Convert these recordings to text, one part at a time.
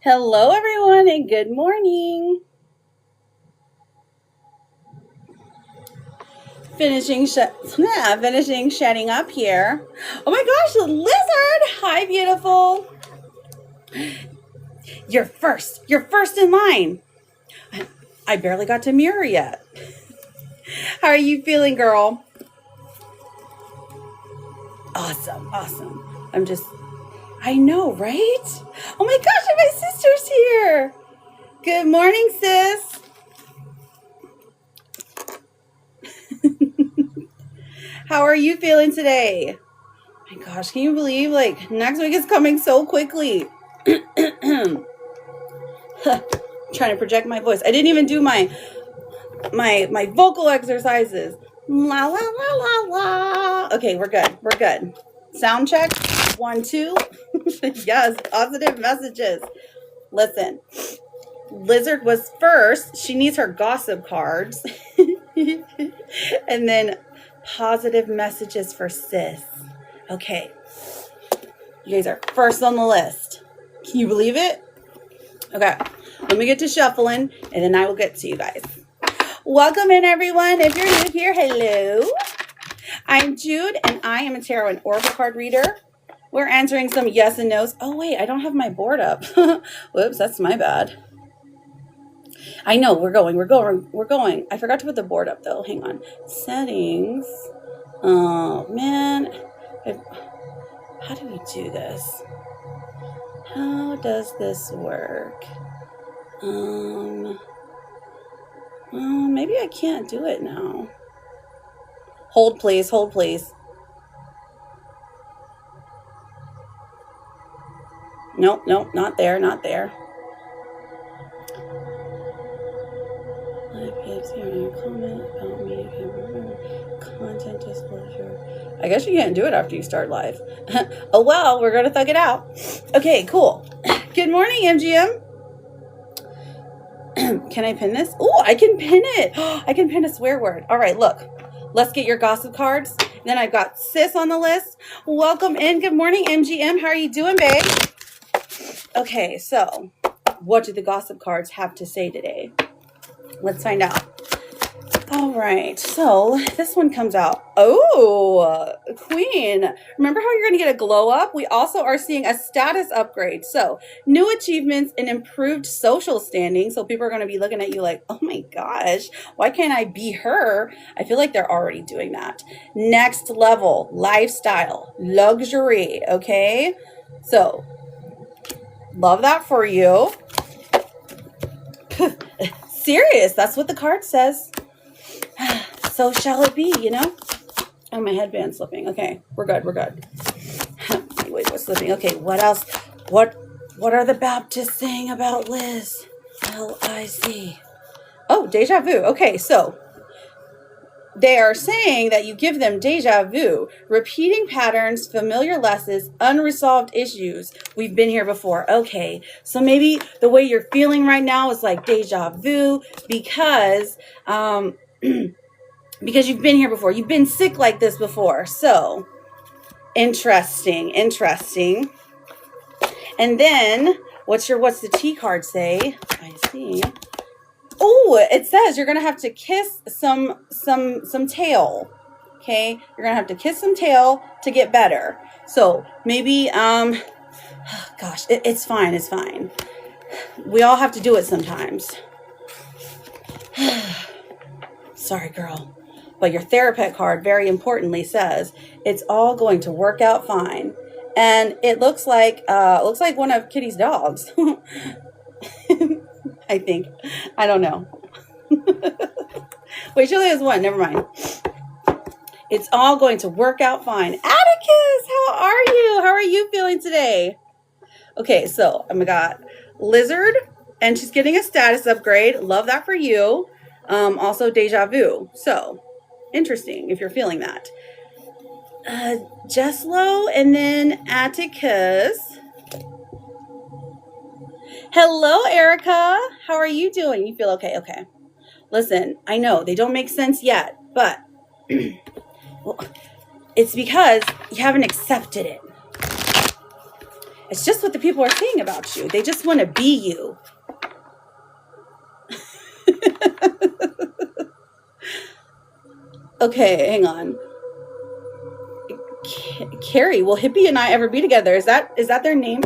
Hello, everyone, and good morning. Finishing shedding up here. Oh my gosh, the lizard! Hi, beautiful. You're first. You're first in line. I barely got to mirror yet. How are you feeling, girl? Awesome. I know, right? Oh my gosh, and my sister's here. Good morning, sis. How are you feeling today? My gosh, can you believe next week is coming so quickly? Trying to project my voice. I didn't even do my vocal exercises. La la la la la. Okay, we're good. Sound check. 1, 2. Yes, positive messages. Listen, Lizard was first. She needs her gossip cards. And then positive messages for sis. Okay. You guys are first on the list. Can you believe it? Okay. Let me get to shuffling, and then I will get to you guys. Welcome in, everyone. If you're new here, hello. I'm Jude, and I am a tarot and oracle card reader. We're answering some yes and no's. Oh, wait, I don't have my board up. Whoops, that's my bad. I know, we're going. I forgot to put the board up, though. Hang on. Settings. Oh, man. How do we do this? How does this work? Maybe I can't do it now. Hold, please. Nope, not there. Comment about me, content disclosure. I guess you can't do it after you start live. Oh well, we're gonna thug it out. Okay, cool. Good morning, MGM. Can I pin this? Oh, I can pin it. I can pin a swear word. All right, look. Let's get your gossip cards. Then I've got sis on the list. Welcome in. Good morning, MGM. How are you doing, babe? Okay, so what do the gossip cards have to say today? Let's find out. All right, so this one comes out. Oh, Queen. Remember how you're going to get a glow up? We also are seeing a status upgrade. So new achievements and improved social standing. So people are going to be looking at you like, oh my gosh, why can't I be her? I feel like they're already doing that. Next level, lifestyle, luxury. Okay, so love that for you. Serious, that's what the card says. So shall it be, you know? Oh, my headband's slipping. Okay, we're good. Wait, what's slipping? Okay, what else? What are the Baptists saying about Liz? L-I-Z. Oh, deja vu. Okay, so they are saying that you give them deja vu, repeating patterns, familiar lessons, unresolved issues. We've been here before. Okay, so maybe the way you're feeling right now is like deja vu because because you've been here before. You've been sick like this before. So interesting. And then what's the T card say? I see. Oh, it says you're gonna have to kiss some tail. Okay, you're gonna have to kiss some tail to get better. So maybe gosh, it's fine. We all have to do it sometimes. Sorry, girl. But your therapist card, very importantly, says it's all going to work out fine. And it looks like one of Kitty's dogs. I think. I don't know. Wait, she only has one. Never mind. It's all going to work out fine. Atticus, how are you? How are you feeling today? Okay, so I got Lizard, and she's getting a status upgrade. Love that for you. Also deja vu. So interesting if you're feeling that. Jeslo and then Atticus. Hello, Erica. How are you doing? You feel okay? Okay. Listen, I know they don't make sense yet, but well, it's because you haven't accepted it. It's just what the people are saying about you. They just want to be you. Okay, hang on. Carrie, will Hippie and I ever be together? Is that their name?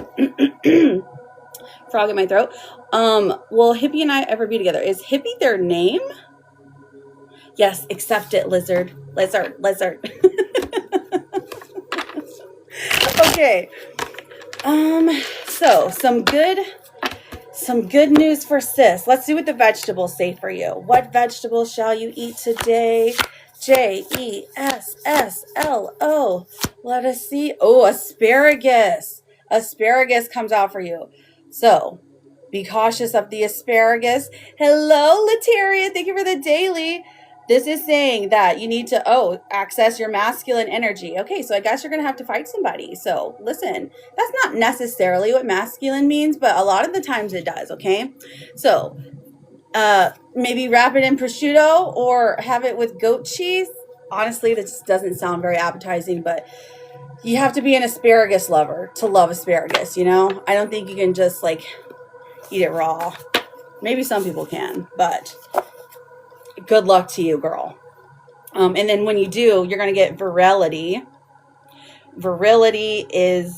Frog in my throat. Will Hippie and I ever be together? Is Hippie their name? Yes, accept it, lizard. Okay. So some good news for sis. Let's see what the vegetables say for you. What vegetables shall you eat today? JESSLO. Let us see. Oh, asparagus. Asparagus comes out for you. So be cautious of the asparagus. Hello, Lateria. Thank you for the daily. This is saying that you need to, access your masculine energy. Okay, so I guess you're going to have to fight somebody. So listen, that's not necessarily what masculine means, but a lot of the times it does, okay? So maybe wrap it in prosciutto or have it with goat cheese. Honestly, this doesn't sound very appetizing, but you have to be an asparagus lover to love asparagus, you know? I don't think you can just like eat it raw. Maybe some people can, but good luck to you, girl. And then when you do, you're going to get virility. Virility is,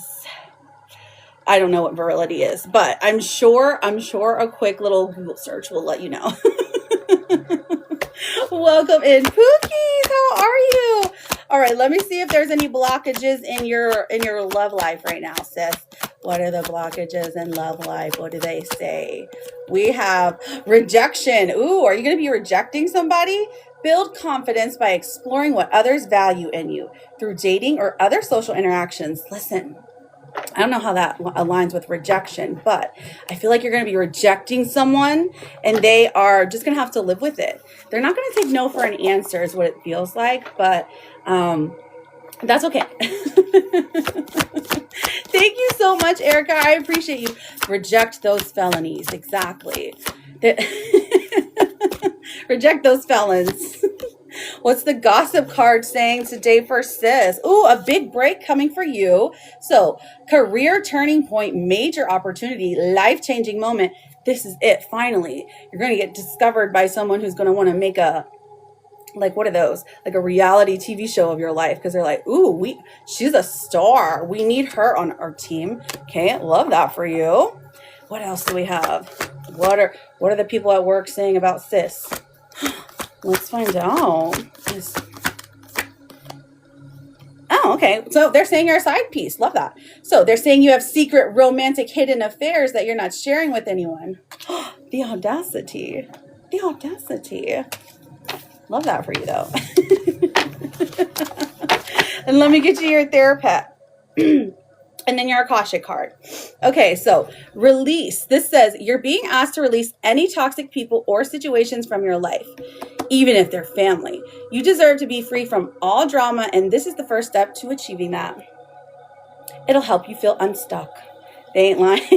I don't know what virility is, but I'm sure a quick little Google search will let you know. Welcome in, Pookies. How are you? All right, let me see if there's any blockages in your love life right now, sis. What are the blockages in love life? What do they say? We have rejection. Ooh, are you going to be rejecting somebody? Build confidence by exploring what others value in you through dating or other social interactions. Listen, I don't know how that aligns with rejection, but I feel like you're going to be rejecting someone and they are just going to have to live with it. They're not going to take no for an answer is what it feels like, but that's okay. Thank you so much, Erica. I appreciate you. Reject those felonies. Exactly. Reject those felons. What's the gossip card saying today for sis? Ooh, a big break coming for you. So, career turning point, major opportunity, life-changing moment. This is it, finally. You're going to get discovered by someone who's going to want to make a, like, what are those? Like a reality TV show of your life. Because they're like, ooh, she's a star. We need her on our team. Okay, love that for you. What else do we have? What are the people at work saying about sis? Let's find out. Oh, okay. So they're saying you're a side piece. Love that. So they're saying you have secret romantic hidden affairs that you're not sharing with anyone. The audacity. The audacity. Love that for you, though. And let me get you your therapist. And then your Akashic card. Okay, so release. This says you're being asked to release any toxic people or situations from your life, even if they're family. You deserve to be free from all drama, and this is the first step to achieving that. It'll help you feel unstuck. They ain't lying.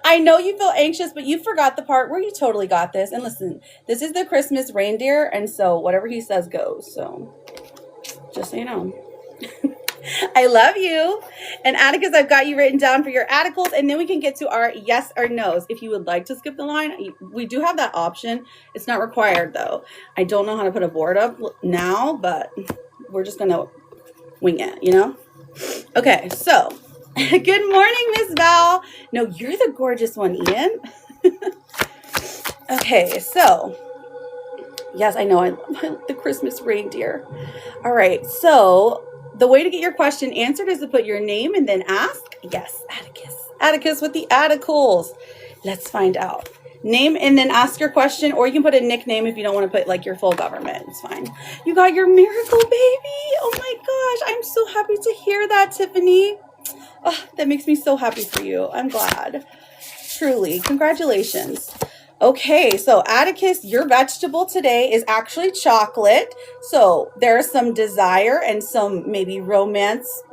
I know you feel anxious, but you forgot the part where you totally got this. And listen, this is the Christmas reindeer, and so whatever he says goes. So just so you know. I love you. And Atticus, I've got you written down for your articles, and then we can get to our yes or no's. If you would like to skip the line, we do have that option. It's not required, though. I don't know how to put a board up now, but we're just going to wing it, you know? Okay, so good morning, Miss Val. No, you're the gorgeous one, Ian. Okay, so yes, I know I love the Christmas reindeer. All right, so the way to get your question answered is to put your name and then ask. Yes, Atticus. Atticus with the Atticles. Let's find out. Name and then ask your question, or you can put a nickname if you don't want to put like your full government. It's fine. You got your miracle baby. Oh my gosh. I'm so happy to hear that, Tiffany. Oh, that makes me so happy for you. I'm glad. Truly. Congratulations. Okay, so Atticus, your vegetable today is actually chocolate. So there's some desire and some maybe romance.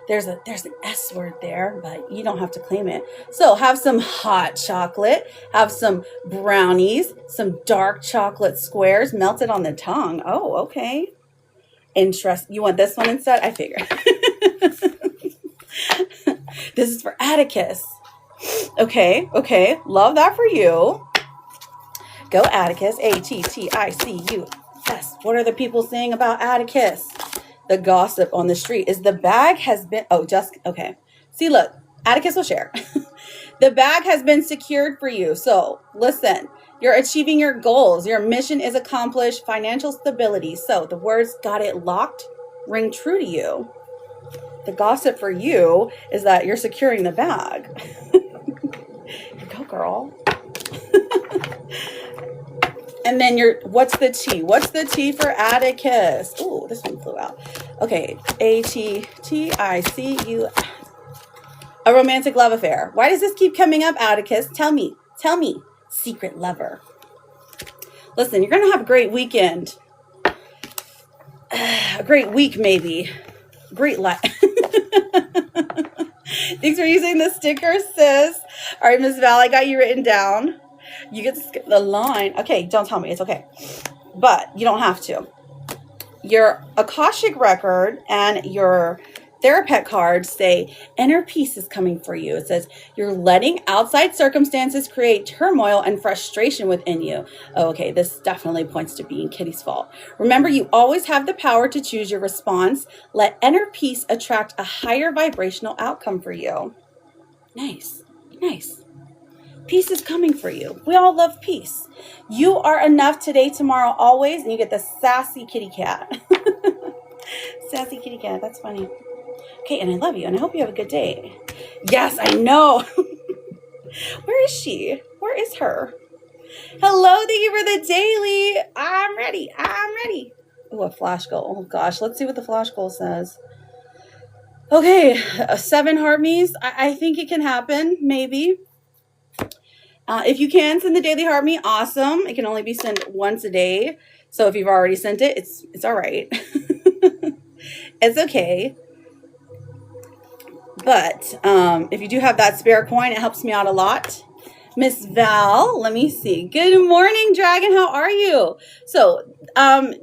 There's an S word there, but you don't have to claim it. So have some hot chocolate, have some brownies, some dark chocolate squares melted on the tongue. Oh, okay. Interest. You want this one instead? I figure. This is for Atticus. Okay, okay. Love that for you. Go Atticus. Atticus. What are the people saying about Atticus? The gossip on the street is the bag has been, okay. See, look, Atticus will share. The bag has been secured for you. So listen, you're achieving your goals. Your mission is accomplished. Financial stability. So the words got it locked ring true to you. The gossip for you is that you're securing the bag. Go, girl. And then what's the T? What's the T for Atticus? Ooh, this one flew out. Okay, Atticus. A romantic love affair. Why does this keep coming up, Atticus? Tell me. Secret lover. Listen, you're going to have a great weekend. A great week, maybe. Great life. Thanks for using the sticker, sis. All right, Miss Val, I got you written down. You get to skip the line. Okay, don't tell me. It's okay. But you don't have to. Your Akashic record and your Therapet cards say inner peace is coming for you. It says you're letting outside circumstances create turmoil and frustration within you. Oh, okay, this definitely points to being Kitty's fault. Remember, you always have the power to choose your response. Let inner peace attract a higher vibrational outcome for you. Nice. Peace is coming for you. We all love peace. You are enough today, tomorrow, always. And you get the sassy kitty cat. Sassy kitty cat. That's funny. Okay, and I love you, and I hope you have a good day. Yes, I know. Where is she? Where is her? Hello, thank you for the daily. I'm ready. Oh, a flash goal. Oh, gosh. Let's see what the flash goal says. Okay, 7 heart me's. I think it can happen, maybe. If you can send the daily heart me, awesome. It can only be sent once a day. So if you've already sent it, it's all right. It's okay. But if you do have that spare coin, it helps me out a lot. Miss Val, let me see. Good morning, Dragon. How are you? So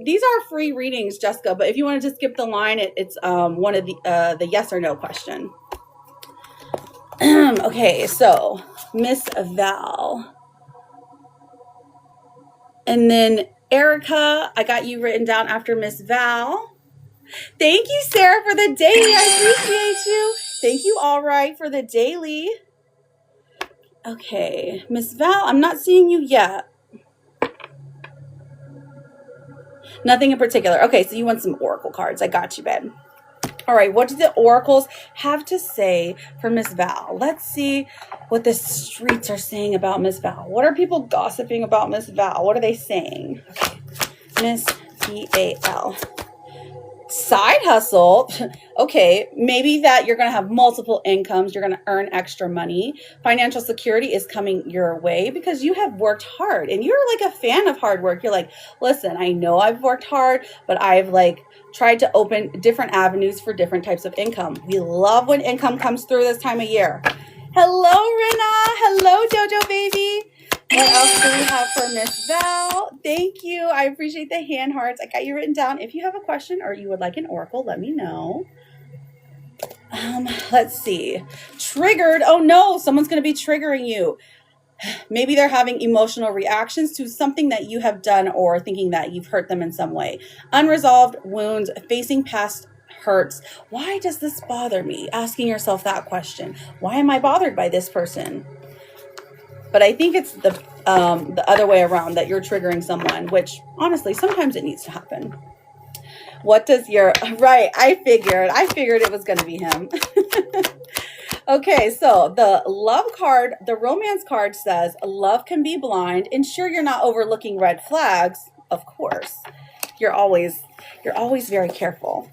these are free readings, Jessica. But if you want to just skip the line, it's one of the yes or no question. Okay, so Miss Val. And then Erica, I got you written down after Miss Val. Thank you, Sarah, for the daily. I appreciate you. Thank you, all right, for the daily. Okay, Miss Val, I'm not seeing you yet. Nothing in particular. Okay, so you want some oracle cards. I got you, babe. All right, what do the oracles have to say for Miss Val? Let's see what the streets are saying about Miss Val. What are people gossiping about Miss Val? What are they saying? Okay, Miss V-A-L. Side hustle. Okay, maybe that you're going to have multiple incomes. You're going to earn extra money. Financial security is coming your way because you have worked hard and you're like a fan of hard work. You're like, listen, I know I've worked hard, but I've like tried to open different avenues for different types of income. We love when income comes through this time of year. Hello, Rena. Hello, Jojo baby. What else do we have for Miss Val? Thank you. I appreciate the hand hearts. I got you written down. If you have a question or you would like an oracle, let me know. Let's see. Triggered. Oh no, someone's going to be triggering you. Maybe they're having emotional reactions to something that you have done or thinking that you've hurt them in some way. Unresolved wounds, facing past hurts. Why does this bother me? Asking yourself that question. Why am I bothered by this person? But I think it's the other way around, that you're triggering someone, which honestly, sometimes it needs to happen. What does your, right, I figured it was going to be him. Okay, so the love card, the romance card says, love can be blind. Ensure you're not overlooking red flags. Of course, you're always very careful.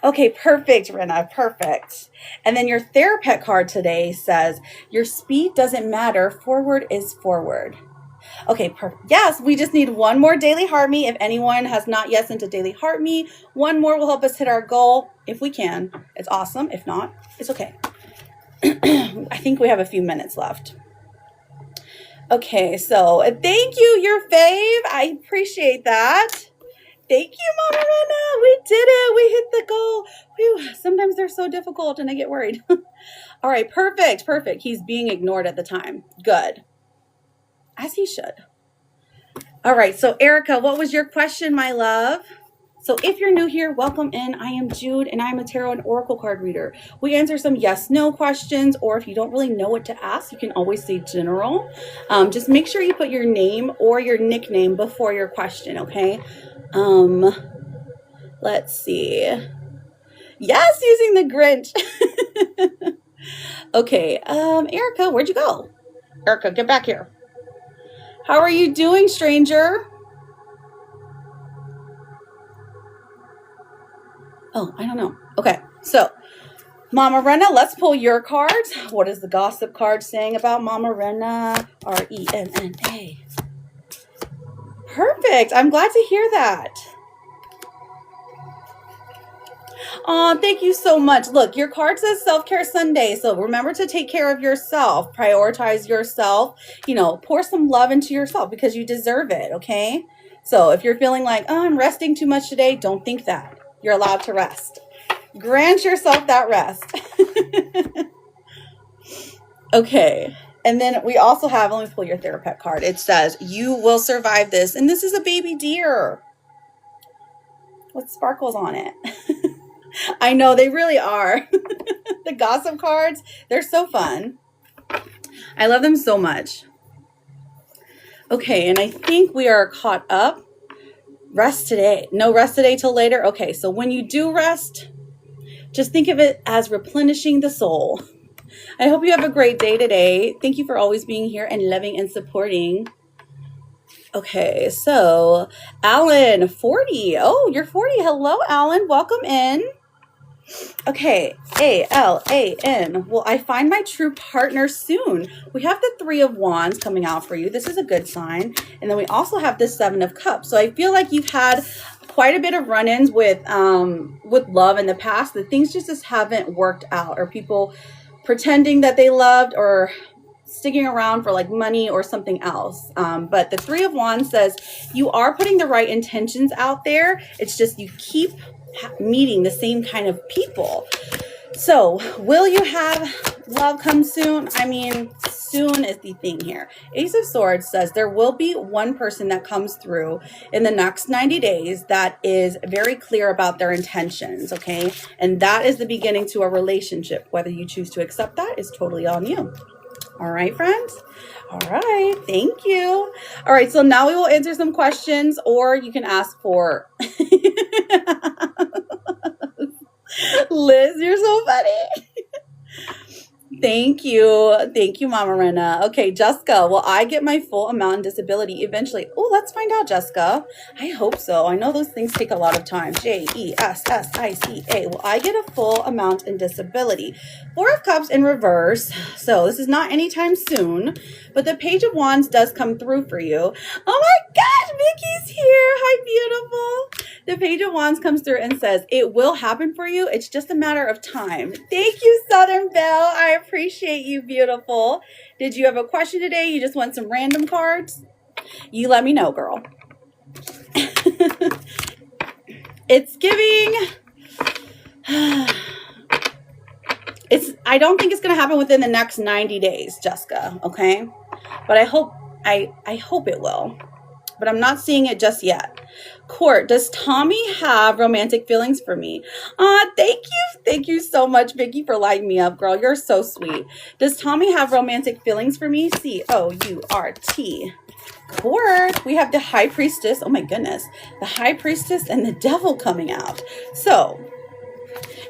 Okay, perfect, Rena, perfect. And then your Therapet card today says, your speed doesn't matter. Forward is forward. Okay, perfect. Yes, we just need one more daily heart me. If anyone has not yet sent a daily heart me, one more will help us hit our goal. If we can, it's awesome. If not, it's okay. I think we have a few minutes left. Okay, so thank you, your fave. I appreciate that. Thank you, Mama Rena. We did it. We hit the goal. Whew. Sometimes they're so difficult and I get worried. All right, perfect, perfect. He's being ignored at the time. Good. As he should. All right, so Erica, what was your question, my love? So if you're new here, welcome in. I am Jude, and I'm a tarot and oracle card reader. We answer some yes/no questions, or if you don't really know what to ask, you can always say general. Just make sure you put your name or your nickname before your question, okay? Let's see. Yes, using the Grinch. Okay, Erica, where'd you go? Erica, get back here. How are you doing, stranger? Oh, I don't know. Okay, so Mama Rena, let's pull your cards. What is the gossip card saying about Mama Rena? R-E-N-N-A. Perfect. I'm glad to hear that. Oh, thank you so much. Look, your card says Self-Care Sunday. So remember to take care of yourself. Prioritize yourself. You know, pour some love into yourself because you deserve it, okay? So if you're feeling like, oh, I'm resting too much today, don't think that. You're allowed to rest. Grant yourself that rest. Okay. And then we also have, let me pull your Therapet card. It says, you will survive this. And this is a baby deer with sparkles on it. I know, they really are. The gossip cards, they're so fun. I love them so much. Okay, and I think we are caught up. Rest today. No rest today till later. Okay, so when you do rest, just think of it as replenishing the soul. I hope you have a great day today. Thank you for always being here and loving and supporting. Okay, so Alan, 40. Oh, you're 40. Hello, Alan. Welcome in. Okay, A-L-A-N. Will I find my true partner soon? We have the 3 of Wands coming out for you. This is a good sign. And then we also have the 7 of Cups. So I feel like you've had quite a bit of run-ins with love in the past. The things just haven't worked out, or people pretending that they loved or sticking around for like money or something else. But the 3 of Wands says you are putting the right intentions out there. It's just you keep meeting the same kind of people. So will you have love come soon? I mean, soon is the thing here. Ace of Swords says there will be one person that comes through in the next 90 days that is very clear about their intentions, okay? And that is the beginning to a relationship. Whether you choose to accept that is totally on you. All right, friends? All right, thank you. All right, so now we will answer some questions, or you can ask for... Liz, you're so funny. Thank you, Mama Rena. Okay, Jessica, will I get my full amount in disability eventually? Oh, let's find out, Jessica. I hope so. I know those things take a lot of time. Jessica. Will I get a full amount in disability? 4 of Cups in reverse. So this is not anytime soon, but the Page of Wands does come through for you. Oh my gosh, Vicky's here. Hi, beautiful. The Page of Wands comes through and says, it will happen for you. It's just a matter of time. Thank you, Southern Belle. I appreciate you, beautiful. Did you have a question today? You just want some random cards? You let me know, girl. It's giving... I don't think it's going to happen within the next 90 days, Jessica, okay? But I hope it will. But I'm not seeing it just yet. Court, does Tommy have romantic feelings for me? Thank you. Thank you so much, Vicky, for lighting me up, girl. You're so sweet. Does Tommy have romantic feelings for me? C-O-U-R-T. Court, we have the High Priestess. Oh my goodness. The High Priestess and the Devil coming out. So...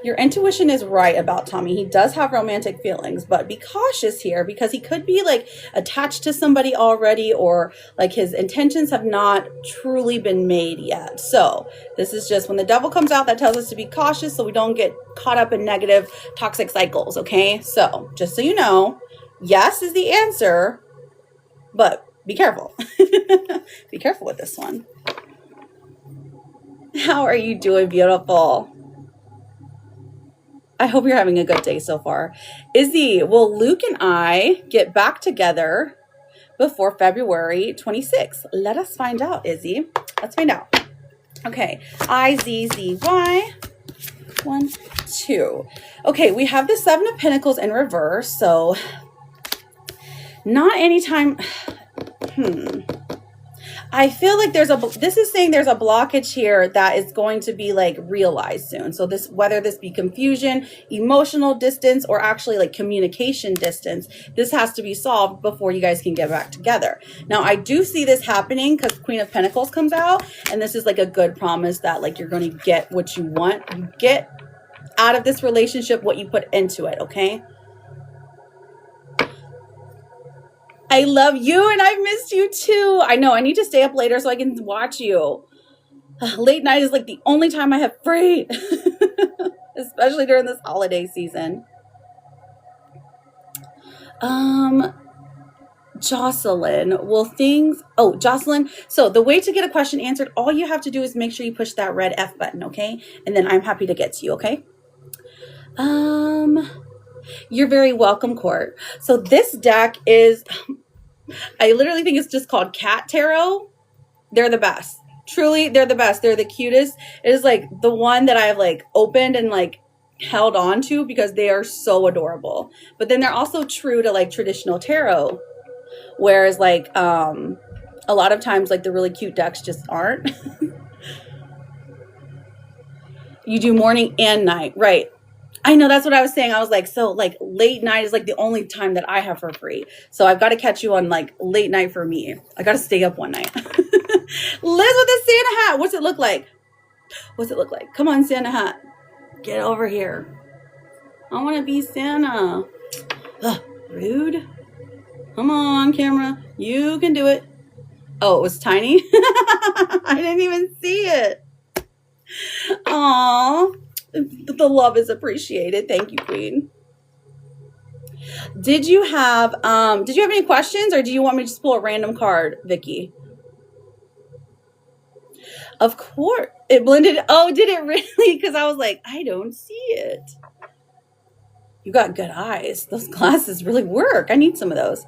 your intuition is right about Tommy. He does have romantic feelings, but be cautious here because he could be like attached to somebody already, or like his intentions have not truly been made yet. So this is just when the Devil comes out, that tells us to be cautious so we don't get caught up in negative toxic cycles. Okay. So just so you know, yes is the answer, but be careful. Be careful with this one. How are you doing, beautiful? I hope you're having a good day so far. Izzy, will Luke and I get back together before February 26th? Let us find out, Izzy. Let's find out. Okay, I-Z-Z-Y. 1, 2. Okay, we have the 7 of Pentacles in reverse. So not anytime. I feel like this is saying there's a blockage here that is going to be like realized soon. So this, whether this be confusion, emotional distance, or actually like communication distance, this has to be solved before you guys can get back together. Now, I do see this happening because Queen of Pentacles comes out, and this is like a good promise that like you're going to get what you want. You get out of this relationship what you put into it, okay? I love you and I've missed you too. I know, I need to stay up later so I can watch you. Late night is like the only time I have free, especially during this holiday season. Jocelyn, Jocelyn. So the way to get a question answered, all you have to do is make sure you push that red F button, okay? And then I'm happy to get to you, okay? You're very welcome, Court. So this deck is, I literally think it's just called Cat Tarot. They're the best. Truly, they're the best. They're the cutest. It is like the one that I've like opened and like held on to because they are so adorable. But then they're also true to like traditional tarot. Whereas like a lot of times like the really cute decks just aren't. You do morning and night, right? I know, that's what I was saying. I was like, so like late night is like the only time that I have for free. So I've got to catch you on like late night for me. I got to stay up one night. Liz with the Santa hat. What's it look like? What's it look like? Come on, Santa hat. Get over here. I want to be Santa. Ugh, rude. Come on, camera. You can do it. Oh, it was tiny? I didn't even see it. Aww. The love is appreciated. Thank you, Queen. Did you have any questions, or do you want me to just pull a random card, Vicky? Of course. It blended. Oh, did it really? Because I was like, I don't see it. You got good eyes. Those glasses really work. I need some of those.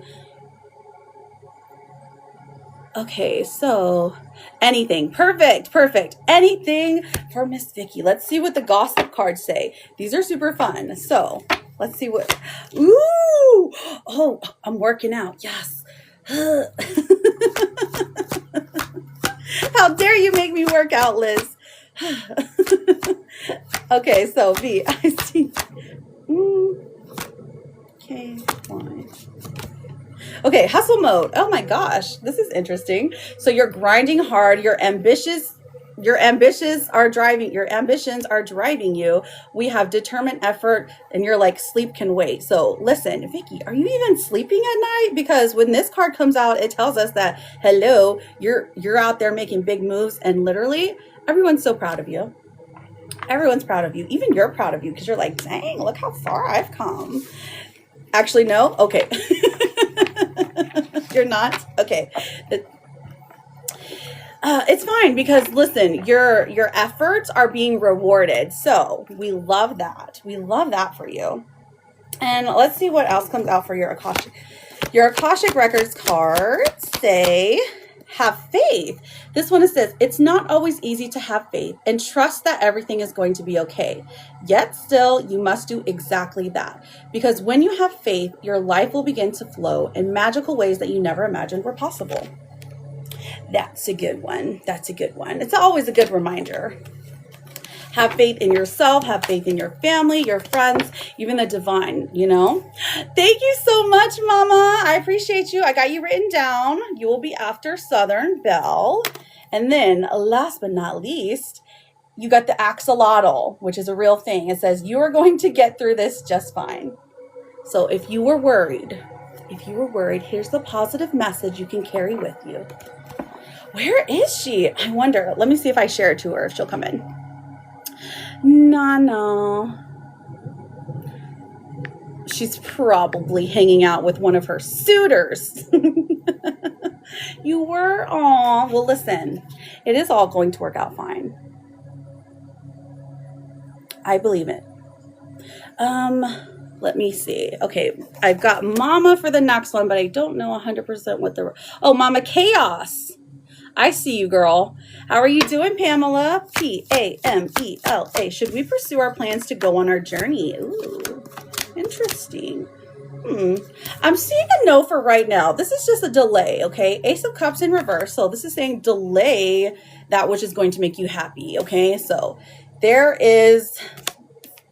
Okay, so anything. Perfect. Anything for Miss Vicky. Let's see what the gossip cards say. These are super fun. So let's see what. Ooh! Oh, I'm working out. Yes. How dare you make me work out, Liz? Okay, so V, I see. Okay, fine. Okay, hustle mode. Oh my gosh, this is interesting. So you're grinding hard. Your ambitions are driving you. We have determined effort, and you're like, sleep can wait. So listen, Vicky, are you even sleeping at night? Because when this card comes out, it tells us that, hello, you're out there making big moves, and literally everyone's so proud of you. Everyone's proud of you. Even you're proud of you because you're like, dang, look how far I've come. Actually, no? Okay. You're not? Okay. It's fine because listen, your efforts are being rewarded. So we love that. We love that for you. And let's see what else comes out for your Akashic. Your Akashic Records cards say, have faith. This one says, it's not always easy to have faith and trust that everything is going to be okay. Yet still, you must do exactly that. Because when you have faith, your life will begin to flow in magical ways that you never imagined were possible. That's a good one. That's a good one. It's always a good reminder. Have faith in yourself, have faith in your family, your friends, even the divine, you know? Thank you so much, Mama. I appreciate you. I got you written down. You will be after Southern Belle. And then last but not least, you got the axolotl, which is a real thing. It says, you are going to get through this just fine. So if you were worried, here's the positive message you can carry with you. Where is she? I wonder. Let me see if I share it to her, if she'll come in. No. She's probably hanging out with one of her suitors. You were? Aw. Well, listen. It is all going to work out fine. I believe it. Let me see. Okay, I've got Mama for the next one, but I don't know 100% what the... Oh, Mama Chaos. I see you, girl. How are you doing, Pamela? Pamela. Should we pursue our plans to go on our journey? Ooh, interesting. I'm seeing a no for right now. This is just a delay, okay? Ace of Cups in reverse. So this is saying delay that which is going to make you happy, okay? So there is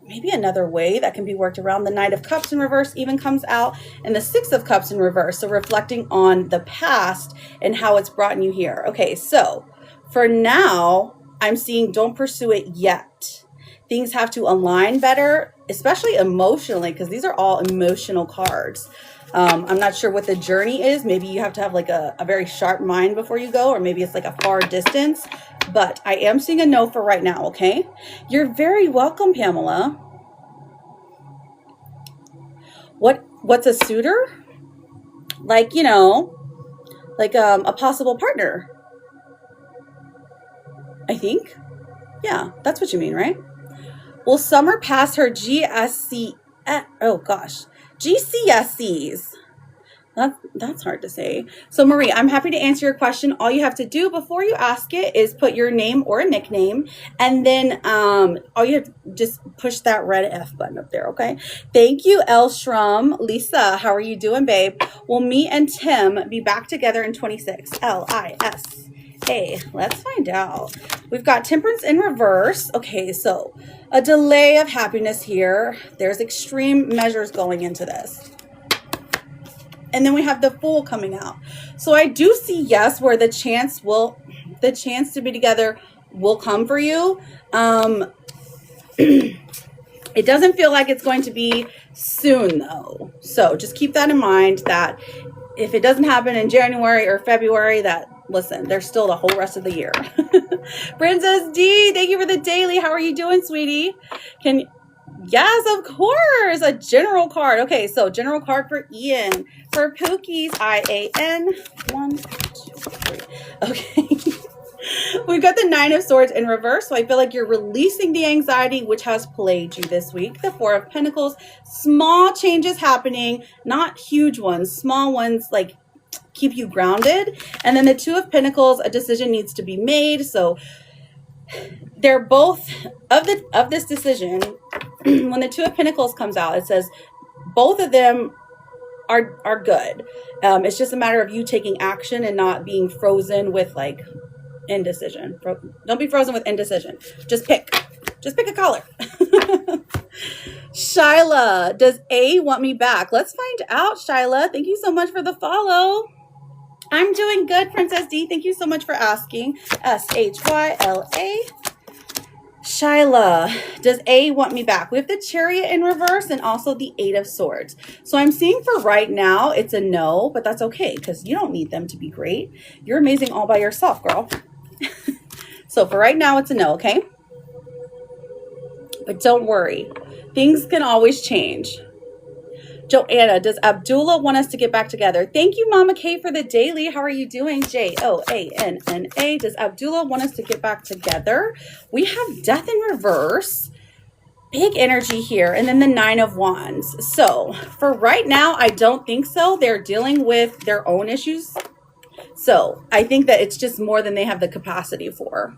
maybe another way that can be worked around. The Knight of Cups in reverse even comes out, and the Six of Cups in reverse. So reflecting on the past and how it's brought you here. Okay, so for now, I'm seeing don't pursue it yet. Things have to align better, especially emotionally, because these are all emotional cards. I'm not sure what the journey is. Maybe you have to have like a very sharp mind before you go, or maybe it's like a far distance. But I am seeing a no for right now, okay? You're very welcome, Pamela. What's a suitor? Like, you know, like a possible partner. I think. Yeah, that's what you mean, right? Will Summer pass her GCSEs? That's hard to say. So Marie, I'm happy to answer your question. All you have to do before you ask it is put your name or a nickname, and then all you have to just push that red F button up there, okay? Thank you, El Shrum. Lisa, how are you doing, babe? Will me and Tim be back together in 26? L-I-S-A. Let's find out. We've got Temperance in reverse. Okay, so a delay of happiness here. There's extreme measures going into this. And then we have the Fool coming out. So I do see yes, where the chance to be together will come for you. It doesn't feel like it's going to be soon though. So just keep that in mind, that if it doesn't happen in January or February, that listen, there's still the whole rest of the year. Princess D, thank you for the daily. How are you doing, sweetie? Yes, of course. A general card. Okay, so general card for Ian. For Pookie's, IAN. 1, 2, 3. Okay. We've got the Nine of Swords in reverse. So I feel like you're releasing the anxiety which has plagued you this week. The Four of Pentacles. Small changes happening. Not huge ones. Small ones like keep you grounded. And then the Two of Pentacles. A decision needs to be made. So they're both of this decision. When the Two of Pentacles comes out, it says both of them are good. It's just a matter of you taking action and not being frozen with like indecision. Don't be frozen with indecision. Just pick a color. Shyla, does A want me back? Let's find out, Shyla. Thank you so much for the follow. I'm doing good, Princess D. Thank you so much for asking. SHYLA. Shyla, does A want me back? We have the Chariot in reverse and also the Eight of Swords. So I'm seeing for right now, it's a no, but that's okay because you don't need them to be great. You're amazing all by yourself, girl. So for right now, it's a no, okay? But don't worry. Things can always change. Joanna, does Abdullah want us to get back together? Thank you, Mama K, for the daily. How are you doing? Joanna. Does Abdullah want us to get back together? We have Death in reverse. Big energy here. And then the Nine of Wands. So for right now, I don't think so. They're dealing with their own issues. So I think that it's just more than they have the capacity for.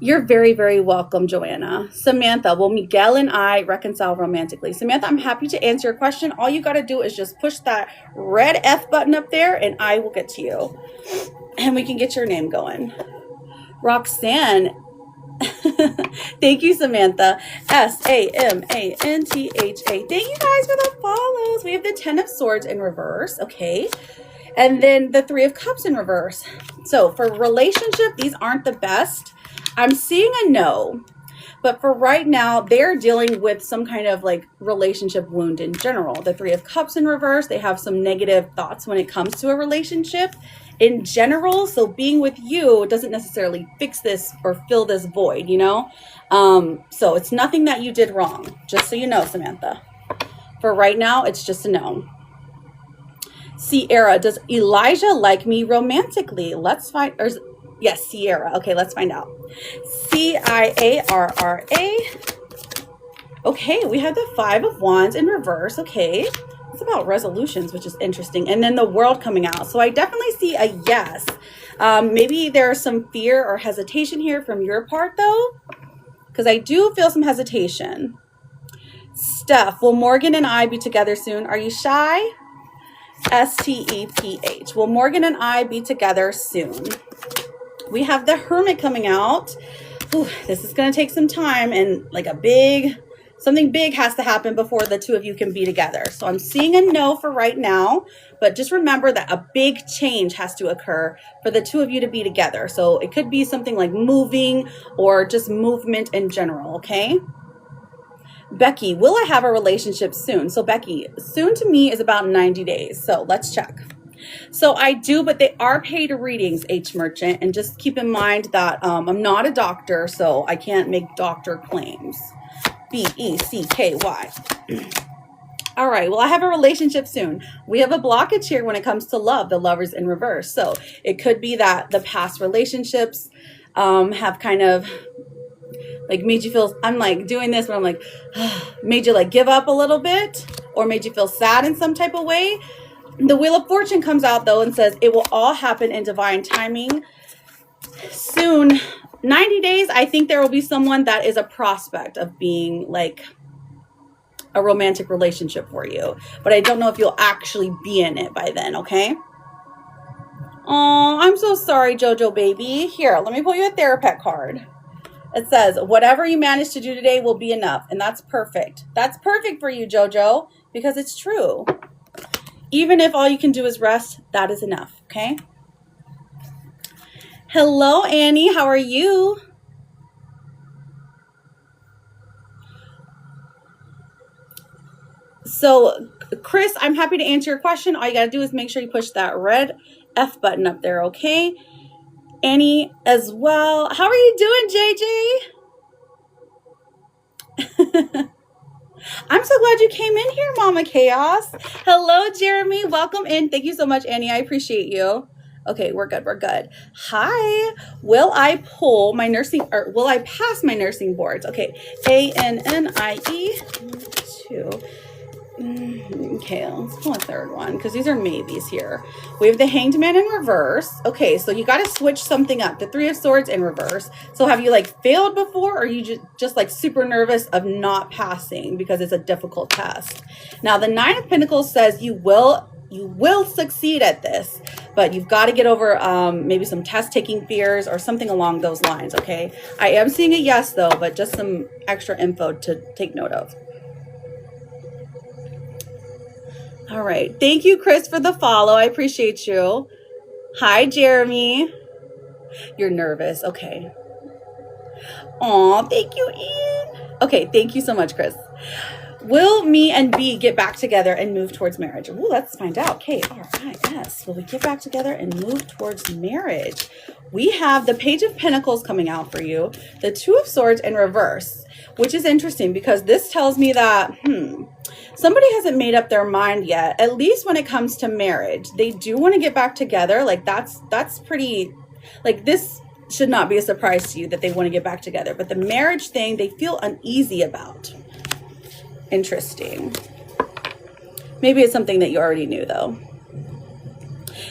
You're very, very welcome, Joanna. Samantha, will Miguel and I reconcile romantically? Samantha, I'm happy to answer your question. All you got to do is just push that red F button up there and I will get to you. And we can get your name going. Roxanne. Thank you, Samantha. SAMANTHA. Thank you guys for the follows. We have the Ten of Swords in reverse. Okay. And then the Three of Cups in reverse. So for relationship, these aren't the best. I'm seeing a no, but for right now, they're dealing with some kind of like relationship wound in general. The Three of Cups in reverse, they have some negative thoughts when it comes to a relationship in general. So being with you doesn't necessarily fix this or fill this void, you know? So it's nothing that you did wrong, just so you know, Samantha. For right now, it's just a no. Sierra, does Elijah like me romantically? Let's find, yes, Sierra. Okay, let's find out. Ciarra. Okay, we have the Five of Wands in reverse. Okay, about resolutions, which is interesting. And then the world coming out. So I definitely see a yes. Maybe there's some fear or hesitation here from your part though, because I do feel some hesitation. Steph, will Morgan and I be together soon? Are you shy? STEPH. Will Morgan and I be together soon? We have the Hermit coming out. Ooh, this is going to take some time, and like something big has to happen before the two of you can be together. So I'm seeing a no for right now, but just remember that a big change has to occur for the two of you to be together. So it could be something like moving or just movement in general, okay? Becky, will I have a relationship soon? So Becky, soon to me is about 90 days. So let's check. So I do, but they are paid readings, H Merchant. And just keep in mind that I'm not a doctor, so I can't make doctor claims. BECKY. All right, well, I have a relationship soon. We have a blockage here when it comes to love, the Lovers in reverse. So it could be that the past relationships have kind of like made you feel, I'm like doing this, but I'm like, made you like give up a little bit or made you feel sad in some type of way. The Wheel of Fortune comes out though and says it will all happen in divine timing soon. 90 days, I think there will be someone that is a prospect of being like a romantic relationship for you. But I don't know if you'll actually be in it by then, okay? Oh, I'm so sorry, Jojo baby. Here, let me pull you a Therapet card. It says, whatever you manage to do today will be enough. And that's perfect. That's perfect for you, Jojo, because it's true. Even if all you can do is rest, that is enough, okay? Hello, Annie. How are you? So, Chris, I'm happy to answer your question. All you got to do is make sure you push that red F button up there, okay? Annie as well. How are you doing, JJ? I'm so glad you came in here, Mama Chaos. Hello, Jeremy. Welcome in. Thank you so much, Annie. I appreciate you. Okay, we're good. We're good. Hi. Will I pull my nursing, or will I pass my nursing boards? Okay. ANNIE 2. Okay, let's pull a third one because these are maybes here. We have the Hanged Man in reverse. Okay, so you got to switch something up. The Three of Swords in reverse. So have you like failed before, or are you just like super nervous of not passing because it's a difficult test? Now the Nine of Pentacles says you will succeed at this, but you've got to get over maybe some test taking fears or something along those lines. Okay, I am seeing a yes though, but just some extra info to take note of. All right. Thank you, Chris, for the follow. I appreciate you. Hi, Jeremy. You're nervous. Okay. Aw, thank you, Ian. Okay, thank you so much, Chris. Will me and B get back together and move towards marriage? Ooh, let's find out. K-R-I-S. Will we get back together and move towards marriage? We have the Page of Pentacles coming out for you. The Two of Swords in reverse, which is interesting because this tells me that, somebody hasn't made up their mind yet, at least when it comes to marriage. They do want to get back together. Like that's pretty, like this should not be a surprise to you that they want to get back together. But the marriage thing, they feel uneasy about. Interesting. Maybe it's something that you already knew though.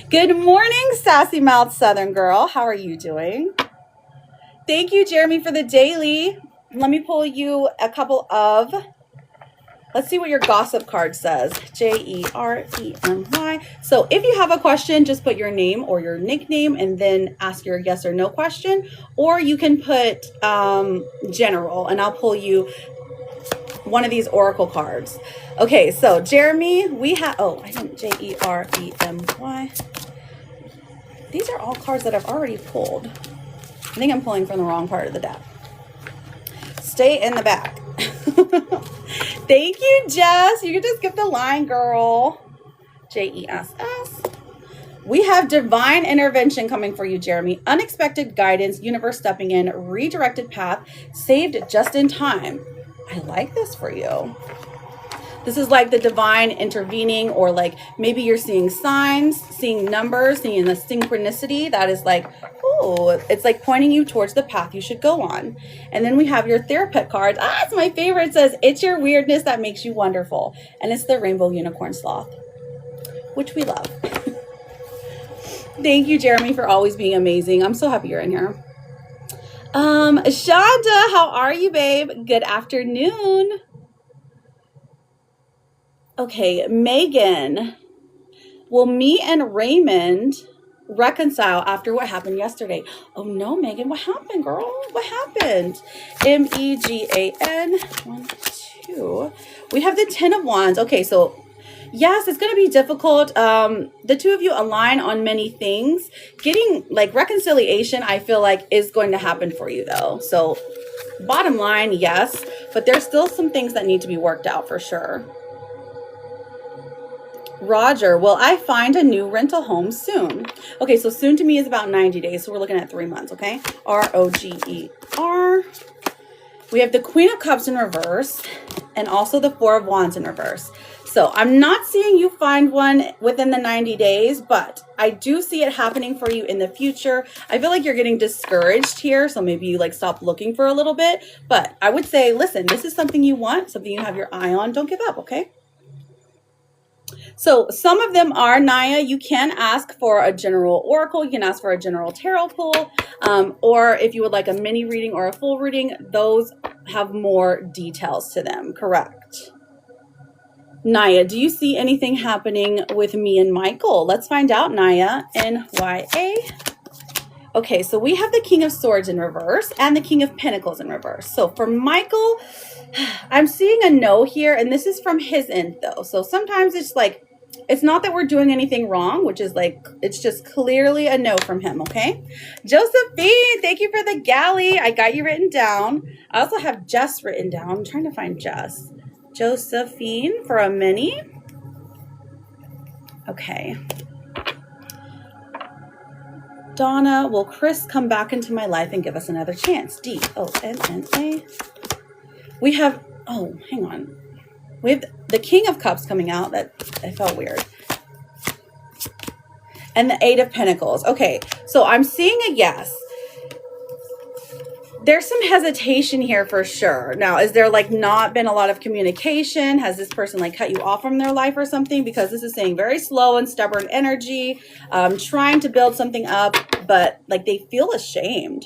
Good morning, Sassy Mouth Southern Girl. How are you doing? Thank you, Jeremy, for the daily. Let me pull you a couple of, let's see what your gossip card says. Jeremy. So if you have a question, just put your name or your nickname and then ask your yes or no question. Or you can put general and I'll pull you one of these oracle cards. Okay, so Jeremy, we have, Jeremy. These are all cards that I've already pulled. I think I'm pulling from the wrong part of the deck. Stay in the back. Thank you, Jess. You can just skip the line, girl. JESS. We have divine intervention coming for you, Jeremy. Unexpected guidance, universe stepping in, redirected path, saved just in time. I like this for you. This is like the divine intervening, or like maybe you're seeing signs, seeing numbers, seeing the synchronicity that is like, oh, it's like pointing you towards the path you should go on. And then we have your therapist cards. Ah, it's my favorite. It says, it's your weirdness that makes you wonderful. And it's the rainbow unicorn sloth, which we love. Thank you, Jeremy, for always being amazing. I'm so happy you're in here. Shonda, how are you, babe? Good afternoon. Okay, Megan, will me and Raymond reconcile after what happened yesterday? Oh no, Megan, what happened, girl? What happened? Megan, 1, 2. We have the 10 of Wands. Okay, so yes, it's going to be difficult. The two of you align on many things. Getting like reconciliation, I feel like, is going to happen for you though. So bottom line, yes, but there's still some things that need to be worked out for sure. Roger, will I find a new rental home soon? Okay, so soon to me is about 90 days. So we're looking at 3 months, okay? Roger. We have the Queen of Cups in reverse and also the 4 of Wands in reverse. So I'm not seeing you find one within the 90 days, but I do see it happening for you in the future. I feel like you're getting discouraged here. So maybe you like stop looking for a little bit, but I would say, listen, this is something you want, something you have your eye on. Don't give up, okay? So some of them are, Naya, you can ask for a general oracle. You can ask for a general tarot pull. Or if you would like a mini reading or a full reading, those have more details to them. Correct. Naya, do you see anything happening with me and Michael? Let's find out, Naya. NYA. Okay, so we have the King of Swords in reverse and the King of Pentacles in reverse. So for Michael, I'm seeing a no here, and this is from his end though. So sometimes it's like, it's not that we're doing anything wrong, which is like, it's just clearly a no from him, okay? Josephine, thank you for the galley. I got you written down. I also have Jess written down. I'm trying to find Jess. Josephine for a mini. Okay. Donna, will Chris come back into my life and give us another chance? D-O-N-N-A. We have, oh, hang on. We have the King of Cups coming out. That I felt weird. And the 8 of Pentacles. Okay, so I'm seeing a yes. There's some hesitation here for sure. Now, is there like not been a lot of communication? Has this person like cut you off from their life or something? Because this is saying very slow and stubborn energy, trying to build something up, but like they feel ashamed.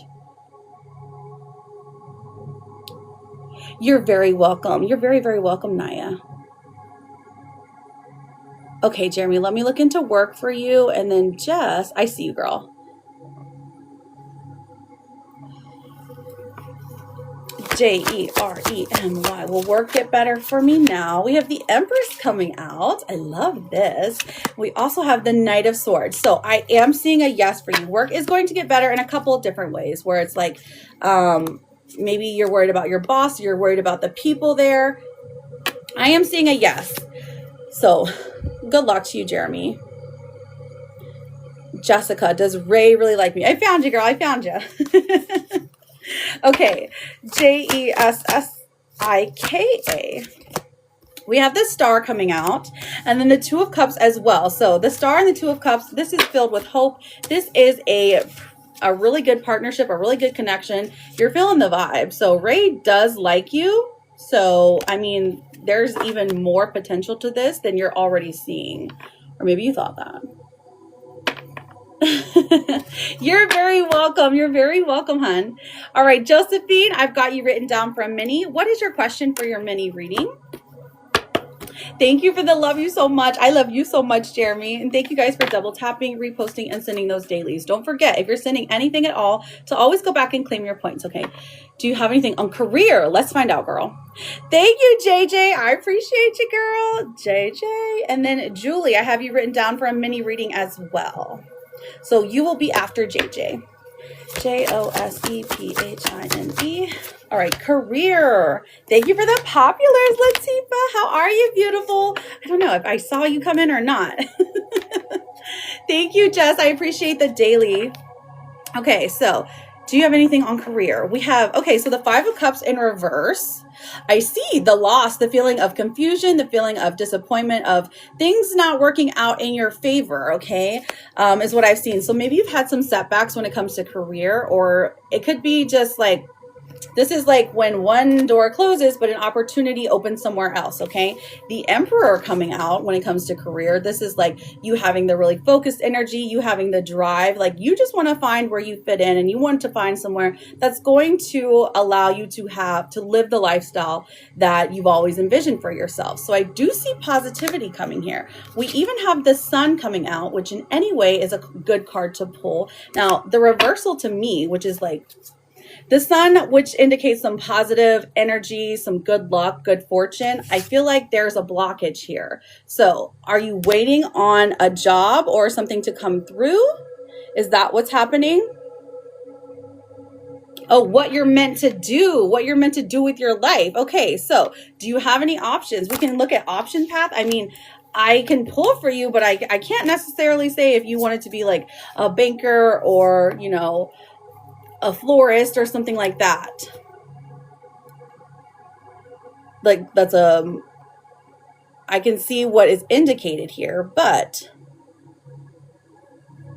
You're very welcome. You're very, very welcome, Naya. Okay, Jeremy, let me look into work for you. And then Jess, I see you, girl. Jeremy. Will work get better for me now? We have the Empress coming out. I love this. We also have the Knight of Swords. So I am seeing a yes for you. Work is going to get better in a couple of different ways, where it's like, maybe you're worried about your boss, you're worried about the people there. I am seeing a yes. So good luck to you, Jeremy. Jessica, does Ray really like me? I found you, girl. I found you. Okay. Jessika. We have the Star coming out, and then the 2 of Cups as well. So the Star and the 2 of Cups, this is filled with hope. This is a really good partnership, a really good connection. You're feeling the vibe. So Ray does like you. So, I mean, there's even more potential to this than you're already seeing. Or maybe you thought that. You're very welcome. You're very welcome, hun. All right, Josephine, I've got you written down for a mini. What is your question for your mini reading? Thank you for the love you so much. I love you so much, Jeremy. And thank you guys for double tapping, reposting, and sending those dailies. Don't forget, if you're sending anything at all, to always go back and claim your points, okay? Do you have anything on career? Let's find out, girl. Thank you, JJ. I appreciate you, girl. JJ. And then Julie, I have you written down for a mini reading as well. So you will be after JJ. Josephine. All right, career. Thank you for the populars, Latifa. How are you, beautiful? I don't know if I saw you come in or not. Thank you, Jess. I appreciate the daily. Okay, so Do you have anything on career? We have, okay, so the Five of Cups in reverse. I see the loss, the feeling of confusion, the feeling of disappointment, of things not working out in your favor, okay, is what I've seen. So maybe you've had some setbacks when it comes to career, or it could be just like, this is like when one door closes, but an opportunity opens somewhere else, okay? The Emperor coming out when it comes to career. This is like you having the really focused energy, you having the drive, like you just want to find where you fit in, and you want to find somewhere that's going to allow you to live the lifestyle that you've always envisioned for yourself. So I do see positivity coming here. We even have the Sun coming out, which in any way is a good card to pull. Now, the reversal to me, which is like the Sun, which indicates some positive energy, some good luck, good fortune. I feel like there's a blockage here. So are you waiting on a job or something to come through? Is that what's happening? Oh, what you're meant to do, what you're meant to do with your life. Okay, so do you have any options? We can look at option path. I mean, I can pull for you, but I can't necessarily say if you wanted to be like a banker or, you know, a florist or something like that. Like that's I can see what is indicated here, but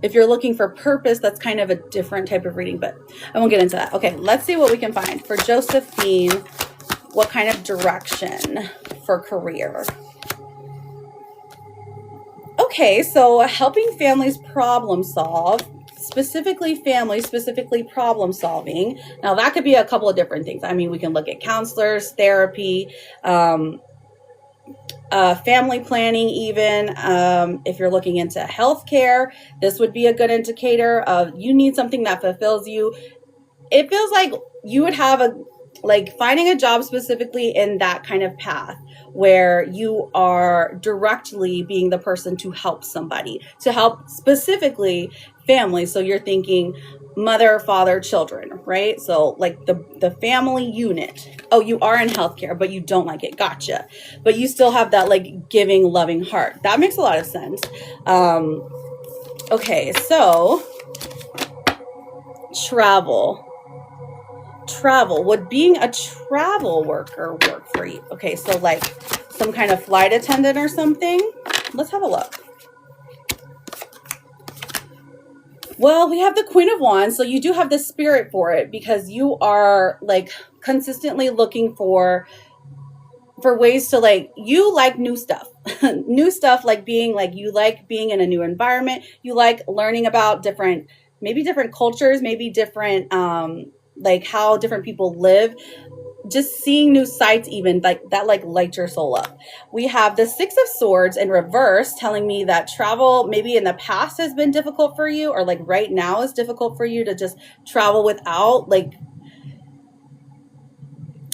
if you're looking for purpose, that's kind of a different type of reading, but I won't get into that. Okay, let's see what we can find for Josephine. What kind of direction for career? Okay, so helping families problem solve. Specifically family, specifically problem solving. Now that could be a couple of different things. I mean, we can look at counselors, therapy, family planning even. If you're looking into healthcare, this would be a good indicator of you need something that fulfills you. It feels like you would have finding a job specifically in that kind of path where you are directly being the person to help somebody, to help specifically family. So you're thinking mother, father, children, right? So like the family unit. Oh, you are in healthcare, but you don't like it. Gotcha. But you still have that like giving, loving heart. That makes a lot of sense. Okay, so travel. Would being a travel worker work for you? Okay, so like some kind of flight attendant or something. Let's have a look. Well, we have the Queen of Wands, so you do have the spirit for it because you are like consistently looking for ways to like, you like new stuff. New stuff, like being like, you like being in a new environment. You like learning about different cultures, maybe different like how different people live, just seeing new sights, even like that, like light your soul up. We have the Six of Swords in reverse telling me that travel maybe in the past has been difficult for you, or like right now is difficult for you to just travel without like,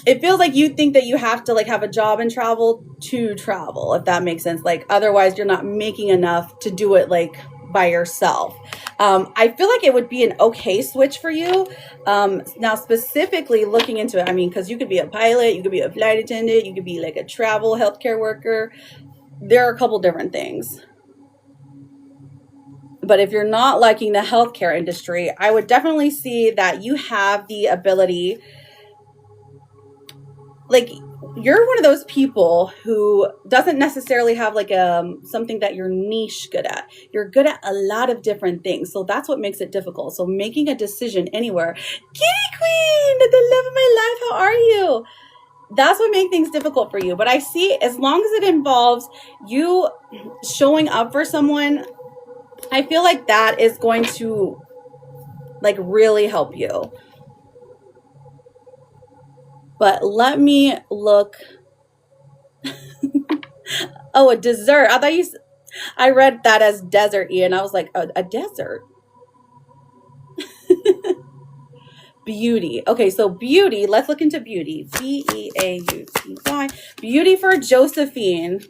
it feels like you think that you have to like have a job and travel to travel, if that makes sense. Like otherwise you're not making enough to do it like by yourself. I feel like it would be an okay switch for you. Now specifically looking into it, I mean, because you could be a pilot, you could be a flight attendant, you could be like a travel healthcare worker. There are a couple different things. But if you're not liking the healthcare industry, I would definitely see that you have the ability, like you're one of those people who doesn't necessarily have like something that you're niche good at. You're good at a lot of different things. So that's what makes it difficult. So making a decision anywhere. Kitty Queen, the love of my life, how are you? That's what makes things difficult for you. But I see as long as it involves you showing up for someone, I feel like that is going to like really help you. But let me look. Oh, a dessert. I read that as desert, and I was like, a desert. Beauty. Okay, so beauty. Let's look into beauty. Beauty. Beauty for Josephine.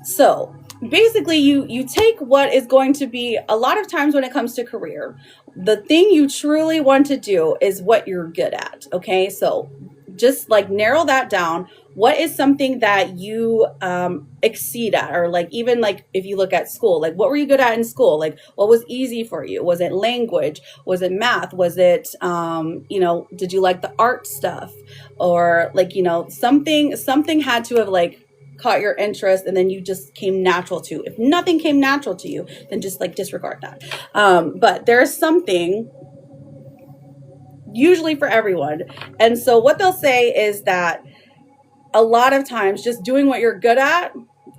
So basically you take what is going to be a lot of times when it comes to career, the thing you truly want to do is what you're good at. Okay, so just like narrow that down. What is something that you exceed at? Or like, even like if you look at school, like what were you good at in school? Like what was easy for you? Was it language? Was it math? Was it, did you like the art stuff? Or like, something had to have like caught your interest and then you just came natural to. If nothing came natural to you, then just like disregard that. But there's something usually for everyone. And so what they'll say is that a lot of times just doing what you're good at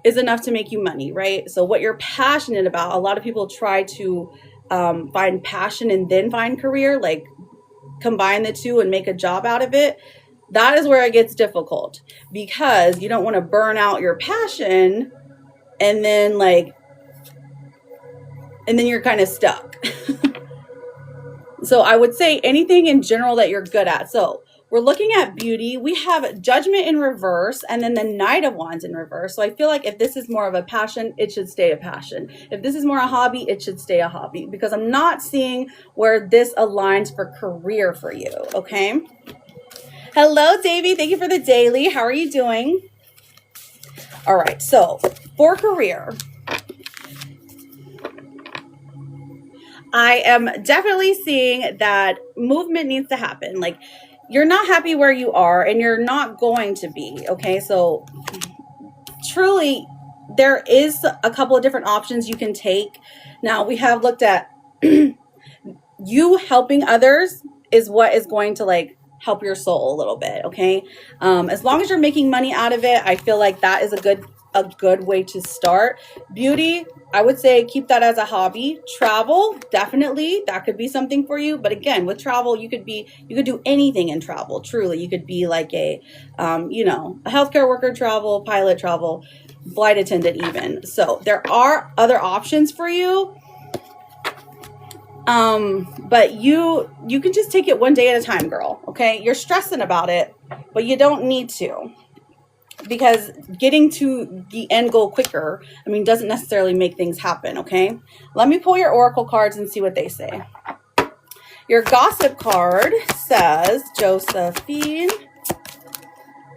is enough to make you money, right? So what you're passionate about, a lot of people try to find passion and then find career, like combine the two and make a job out of it. That is where it gets difficult, because you don't want to burn out your passion and then you're kind of stuck. So I would say anything in general that you're good at. So we're looking at beauty. We have Judgment in reverse and then the Knight of Wands in reverse. So I feel like if this is more of a passion, it should stay a passion. If this is more a hobby, it should stay a hobby, because I'm not seeing where this aligns for career for you, okay? Hello, Davey. Thank you for the daily. How are you doing? All right. So for career, I am definitely seeing that movement needs to happen. Like, you're not happy where you are and you're not going to be. Okay. So truly, there is a couple of different options you can take. Now, we have looked at you helping others is what is going to like help your soul a little bit. Okay. As long as you're making money out of it, I feel like that is a good way to start. Beauty, I would say keep that as a hobby. Travel, definitely, that could be something for you. But again, with travel, you could do anything in travel. Truly, you could be like a healthcare worker travel, pilot travel, flight attendant even. So there are other options for you. But you can just take it one day at a time, girl. Okay. You're stressing about it, but you don't need to, because getting to the end goal quicker, doesn't necessarily make things happen. Okay. Let me pull your oracle cards and see what they say. Your gossip card says, Josephine,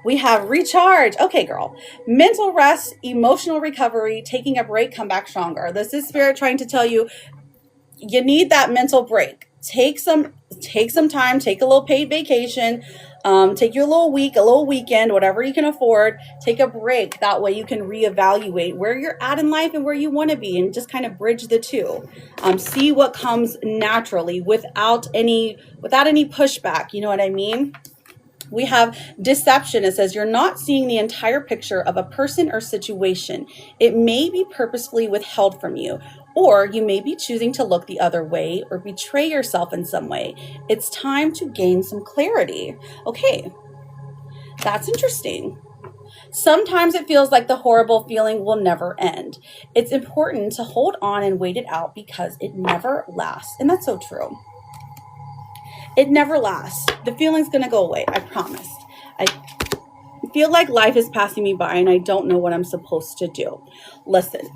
we have recharge. Okay, girl. Mental rest, emotional recovery, taking a break, come back stronger. This is Spirit trying to tell you, you need that mental break. Take some time, take a little paid vacation, take your little week, a little weekend, whatever you can afford, take a break. That way you can reevaluate where you're at in life and where you want to be, and just kind of bridge the two. See what comes naturally without any pushback. You know what I mean? We have deception. It says you're not seeing the entire picture of a person or situation. It may be purposefully withheld from you, or you may be choosing to look the other way or betray yourself in some way. It's time to gain some clarity. Okay, that's interesting. Sometimes it feels like the horrible feeling will never end. It's important to hold on and wait it out, because it never lasts. And that's so true. It never lasts. The feeling's going to go away. I promise. I feel like life is passing me by and I don't know what I'm supposed to do. Listen,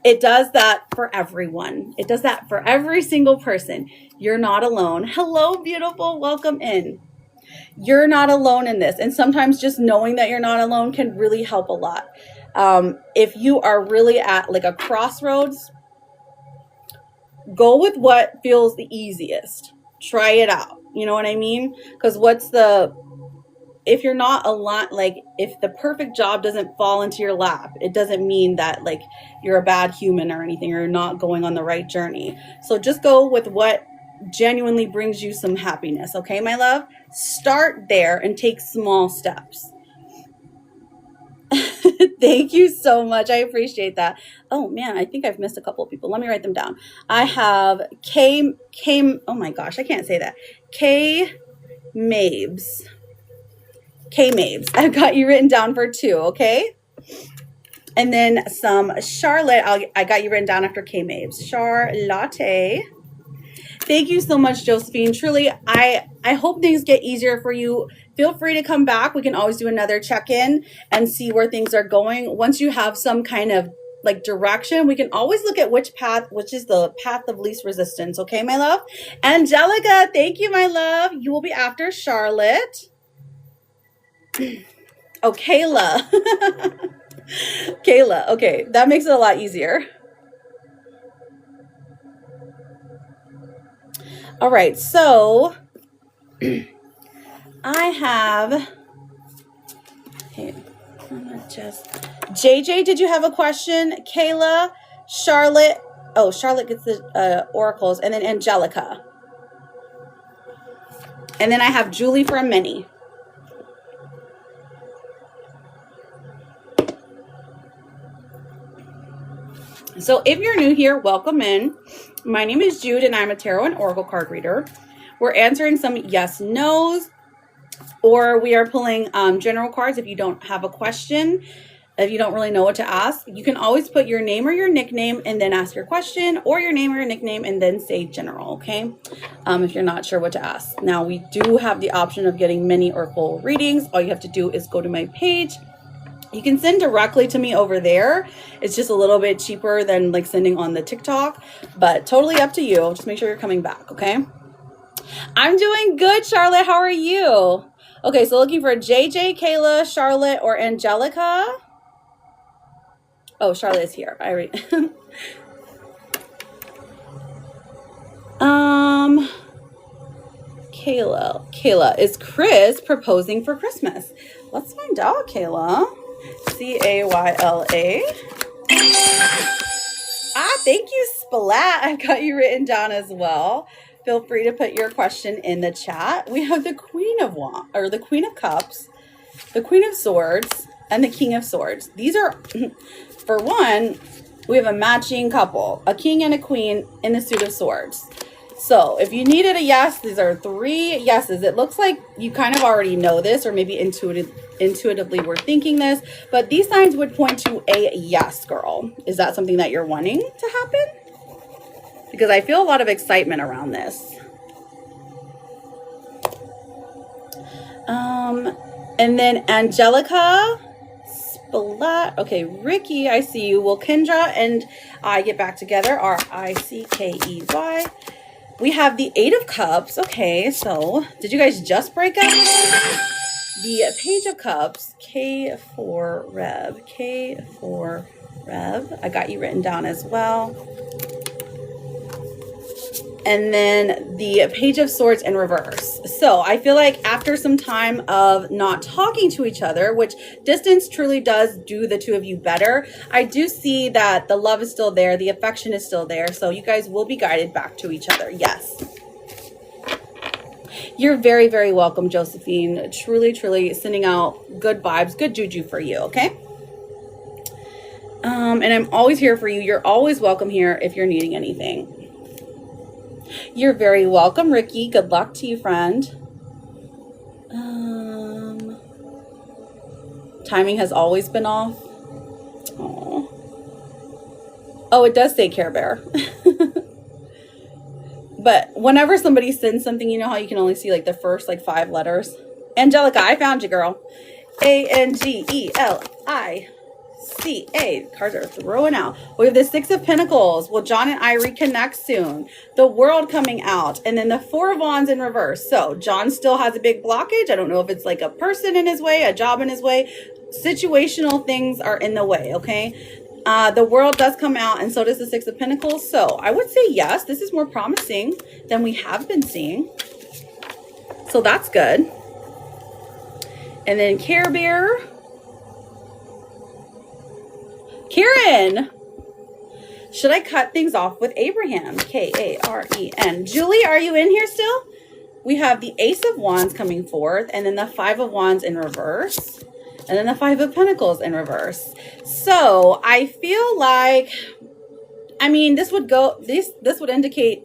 it does that for everyone. It does that for every single person. You're not alone. Hello, beautiful. Welcome in. You're not alone in this. And sometimes just knowing that you're not alone can really help a lot. If you are really at like a crossroads, go with what feels the easiest. Try it out. You know what I mean? Because if you're not aligned, like if the perfect job doesn't fall into your lap, it doesn't mean that like you're a bad human or anything, or you're not going on the right journey. So just go with what genuinely brings you some happiness. Okay, my love? Start there and take small steps. Thank you so much. I appreciate that. Oh man, I think I've missed a couple of people. Let me write them down. I have oh my gosh, I can't say that. K Mabes. I've got you written down for 2, okay? And then some Charlotte. I got you written down after K Mabes. Charlotte. Thank you so much, Josephine. Truly, I hope things get easier for you. Feel free to come back. We can always do another check-in and see where things are going. Once you have some kind of like direction, we can always look at which is the path of least resistance. Okay, my love? Angelica, thank you, my love. You will be after Charlotte. Oh, Kayla. Kayla. Okay, that makes it a lot easier. All right, so I have, okay, I'm gonna just, JJ, did you have a question? Kayla, Charlotte, oh, Charlotte gets the oracles, and then Angelica. And then I have Julie for a mini. So if you're new here, welcome in. My name is Jude and I'm a tarot and oracle card reader. We're answering some yes, no's, or we are pulling general cards if you don't have a question. If you don't really know what to ask, you can always put your name or your nickname and then ask your question, or your name or your nickname and then say general, okay? If you're not sure what to ask. Now, we do have the option of getting mini or full readings. All you have to do is go to my page. You can send directly to me over there. It's just a little bit cheaper than like sending on the TikTok, but totally up to you. Just make sure you're coming back, okay? I'm doing good, Charlotte. How are you? Okay, so looking for JJ, Kayla, Charlotte, or Angelica. Oh, Charlotte is here. I read. Kayla, is Chris proposing for Christmas? Let's find out, Kayla. Cayla. Thank you, Splat. I've got you written down as well. Feel free to put your question in the chat. We have the Queen of Wands, or the Queen of Cups, the Queen of Swords, and the King of Swords. These are, for one, we have a matching couple, a king and a queen in the suit of swords. So if you needed a yes, these are 3 yeses. It looks like you kind of already know this, or maybe intuitively were thinking this, but these signs would point to a yes, girl. Is that something that you're wanting to happen? Because I feel a lot of excitement around this. And then Angelica, Splat. Okay, Ricky, I see you. Will Kendra and I get back together? Rickey. We have the 8 of Cups. Okay, so did you guys just break up? The Page of Cups, K4 Rev. I got you written down as well. And then the Page of Swords in reverse. So I feel like after some time of not talking to each other, which distance truly does do the two of you better, I do see that the love is still there. The affection is still there. So you guys will be guided back to each other. Yes. You're very, very welcome, Josephine. Truly, truly sending out good vibes, good juju for you, okay? And I'm always here for you. You're always welcome here if you're needing anything. You're very welcome, Ricky. Good luck to you, friend. Timing has always been off. Aww. Oh, it does say Care Bear. But whenever somebody sends something, you know how you can only see like the first like 5 letters? Angelica, I found you, girl. Angelica. Cards are throwing out. We have the 6 of Pentacles. Will John and I reconnect soon? The World coming out. And then the 4 of Wands in reverse. So John still has a big blockage. I don't know if it's like a person in his way, a job in his way. Situational things are in the way, okay? The World does come out, and so does the 6 of Pentacles. So I would say yes, this is more promising than we have been seeing. So that's good. And then Care Bear. Karen, should I cut things off with Abraham? Karen. Julie, are you in here still? We have the Ace of Wands coming forth, and then the 5 of Wands in reverse, and then the 5 of Pentacles in reverse. So I feel like, I mean, this would indicate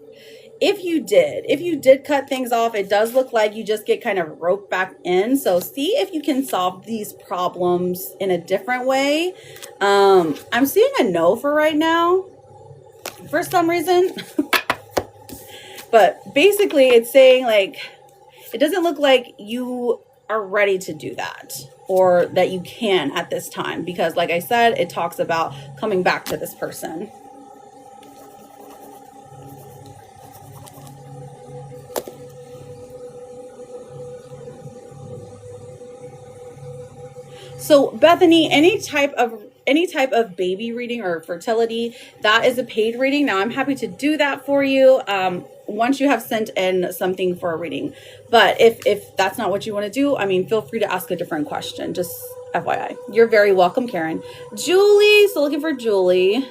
if you did cut things off, it does look like you just get kind of roped back in. So see if you can solve these problems in a different way. I'm seeing a no for right now for some reason. But basically it's saying like, it doesn't look like you are ready to do that, or that you can at this time. Because like I said, it talks about coming back to this person. So Bethany, any type of baby reading or fertility, that is a paid reading. Now I'm happy to do that for you once you have sent in something for a reading. But if that's not what you want to do, I mean, feel free to ask a different question. Just FYI. You're very welcome, Karen. Julie, so looking for Julie.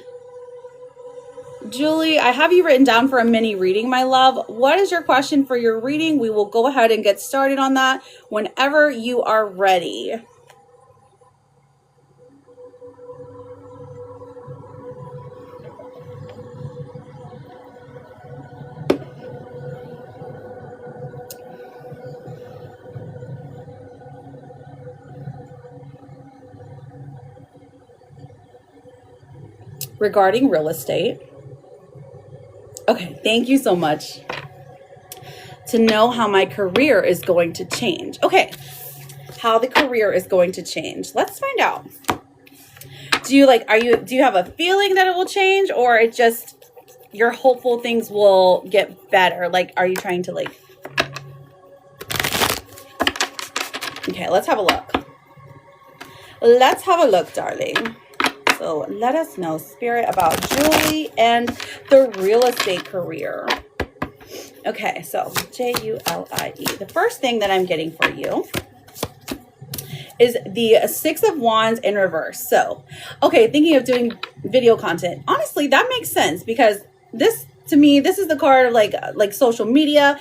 Julie, I have you written down for a mini reading, my love. What is your question for your reading? We will go ahead and get started on that whenever you are ready. Regarding real estate. Okay, thank you so much. To know how my career is going to change. Okay, how the career is going to change. Let's find out. Do you have a feeling that it will change, or it just, you're hopeful things will get better? Like, are you trying to like, okay, let's have a look. Let's have a look, darling. So let us know, Spirit, about Julie and the real estate career. Okay, so Julie. The first thing that I'm getting for you is the Six of Wands in reverse. So, okay, thinking of doing video content. Honestly, that makes sense because this, to me, this is the card of like social media.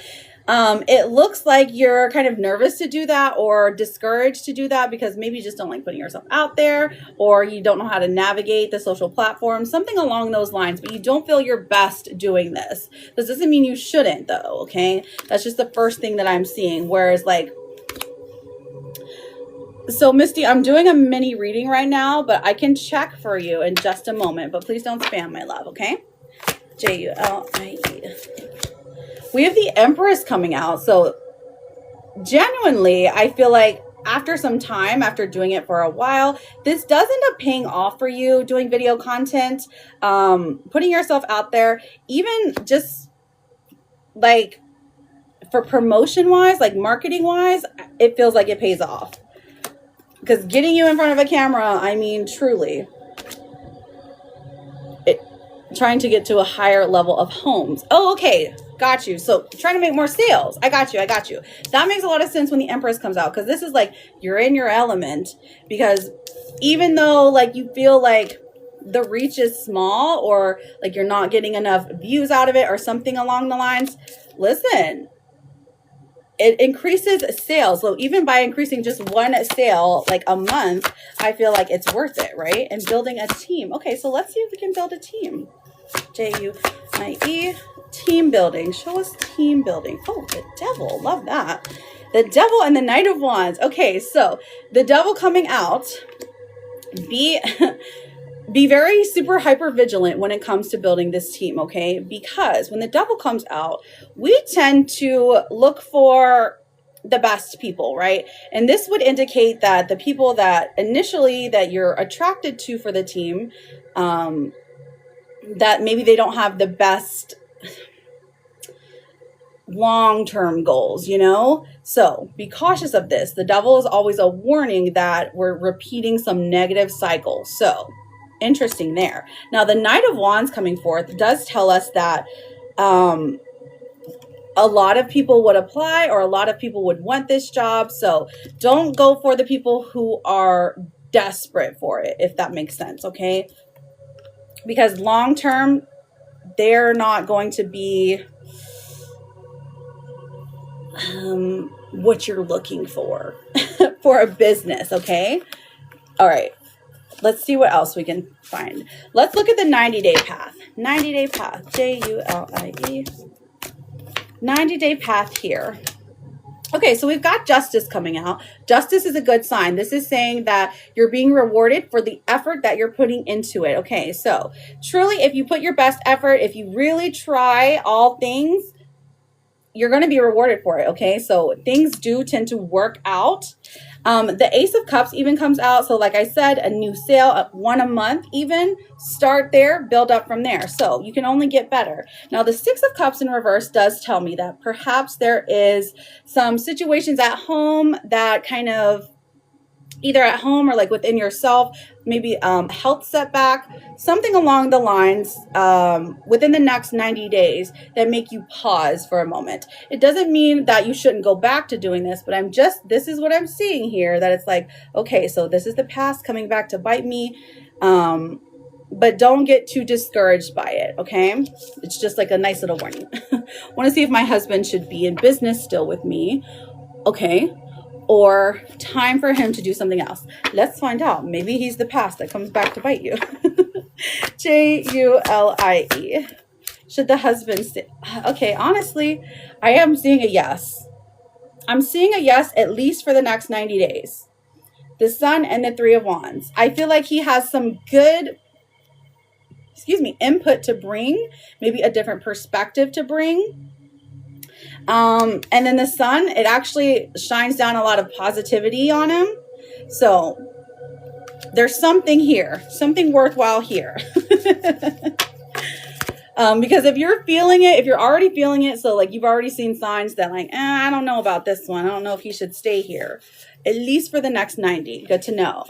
It looks like you're kind of nervous to do that or discouraged to do that because maybe you just don't like putting yourself out there, or you don't know how to navigate the social platforms, something along those lines, but you don't feel your best doing this. This doesn't mean you shouldn't though, okay? That's just the first thing that I'm seeing. Whereas like, so Misty, I'm doing a mini reading right now, but I can check for you in just a moment, but please don't spam, my love, okay? Julie. We have the Empress coming out. So genuinely, I feel like after some time, after doing it for a while, this does end up paying off for you doing video content, putting yourself out there, even just like for promotion wise, like marketing wise, it feels like it pays off. Because getting you in front of a camera, I mean, truly, trying to get to a higher level of homes. Oh, okay. Got you. So trying to make more sales. I got you. That makes a lot of sense when the Empress comes out, because this is like you're in your element, because even though like you feel like the reach is small or like you're not getting enough views out of it or something along the lines, listen, it increases sales. So even by increasing just one sale like a month, I feel like it's worth it, right? And building a team. Okay, so let's see if we can build a team. Julie. Team building. Show us team building. Oh, the Devil. Love that. The Devil and the Knight of Wands. Okay, so the Devil coming out. Be very super hyper vigilant when it comes to building this team, okay? Because when the Devil comes out, we tend to look for the best people, right? And this would indicate that the people that initially that you're attracted to for the team, that maybe they don't have the best long-term goals, you know? So be cautious of this. The Devil is always a warning that we're repeating some negative cycles. So interesting there. Now the Knight of Wands coming forth does tell us that a lot of people would apply, or a lot of people would want this job. So don't go for the people who are desperate for it, if that makes sense, okay? Because long-term, they're not going to be what you're looking for for a business, okay? All right. Let's see what else we can find. Let's look at the 90-day path. 90-day path. Julie. 90-day path here. Okay, so we've got Justice coming out. Justice is a good sign. This is saying that you're being rewarded for the effort that you're putting into it. Okay, so truly, if you put your best effort, if you really try all things, you're going to be rewarded for it. Okay, so things do tend to work out. The Ace of Cups even comes out. So like I said, a new sale, one a month even. Start there, build up from there. So you can only get better. Now the Six of Cups in reverse does tell me that perhaps there is some situations at home that kind of either at home or like within yourself, maybe health setback, something along the lines within the next 90 days that make you pause for a moment. It doesn't mean that you shouldn't go back to doing this, but this is what I'm seeing here, that it's like, okay, so this is the past coming back to bite me. But don't get too discouraged by it, okay? It's just like a nice little warning. Want to see if my husband should be in business still with me, okay? Or time for him to do something else. Let's find out. Maybe he's the past that comes back to bite you. Julie. Should the husband stay? Okay, honestly, I am seeing a yes. I'm seeing a yes at least for the next 90 days. The Sun and the Three of Wands. I feel like he has some good, input to bring, maybe a different perspective to bring. And then the Sun, it actually shines down a lot of positivity on him. So there's something here, something worthwhile here. Because if you're feeling it, if you're already feeling it, so like you've already seen signs that like, I don't know about this one. I don't know if he should stay here, at least for the next 90. Good to know.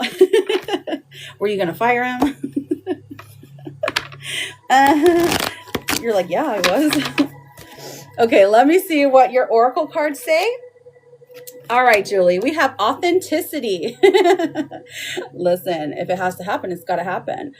Were you going to fire him? You're like, yeah, I was. Okay, let me see what your oracle cards say. All right, Julie, we have authenticity. Listen, if it has to happen, it's got to happen.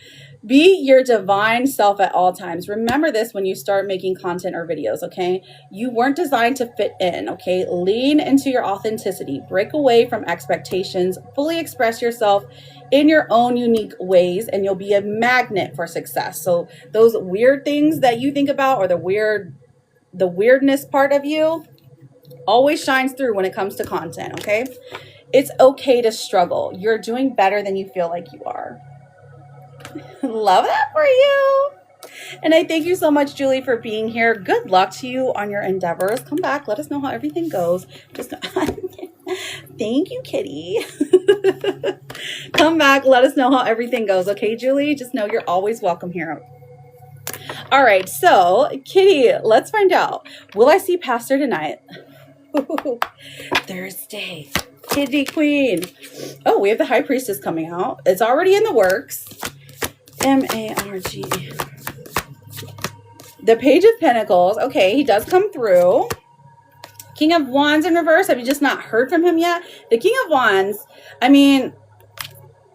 Be your divine self at all times. Remember this when you start making content or videos, okay? You weren't designed to fit in, okay? Lean into your authenticity. Break away from expectations. Fully express yourself in your own unique ways, and you'll be a magnet for success. So those weird things that you think about, or the weirdness part of you, always shines through when it comes to content, okay? It's okay to struggle. You're doing better than you feel like you are. Love that for you. And I thank you so much, Julie, for being here. Good luck to you on your endeavors. Come back. Let us know how everything goes. Thank you, kitty. Come back. Let us know how everything goes. Okay, Julie? Just know you're always welcome here. All right. So, Kitty, let's find out. Will I see Pastor tonight? Thursday. Kitty Queen. Oh, we have the High Priestess coming out. It's already in the works. M-A-R-G. The Page of Pentacles. Okay, he does come through. King of Wands in reverse. Have you just not heard from him yet? The King of Wands, I mean,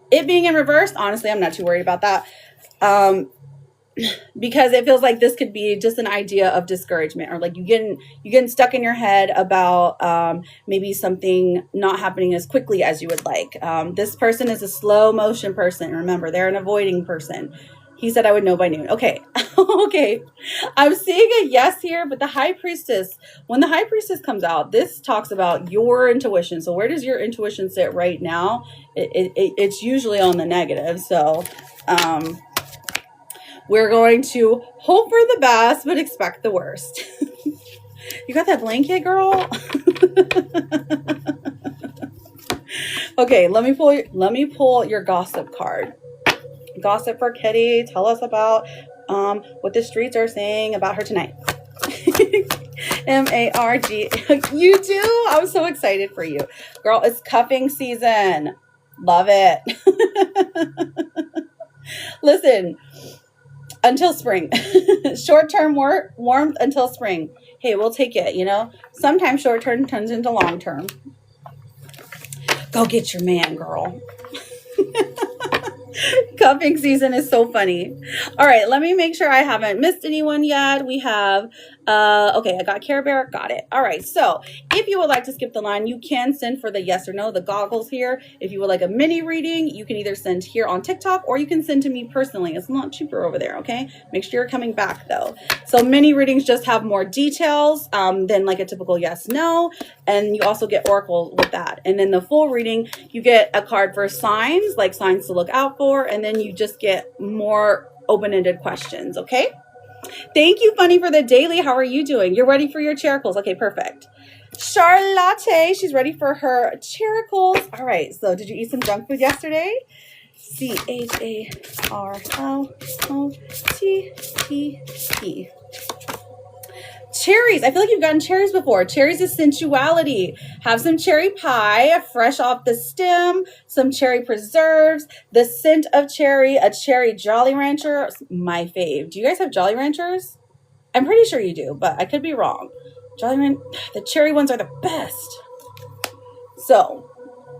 it being in reverse, honestly, I'm not too worried about that. Because it feels like this could be just an idea of discouragement, or like you getting stuck in your head about maybe something not happening as quickly as you would like. This person is a slow motion person. Remember, they're an avoiding person. He said I would know by noon. Okay. Okay. I'm seeing a yes here, but the High Priestess, when the High Priestess comes out, this talks about your intuition. So where does your intuition sit right now? It's usually on the negative. So, we're going to hope for the best, but expect the worst. You got that blanket, girl? Okay, let me pull your gossip card. Gossip for Kitty. Tell us about what the streets are saying about her tonight. M-A-R-G. You do? I'm so excited for you. Girl, it's cuffing season. Love it. Listen. Until spring. Short-term warmth until spring. Hey, we'll take it, you know? Sometimes short-term turns into long-term. Go get your man, girl. Cuffing season is so funny. All right, let me make sure I haven't missed anyone yet. We have, okay, I got Care Bear, got it. All right, so if you would like to skip the line, you can send for the yes or no, the goggles here. If you would like a mini reading, you can either send here on TikTok, or you can send to me personally. It's a lot cheaper over there, okay? Make sure you're coming back though. So mini readings just have more details than like a typical yes, no. And you also get oracle with that. And then the full reading, you get a card for signs, like signs to look out for, and then you just get more open-ended questions, okay? Thank you, Funny, for the daily. How are you doing? You're ready for your characles. Okay, perfect. Charlotte, she's ready for her characles. All right, so did you eat some junk food yesterday? C-H-A-R-L-O-T-T-E. Cherries. I feel like you've gotten cherries before. Cherries is sensuality. Have some cherry pie, fresh off the stem, some cherry preserves, the scent of cherry, a cherry Jolly Rancher. My fave. Do you guys have Jolly Ranchers? I'm pretty sure you do, but I could be wrong. The cherry ones are the best. So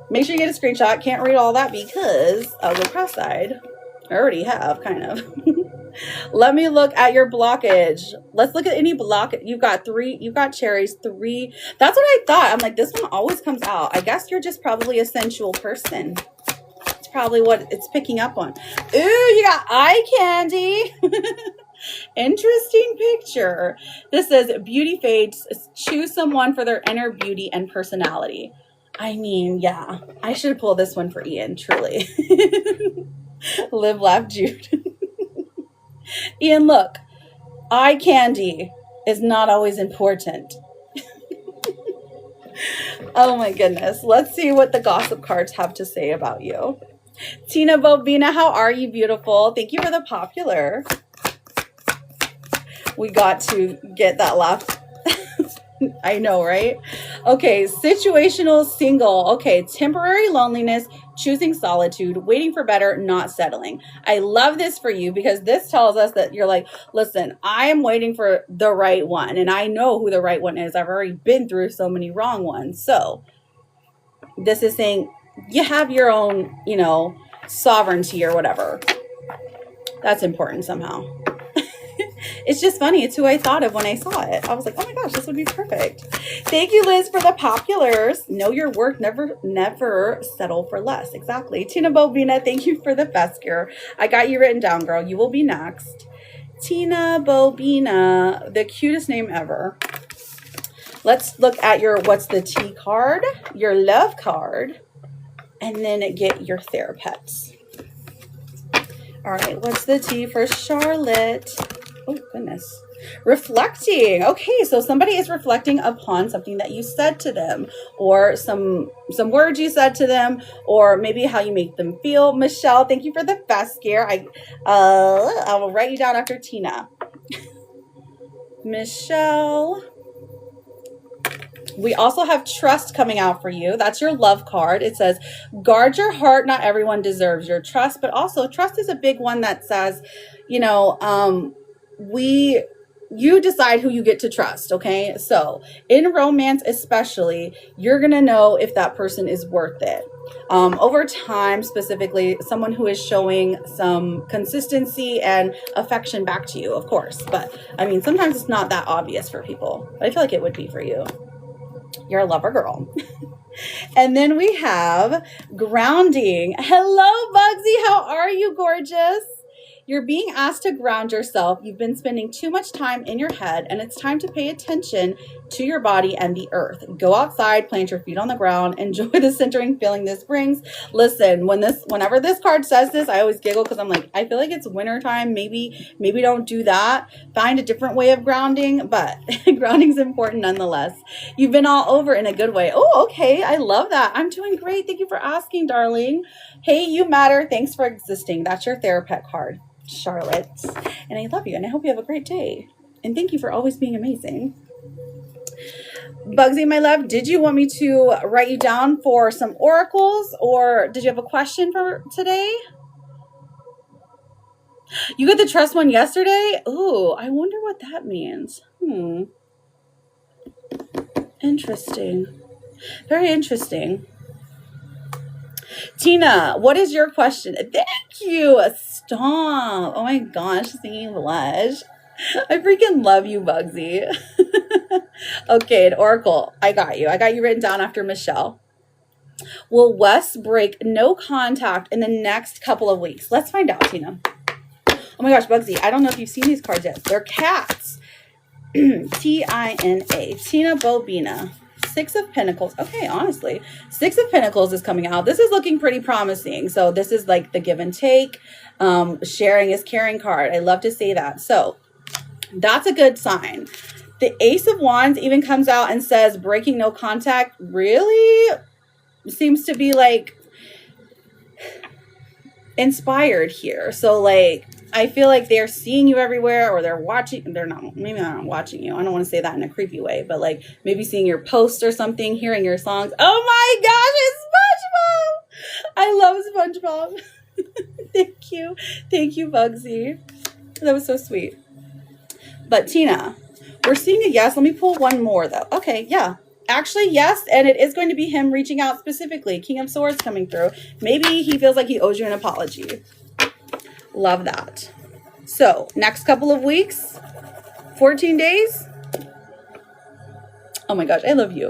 make sure you get a screenshot. Can't read all that because I'll go cross-eyed. I already have, kind of. Let me look at your blockage. Let's look at any block. You've got cherries, 3. That's what I thought. I'm like, this one always comes out. I guess you're just probably a sensual person. It's probably what it's picking up on. Ooh, you got eye candy. Interesting picture. This says beauty fades. Choose someone for their inner beauty and personality. I mean, yeah, I should pull this one for Ian, truly. Live, laugh, Jude. Ian, look, eye candy is not always important. Oh my goodness. Let's see what the gossip cards have to say about you. Tina Bobina, how are you, beautiful? Thank you for the popular. We got to get that laugh. I know, right? Okay, situational single. Okay, temporary loneliness, choosing solitude, waiting for better, not settling. I love this for you because this tells us that you're like, listen, I am waiting for the right one, and I know who the right one is. I've already been through so many wrong ones. So this is saying you have your own, sovereignty or whatever. That's important somehow. It's just funny. It's who I thought of when I saw it. I was like, oh my gosh, this would be perfect. Thank you, Liz, for the populars. Know your worth. Never settle for less. Exactly. Tina Bobina, thank you for the fescue. I got you written down, girl. You will be next. Tina Bobina, the cutest name ever. Let's look at your what's the tea card, your love card, and then get your therapests. All right, what's the tea for Charlotte? Oh, goodness. Reflecting. Okay, so somebody is reflecting upon something that you said to them, or some words you said to them, or maybe how you make them feel. Michelle, thank you for the fast scare. I will write you down after Tina. Michelle. We also have trust coming out for you. That's your love card. It says, guard your heart. Not everyone deserves your trust, but also trust is a big one that says, you decide who you get to trust. Okay. So in romance, especially, you're going to know if that person is worth it. Over time, specifically someone who is showing some consistency and affection back to you, of course. But I mean, sometimes it's not that obvious for people, but I feel like it would be for you. You're a lover girl. And then we have grounding. Hello, Bugsy. How are you, gorgeous? You're being asked to ground yourself. You've been spending too much time in your head, and it's time to pay attention to your body and the earth. Go outside, plant your feet on the ground, enjoy the centering feeling this brings. Listen, whenever this card says this, I always giggle because I'm like, I feel like it's wintertime. Maybe don't do that. Find a different way of grounding, but grounding's important nonetheless. You've been all over in a good way. Oh, okay. I love that. I'm doing great. Thank you for asking, darling. Hey, you matter. Thanks for existing. That's your therapist card, Charlotte. And I love you, and I hope you have a great day. And thank you for always being amazing. Bugsy, my love, did you want me to write you down for some oracles, or did you have a question for today? You got the trust one yesterday? Ooh, I wonder what that means. Interesting. Very interesting. Tina, what is your question? Thank you. Stop. Oh my gosh, singing blush. I freaking love you, Bugsy. Okay, an oracle. I got you. I got you written down after Michelle. Will Wes break no contact in the next couple of weeks? Let's find out, Tina. Oh my gosh, Bugsy, I don't know if you've seen these cards yet. They're cats. T-I-N-A. Tina Bobina. 6 of Pentacles. Okay, honestly, 6 of Pentacles is coming out. This is looking pretty promising. So this is like the give and take. Sharing is caring card. I love to say that. So that's a good sign. The Ace of Wands even comes out and says breaking no contact really seems to be like inspired here. So like I feel like they're seeing you everywhere, or they're watching. They're not, maybe they're not watching you. I don't want to say that in a creepy way, but like maybe seeing your posts or something, hearing your songs. Oh my gosh, it's SpongeBob! I love SpongeBob. Thank you. Thank you, Bugsy. That was so sweet. But Tina, we're seeing a yes. Let me pull one more though. Okay, yeah. Actually, yes, and it is going to be him reaching out specifically. King of Swords coming through. Maybe he feels like he owes you an apology. Love that. So, next couple of weeks, 14 days. Oh my gosh, I love you.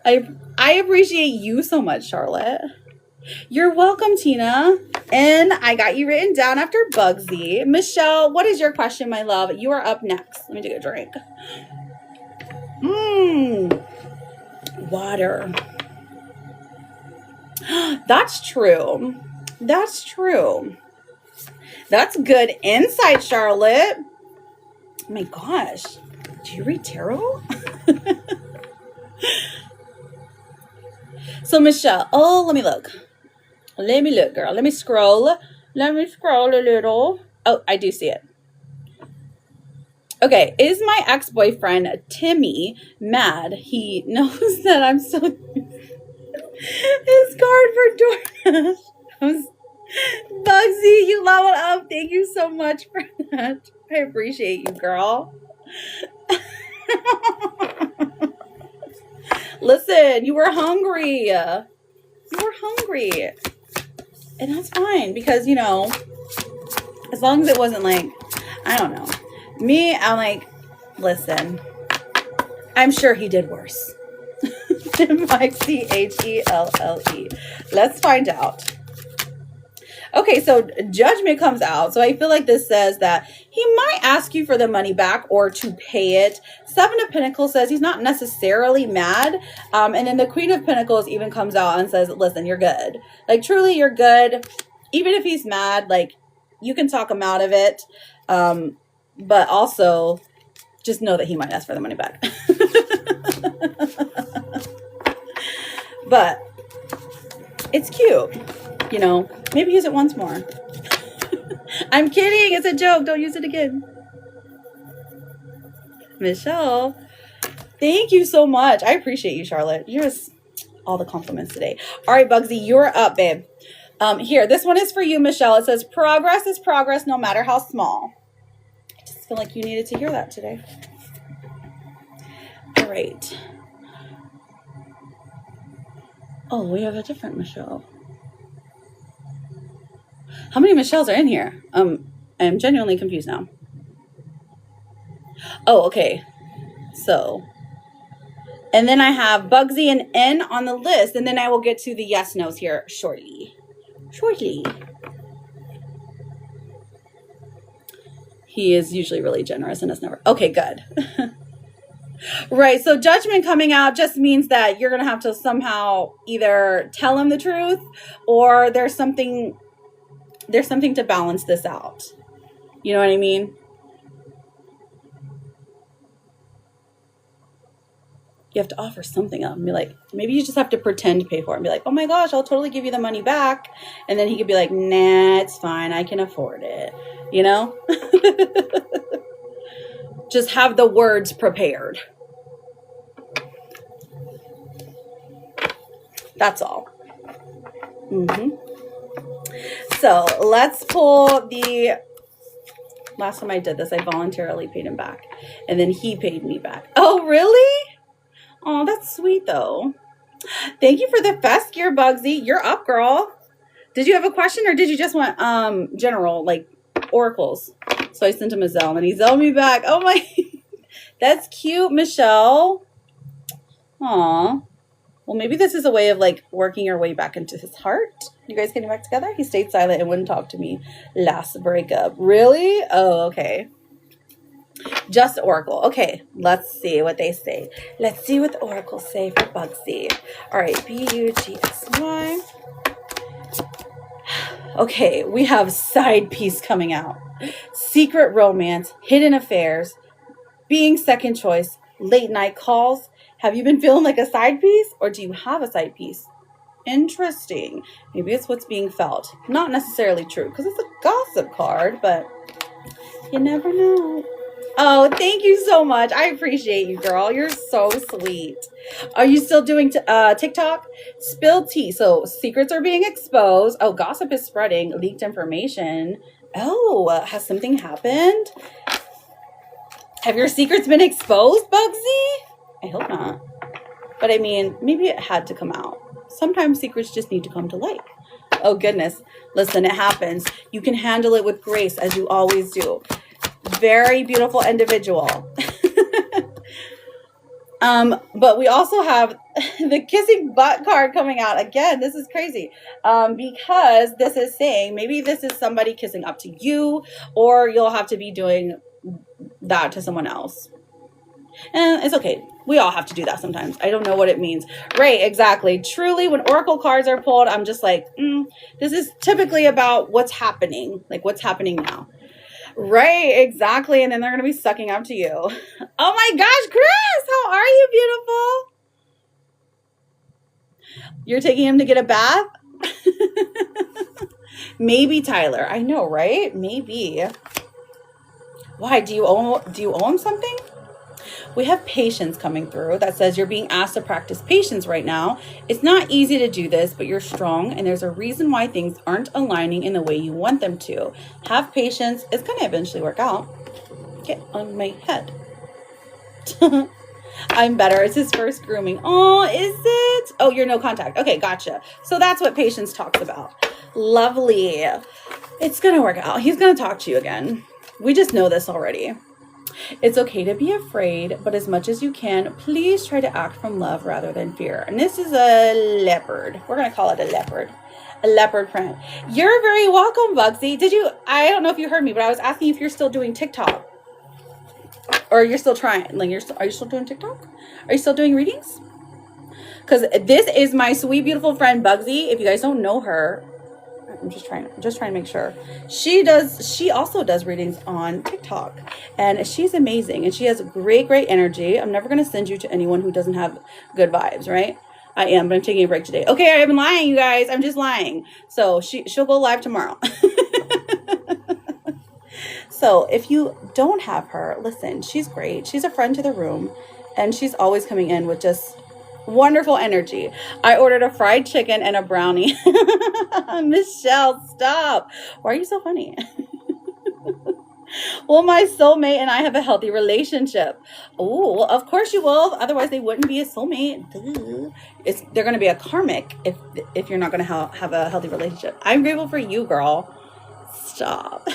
I appreciate you so much, Charlotte. You're welcome, Tina. And I got you written down after Bugsy. Michelle, what is your question, my love? You are up next. Let me take a drink. Water. That's true. That's true. That's good insight, Charlotte. Oh my gosh. Do you read tarot? So, Michelle. Oh, let me look. Let me look, girl. Let me scroll. Let me scroll a little. Oh, I do see it. Okay. Is my ex-boyfriend, Timmy, mad? He knows that I'm so... His card for DoorDash. Bugsy, you leveled up. Thank you so much for that. I appreciate you, girl. Listen, you were hungry. You were hungry. And that's fine because, you know, as long as it wasn't like, I don't know. Me, I'm like, listen, I'm sure he did worse. Mike, CHELLE. Let's find out. Okay, so judgment comes out. So I feel like this says that he might ask you for the money back or to pay it. Seven of Pentacles says he's not necessarily mad. And then the Queen of Pentacles even comes out and says, listen, you're good. Like, truly, you're good. Even if he's mad, like, you can talk him out of it. But also, just know that he might ask for the money back. But it's cute. You know, maybe use it once more. I'm kidding. It's a joke. Don't use it again. Michelle, thank you so much. I appreciate you, Charlotte. You're just all the compliments today. All right, Bugsy, you're up, babe. Here, this one is for you, Michelle. It says, progress is progress no matter how small. I just feel like you needed to hear that today. All right. Oh, we have a different Michelle. How many Michelles are in here? I'm genuinely confused now. Oh, okay. So, and then I have Bugsy and N on the list, and then I will get to the yes no's here shortly. He is usually really generous and is never. Okay, good. Right. So judgment coming out just means that you're going to have to somehow either tell him the truth or there's something to balance this out. You know what I mean? You have to offer something up and be like, maybe you just have to pretend to pay for it and be like, oh my gosh, I'll totally give you the money back. And then he could be like, nah, it's fine. I can afford it. You know? Just have the words prepared. That's all. So let's pull the... Last time I did this, I voluntarily paid him back. And then he paid me back. Oh, really? Oh, that's sweet, though. Thank you for the fest gear, Bugsy. You're up, girl. Did you have a question or did you just want general, like, oracles? So I sent him a Zelle and he Zelled me back. Oh, my... That's cute, Michelle. Aw. Well, maybe this is a way of, like, working your way back into his heart. You guys getting back together? He stayed silent and wouldn't talk to me last breakup. Really? Oh, okay. Just Oracle. Okay, let's see what they say. Let's see what the oracles say for Bugsy. All right, B-U-G-S-Y. Okay, we have side piece coming out. Secret romance, hidden affairs, being second choice, late night calls. Have you been feeling like a side piece or do you have a side piece? Interesting. Maybe it's what's being felt. Not necessarily true because it's a gossip card, but you never know. Oh, thank you so much. I appreciate you, girl. You're so sweet. Are you still doing TikTok? Spill tea. So secrets are being exposed. Oh, gossip is spreading. Leaked information. Oh, has something happened? Have your secrets been exposed, Bugsy? I hope not. But I mean, maybe it had to come out. Sometimes secrets just need to come to light. Oh, goodness. Listen, it happens. You can handle it with grace, as you always do. Very beautiful individual. But we also have the kissing butt card coming out. Again, this is crazy. Because this is saying maybe this is somebody kissing up to you, or you'll have to be doing that to someone else. And it's okay. We all have to do that sometimes. I don't know what it means. Right, exactly. Truly, when oracle cards are pulled, I'm just like, this is typically about what's happening. Like, what's happening now. Right, exactly. And then they're going to be sucking up to you. Oh my gosh, Chris, how are you, beautiful? You're taking him to get a bath? Maybe, Tyler. I know, right? Maybe. Why? Do you owe him something? We have patience coming through that says you're being asked to practice patience right now. It's not easy to do this, but you're strong, and there's a reason why things aren't aligning in the way you want them to. Have patience. It's going to eventually work out. Get on my head. I'm better. It's his first grooming. Oh, is it? Oh, you're no contact. Okay, gotcha. So that's what patience talks about. Lovely. It's going to work out. He's going to talk to you again. We just know this already. It's okay to be afraid, but as much as you can, please try to act from love rather than fear. And this is a leopard. We're going to call it a leopard. A leopard print. You're very welcome, Bugsy. I don't know if you heard me, but I was asking if you're still doing TikTok. Or you're still trying. Like, are you still doing TikTok? Are you still doing readings? Because this is my sweet, beautiful friend, Bugsy. If you guys don't know her, I'm just trying to make sure. She also does readings on TikTok, and she's amazing, and she has great energy. I'm never going to send you to anyone who doesn't have good vibes, right? I am, but I'm taking a break today. Okay, I'm lying, you guys. I'm just lying. So she'll go live tomorrow. So if you don't have her, listen, she's great. She's a friend to the room, and she's always coming in with just wonderful energy. I ordered a fried chicken and a brownie. Michelle, stop. Why are you so funny? Will my soulmate and I have a healthy relationship? Oh, of course you will. Otherwise, they wouldn't be a soulmate. They're going to be a karmic if you're not going to have a healthy relationship. I'm grateful for you, girl. Stop.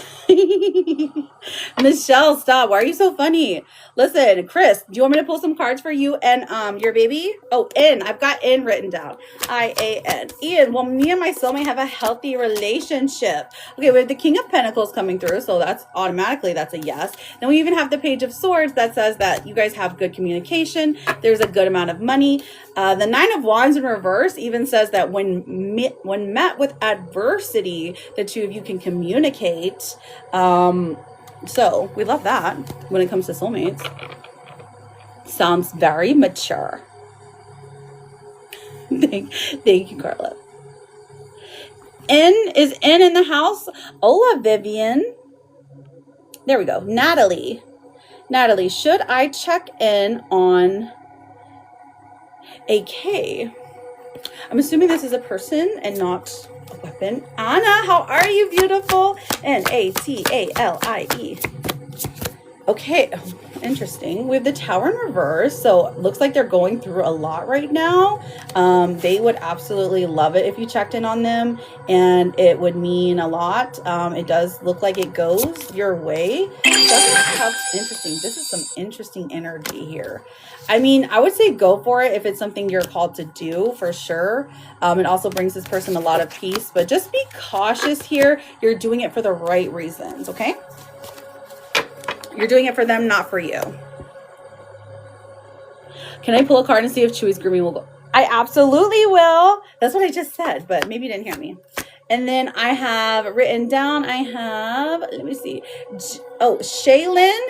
Michelle, stop. Why are you so funny? Listen, Chris, do you want me to pull some cards for you and your baby? Oh, N. I've got N written down. I-A-N. Ian, well, me and my soulmate have a healthy relationship. Okay, we have the King of Pentacles coming through, so that's a yes. Then we even have the Page of Swords that says that you guys have good communication. There's a good amount of money. The Nine of Wands in reverse even says that when met with adversity, the two of you can communicate. So we love that when it comes to soulmates. Sounds very mature. Thank you, Carla. N is in the house. Hola, Vivian. There we go. Natalie, should I check in on AK? I'm assuming this is a person and not a weapon. Anna, how are you, beautiful? N-A-T-A-L-I-E. Okay, interesting. We have the Tower in reverse, so it looks like they're going through a lot right now. They would absolutely love it if you checked in on them, and it would mean a lot. It does look like it goes your way. Interesting. This is some interesting energy here. I mean, I would say go for it if it's something you're called to do, for sure. It also brings this person a lot of peace, but just be cautious here. You're doing it for the right reasons, okay? You're doing it for them, not for you. Can I pull a card and see if Chewy's grooming will go? I absolutely will. That's what I just said, but maybe you didn't hear me. And then I have written down, let me see. Shaylin,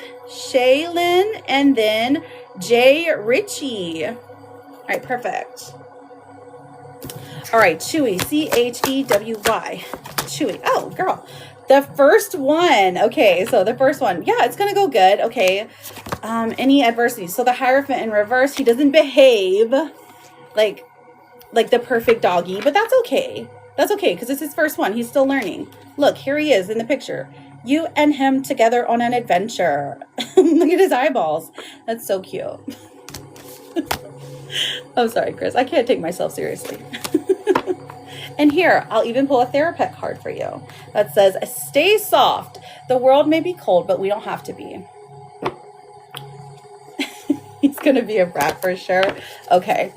and then Jay Ritchie. All right, perfect. All right, Chewy, C-H-E-W-Y. Chewy. Oh, girl. The first one. Okay, so the first one. Yeah, it's going to go good. Okay. Any adversity. So the Hierophant in reverse, he doesn't behave like the perfect doggy, but that's okay. That's okay, because it's his first one. He's still learning. Look, here he is in the picture. You and him together on an adventure. Look at his eyeballs. That's so cute. I'm sorry, Chris. I can't take myself seriously. And here, I'll even pull a Therapet card for you that says, stay soft. The world may be cold, but we don't have to be. He's going to be a brat for sure. Okay.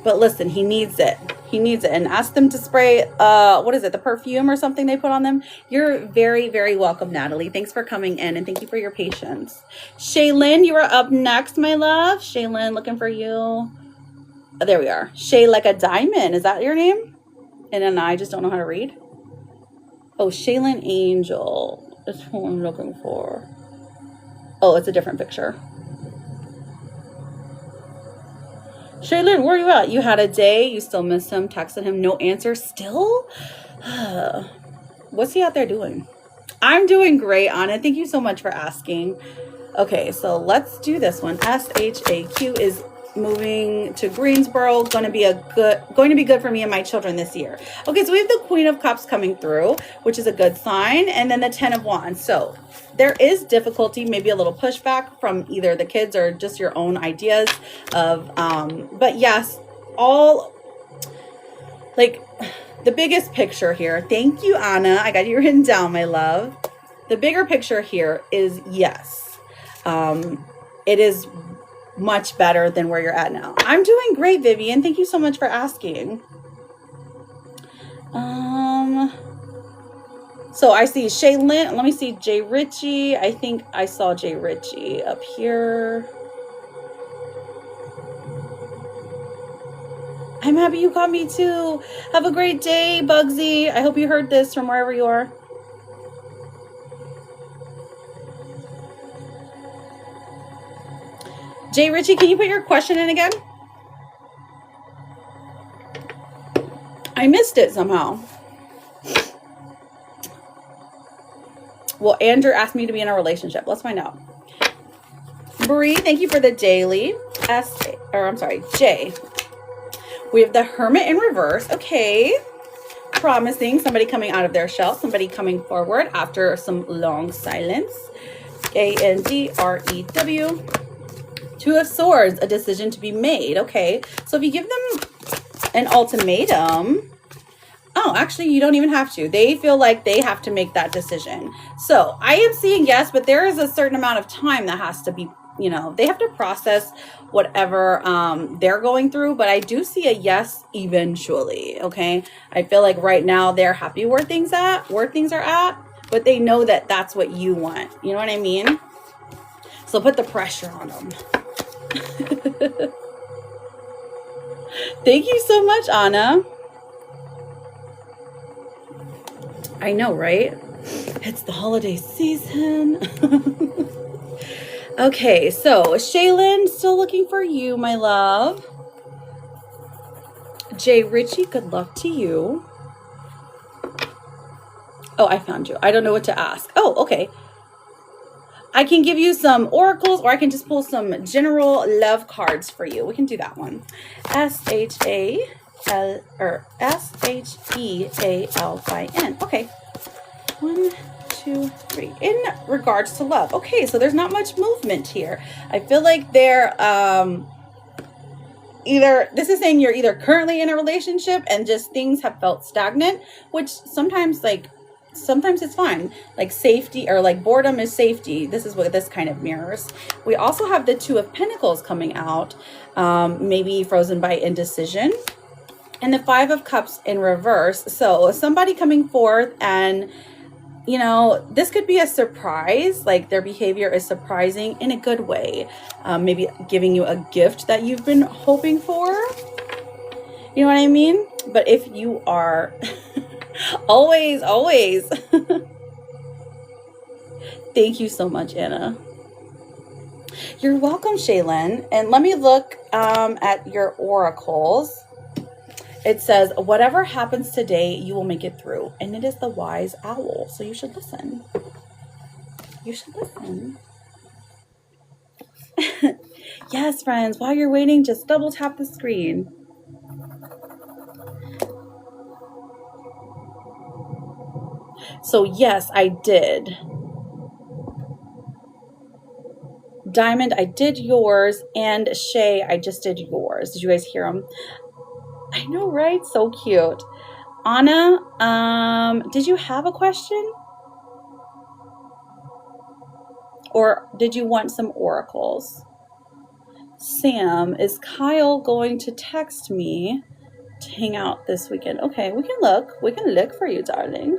But listen, he needs it. He needs it. And ask them to spray, what is it, the perfume or something they put on them? You're very, very welcome, Natalie. Thanks for coming in, and thank you for your patience. Shaylin, you are up next, my love. Shaylin, looking for you. Oh, there we are. Shay like a diamond. Is that your name? And then I just don't know how to read. Oh, Shaylin Angel. That's who I'm looking for. Oh, it's a different picture. Shaylin, where are you at? You had a day. You still missed him. Texted him. No answer. Still? What's he out there doing? I'm doing great, Anna. Thank you so much for asking. Okay, so let's do this one. SHAQ is moving to Greensboro. Going to be good for me and my children this year. Okay, so we have the Queen of Cups coming through, which is a good sign, and then the 10 of Wands. So there is difficulty, maybe a little pushback from either the kids or just your own ideas of, but yes, all, like, the biggest picture here. Thank you, Anna. I got you written down, my love. The bigger picture here is yes. It is much better than where you're at now. I'm doing great, Vivian. Thank you so much for asking. So I see Shaylin. Let me see Jay Ritchie. I think I saw Jay Ritchie up here. I'm happy you caught me too. Have a great day, Bugsy. I hope you heard this from wherever you are. Jay Ritchie, can you put your question in again? I missed it somehow. Well, Andrew asked me to be in a relationship. Let's find out. Bree, thank you for the daily. Jay. We have the Hermit in reverse. Okay. Promising. Somebody coming out of their shell. Somebody coming forward after some long silence. Andrew. Two of Swords, a decision to be made. Okay. So if you give them an ultimatum, oh, actually, you don't even have to. They feel like they have to make that decision. So I am seeing yes, but there is a certain amount of time that has to be, they have to process whatever they're going through. But I do see a yes eventually. Okay. I feel like right now they're happy where things are at, but they know that that's what you want. You know what I mean? So put the pressure on them. Thank you so much, Anna. I know, right? It's the holiday season. Okay, so Shaylin, still looking for you, my love. Jay Ritchie, good luck to you. Oh, I found you. I don't know what to ask. Oh, okay. I can give you some oracles, or I can just pull some general love cards for you. We can do that one. SHEALYN. Okay. 1, 2, 3. In regards to love. Okay, so there's not much movement here. I feel like they're this is saying you're either currently in a relationship and just things have felt stagnant, which sometimes it's fine. Like safety, or like boredom is safety. This is what this kind of mirrors. We also have the Two of Pentacles coming out, maybe frozen by indecision, and the Five of Cups in reverse. So somebody coming forth, and this could be a surprise. Like their behavior is surprising in a good way. Maybe giving you a gift that you've been hoping for. You know what I mean? But if you are always. Thank you so much, Anna. You're welcome, Shaylin. And let me look at your oracles. It says, whatever happens today, you will make it through. And it is the wise owl. So you should listen. You should listen. Yes, friends, while you're waiting, just double tap the screen. So yes, I did. Diamond, I did yours, and Shay, I just did yours. Did you guys hear them? I know, right? So cute. Anna, did you have a question? Or did you want some oracles? Sam, is Kyle going to text me to hang out this weekend? Okay, we can look. We can look for you, darling.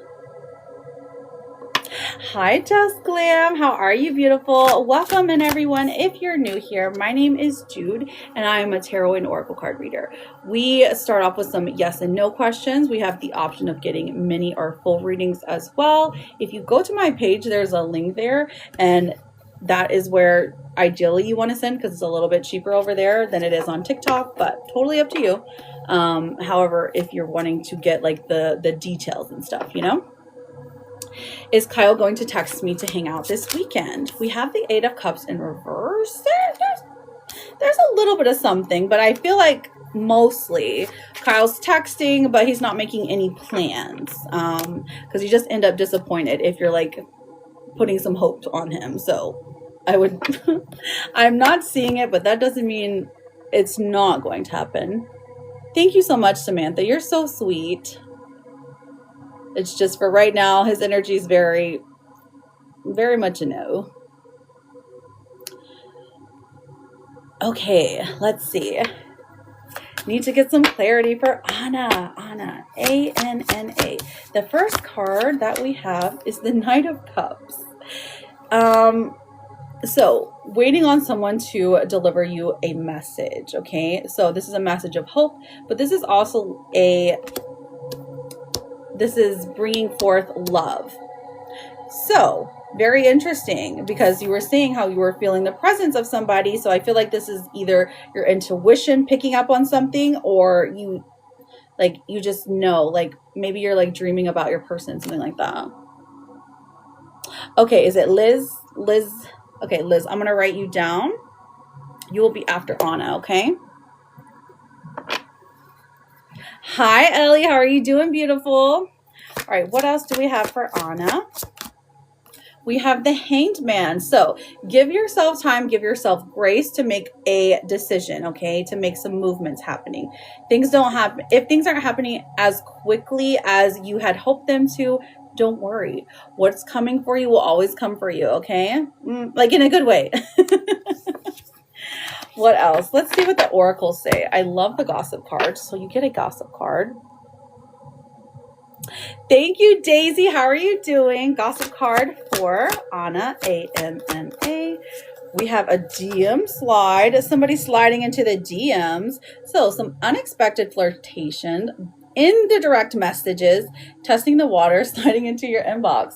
Hi, Just Glam. How are you, beautiful? Welcome in, everyone. If you're new here, my name is Jude, and I am a tarot and oracle card reader. We start off with some yes and no questions. We have the option of getting mini or full readings as well. If you go to my page, there's a link there, and that is where ideally you want to send, because it's a little bit cheaper over there than it is on TikTok, but totally up to you. However, if you're wanting to get like the details and stuff, you know. Is Kyle going to text me to hang out this weekend? We have the 8 of Cups in reverse. There's a little bit of something, but I feel like mostly Kyle's texting, but he's not making any plans, because you just end up disappointed if you're like putting some hope on him. So I would I'm not seeing it, but that doesn't mean it's not going to happen. Thank you so much, Samantha. You're so sweet. It's just for right now, his energy is very, very much a no. Okay, let's see. Need to get some clarity for Anna. Anna, A-N-N-A. The first card that we have is the Knight of Cups. So waiting on someone to deliver you a message, okay? So this is a message of hope, but this is also this is bringing forth love. So very interesting, because you were saying how you were feeling the presence of somebody. So I feel like this is either your intuition picking up on something, or you just know, like maybe you're like dreaming about your person, something like that. Okay, is it Liz? Okay, Liz, I'm going to write you down. You will be after Anna, okay? Hi, Ellie. How are you doing, beautiful? All right, what else do we have for Anna? We have the Hanged Man. So give yourself time, give yourself grace to make a decision, okay? To make some movements happening. Things don't happen. If things aren't happening as quickly as you had hoped them to, don't worry. What's coming for you will always come for you, okay? Like in a good way. What else? Let's see what the oracles say. I love the gossip card, so you get a gossip card. Thank you, Daisy. How are you doing? Gossip card for Anna, A-N-N-A. We have a DM slide. Somebody sliding into the DMs. So some unexpected flirtation in the direct messages, testing the water, sliding into your inbox.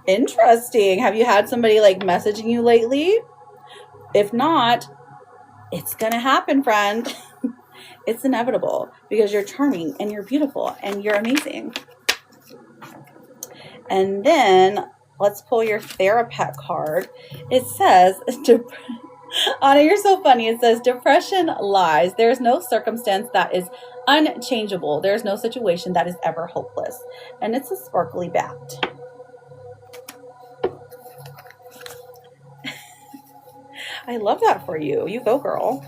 Interesting. Have you had somebody like messaging you lately? If not, it's going to happen, friend. It's inevitable, because you're charming and you're beautiful and you're amazing. And then let's pull your Therapet card. It says, Anna, you're so funny. It says, depression lies. There is no circumstance that is unchangeable. There is no situation that is ever hopeless. And it's a sparkly bat. I love that for you. You go, girl.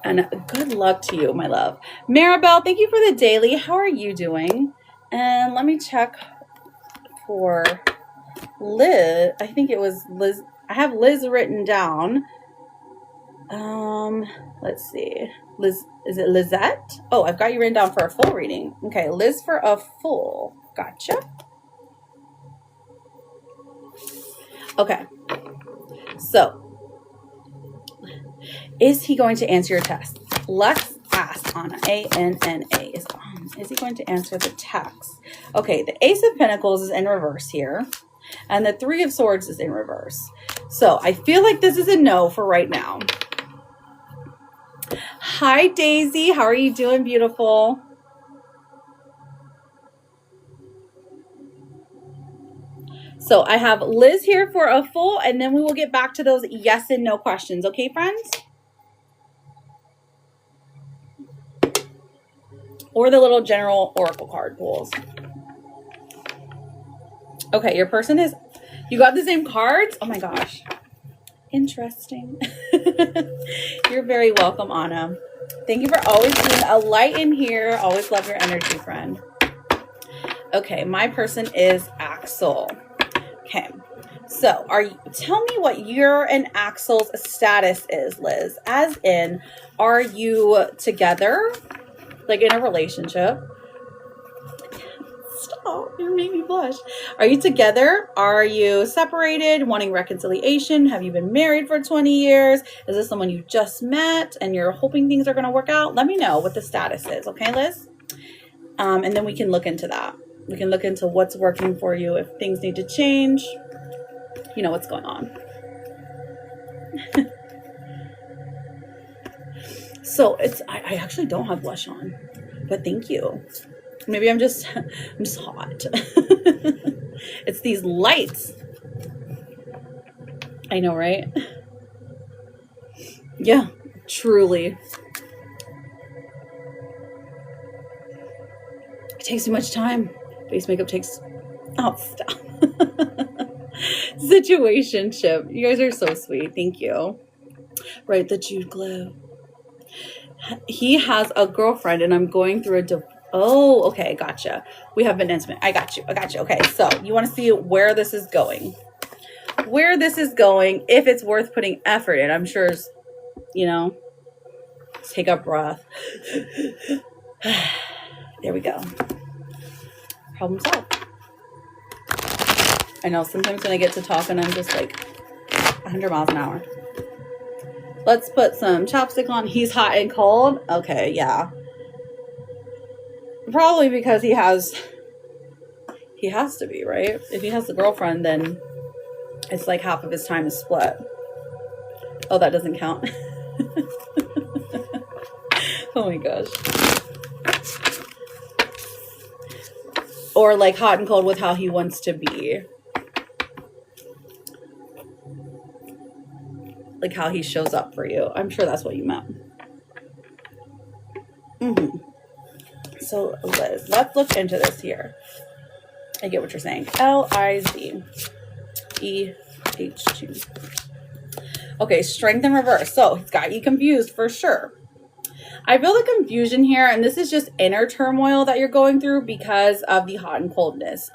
And good luck to you, my love. Maribel, thank you for the daily. How are you doing? And let me check for Liz. I think it was Liz. I have Liz written down. Let's see. Liz, is it Lizette? Oh, I've got you written down for a full reading. Okay, Liz for a full. Gotcha. Okay. So, is he going to answer your text? Let's ask Anna. A-N-N-A. Is he going to answer the text? Okay, the Ace of Pentacles is in reverse here. And the Three of Swords is in reverse. So I feel like this is a no for right now. Hi, Daisy. How are you doing, beautiful? So I have Liz here for a full, and then we will get back to those yes and no questions. Okay, friends? Or the little general oracle card pulls. Okay, your person is, you got the same cards? Oh my gosh. Interesting. You're very welcome, Anna. Thank you for always being a light in here. Always love your energy, friend. Okay, my person is Axel. Okay, so tell me what your and Axel's status is, Liz. As in, are you together, like in a relationship? Stop, you made me blush. Are you together? Are you separated, wanting reconciliation? Have you been married for 20 years? Is this someone you just met and you're hoping things are going to work out? Let me know what the status is, okay, Liz? And then we can look into that. We can look into what's working for you, if things need to change, you know what's going on. So I actually don't have blush on, but thank you. Maybe I'm just hot. It's these lights. I know, right? Yeah, truly. It takes too much time. Face makeup takes, oh, stop. Situationship. You guys are so sweet. Thank you. Right, the Jude Glow. He has a girlfriend and I'm going through a oh, okay, gotcha. We have been intimate. I got you. Okay, so you want to see where this is going. Where this is going, if it's worth putting effort in. I'm sure, you know, take a breath. There we go. Problem solved. I know sometimes when I get to talking, I'm just like 100 miles an hour. Let's put some chapstick on. He's hot and cold. Okay, yeah. Probably because he has to be, right? If he has a girlfriend, then it's like half of his time is split. Oh, that doesn't count. Oh my gosh. Or like hot and cold with how he wants to be. Like how he shows up for you. I'm sure that's what you meant. So Liz, let's look into this here. I get what you're saying. LIZEH2. Okay, strength in reverse. So it's got you confused for sure. I feel the confusion here, and this is just inner turmoil that you're going through because of the hot and coldness.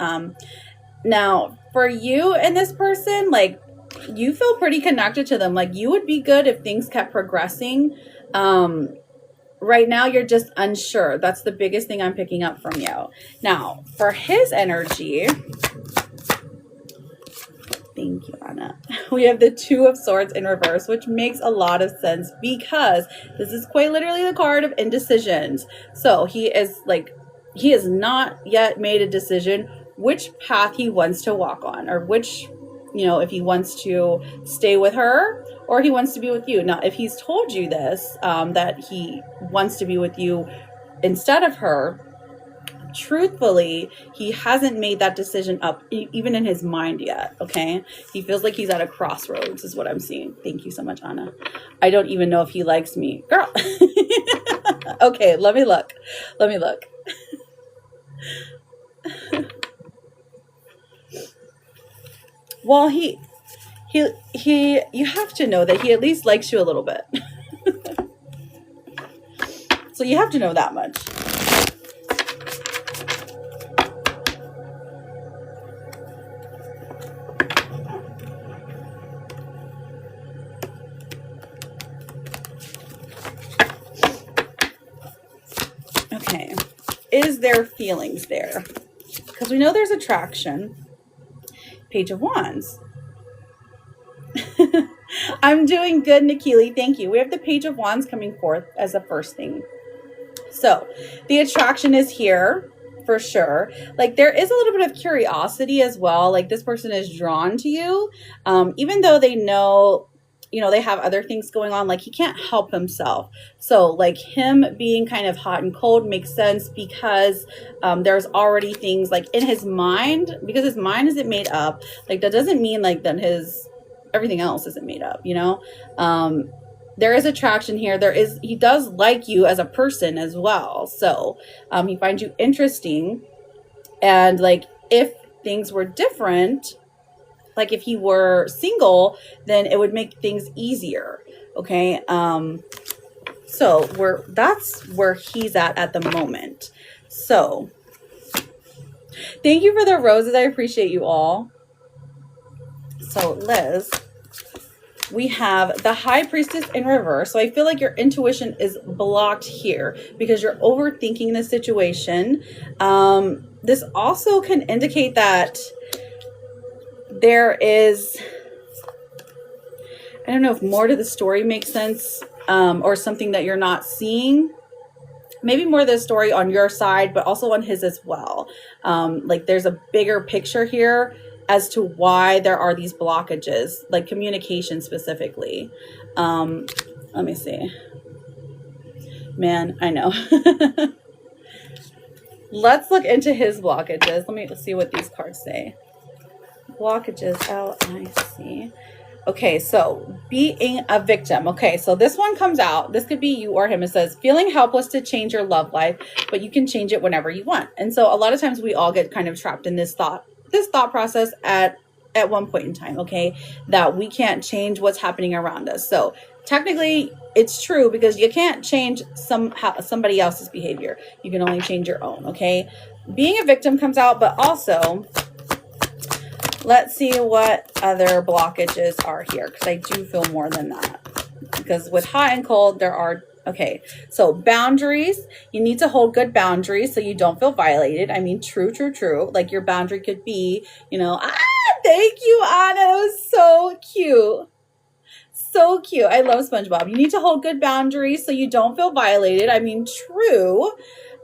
Now, for you and this person, like, you feel pretty connected to them. Like, you would be good if things kept progressing. Right now, you're just unsure. That's the biggest thing I'm picking up from you. Now, for his energy, thank you, Anna. We have the Two of Swords in reverse, which makes a lot of sense because this is quite literally the card of indecisions. So he has not yet made a decision which path he wants to walk on, or which, you know, if he wants to stay with her or he wants to be with you. Now, if he's told you this, that he wants to be with you instead of her, truthfully, he hasn't made that decision up even in his mind yet. Okay, he feels like he's at a crossroads is what I'm seeing. Thank you so much, Anna. I don't even know if he likes me, girl. Okay, let me look. Well, he you have to know that he at least likes you a little bit. So you have to know that much. Okay, is there feelings there? Because we know there's attraction. Page of Wands. I'm doing good, Nikili. Thank you. We have the Page of Wands coming forth as the first thing. So the attraction is here for sure. Like, there is a little bit of curiosity as well. Like, this person is drawn to you, even though they know you know, they have other things going on. Like he can't help himself. So like him being kind of hot and cold makes sense because there's already things like in his mind, because his mind isn't made up. Like that doesn't mean like that everything else isn't made up, you know? There is attraction here. He does like you as a person as well. So he finds you interesting. And like if things were different, like if he were single, then it would make things easier. Okay. So that's where he's at the moment. So thank you for the roses. I appreciate you all. So Liz, we have the High Priestess in reverse. So I feel like your intuition is blocked here because you're overthinking the situation. This also can indicate that there is, I don't know if more to the story makes sense, or something that you're not seeing. Maybe more of the story on your side, but also on his as well. Like there's a bigger picture here as to why there are these blockages, like communication specifically. Let me see. Man, I know. Let's look into his blockages. Let's see what these cards say. Blockages, LIC. Okay, so being a victim. Okay, so this one comes out. This could be you or him. It says, feeling helpless to change your love life, but you can change it whenever you want. And so a lot of times we all get kind of trapped in this thought process at one point in time, okay, that we can't change what's happening around us. So technically it's true because you can't change somebody else's behavior. You can only change your own, okay? Being a victim comes out, but also let's see what other blockages are here, because I do feel more than that. Because with hot and cold, there are, okay, so boundaries. You need to hold good boundaries so you don't feel violated. I mean, true. Like your boundary could be, you know, thank you, Anna. That was so cute. So cute. I love SpongeBob. You need to hold good boundaries so you don't feel violated. I mean, true.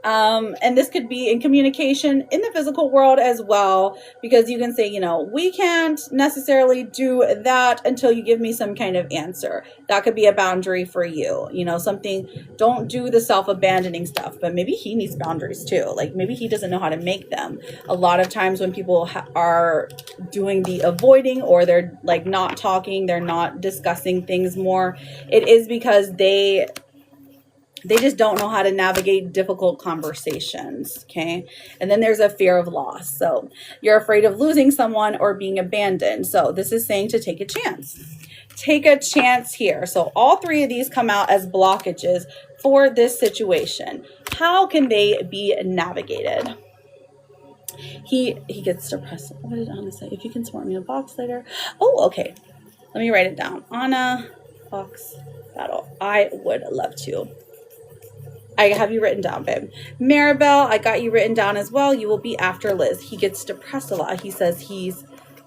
And this could be in communication in the physical world as well, because you can say, you know, we can't necessarily do that until you give me some kind of answer. That could be a boundary for you, you know, something. Don't do the self-abandoning stuff, but maybe he needs boundaries too. Like maybe he doesn't know how to make them. A lot of times when people are doing the avoiding, or they're like not talking, they're not discussing things more, it is because they just don't know how to navigate difficult conversations, okay? And then there's a fear of loss. So you're afraid of losing someone or being abandoned. So this is saying to take a chance. Take a chance here. So all three of these come out as blockages for this situation. How can they be navigated? He gets depressed. What did Anna say? If you can support me in a box later. Oh, okay. Let me write it down. Anna, box battle. I would love to. I have you written down, babe. Maribel, I got you written down as well. You will be after Liz. He gets depressed a lot. He says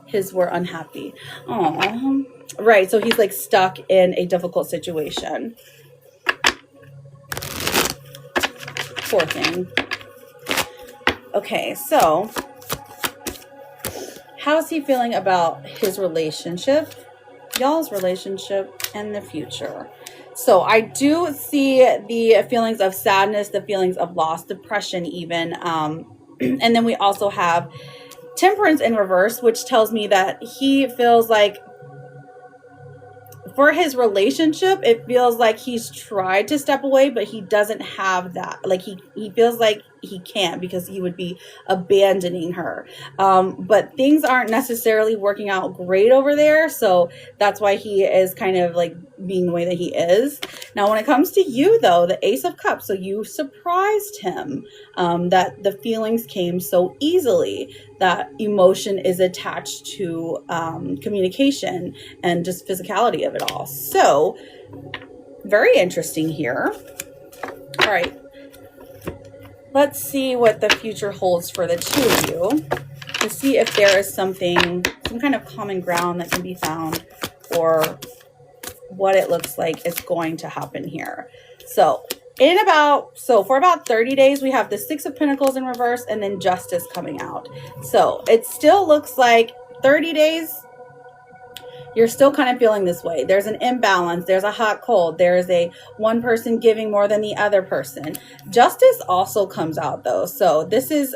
his were unhappy. Oh, right. So he's like stuck in a difficult situation. Poor thing. Okay, so how's he feeling about his relationship, y'all's relationship, and the future? So I do see the feelings of sadness, the feelings of loss, depression even. And then we also have Temperance in reverse, which tells me that he feels like for his relationship, it feels like he's tried to step away, but he doesn't have that. Like he feels like he can't because he would be abandoning her. But things aren't necessarily working out great over there. So that's why he is kind of like being the way that he is. Now, when it comes to you though, the Ace of Cups, so you surprised him, that the feelings came so easily, that emotion is attached to communication and just physicality of it all. So very interesting here. All right. Let's see what the future holds for the two of you, to see if there is some kind of common ground that can be found, or what it looks like is going to happen here. So for about 30 days, we have the Six of Pentacles in reverse and then Justice coming out. So it still looks like 30 days, You're still kind of feeling this way. There's an imbalance. There's a hot cold. There's a one person giving more than the other person. Justice also comes out though. So this is,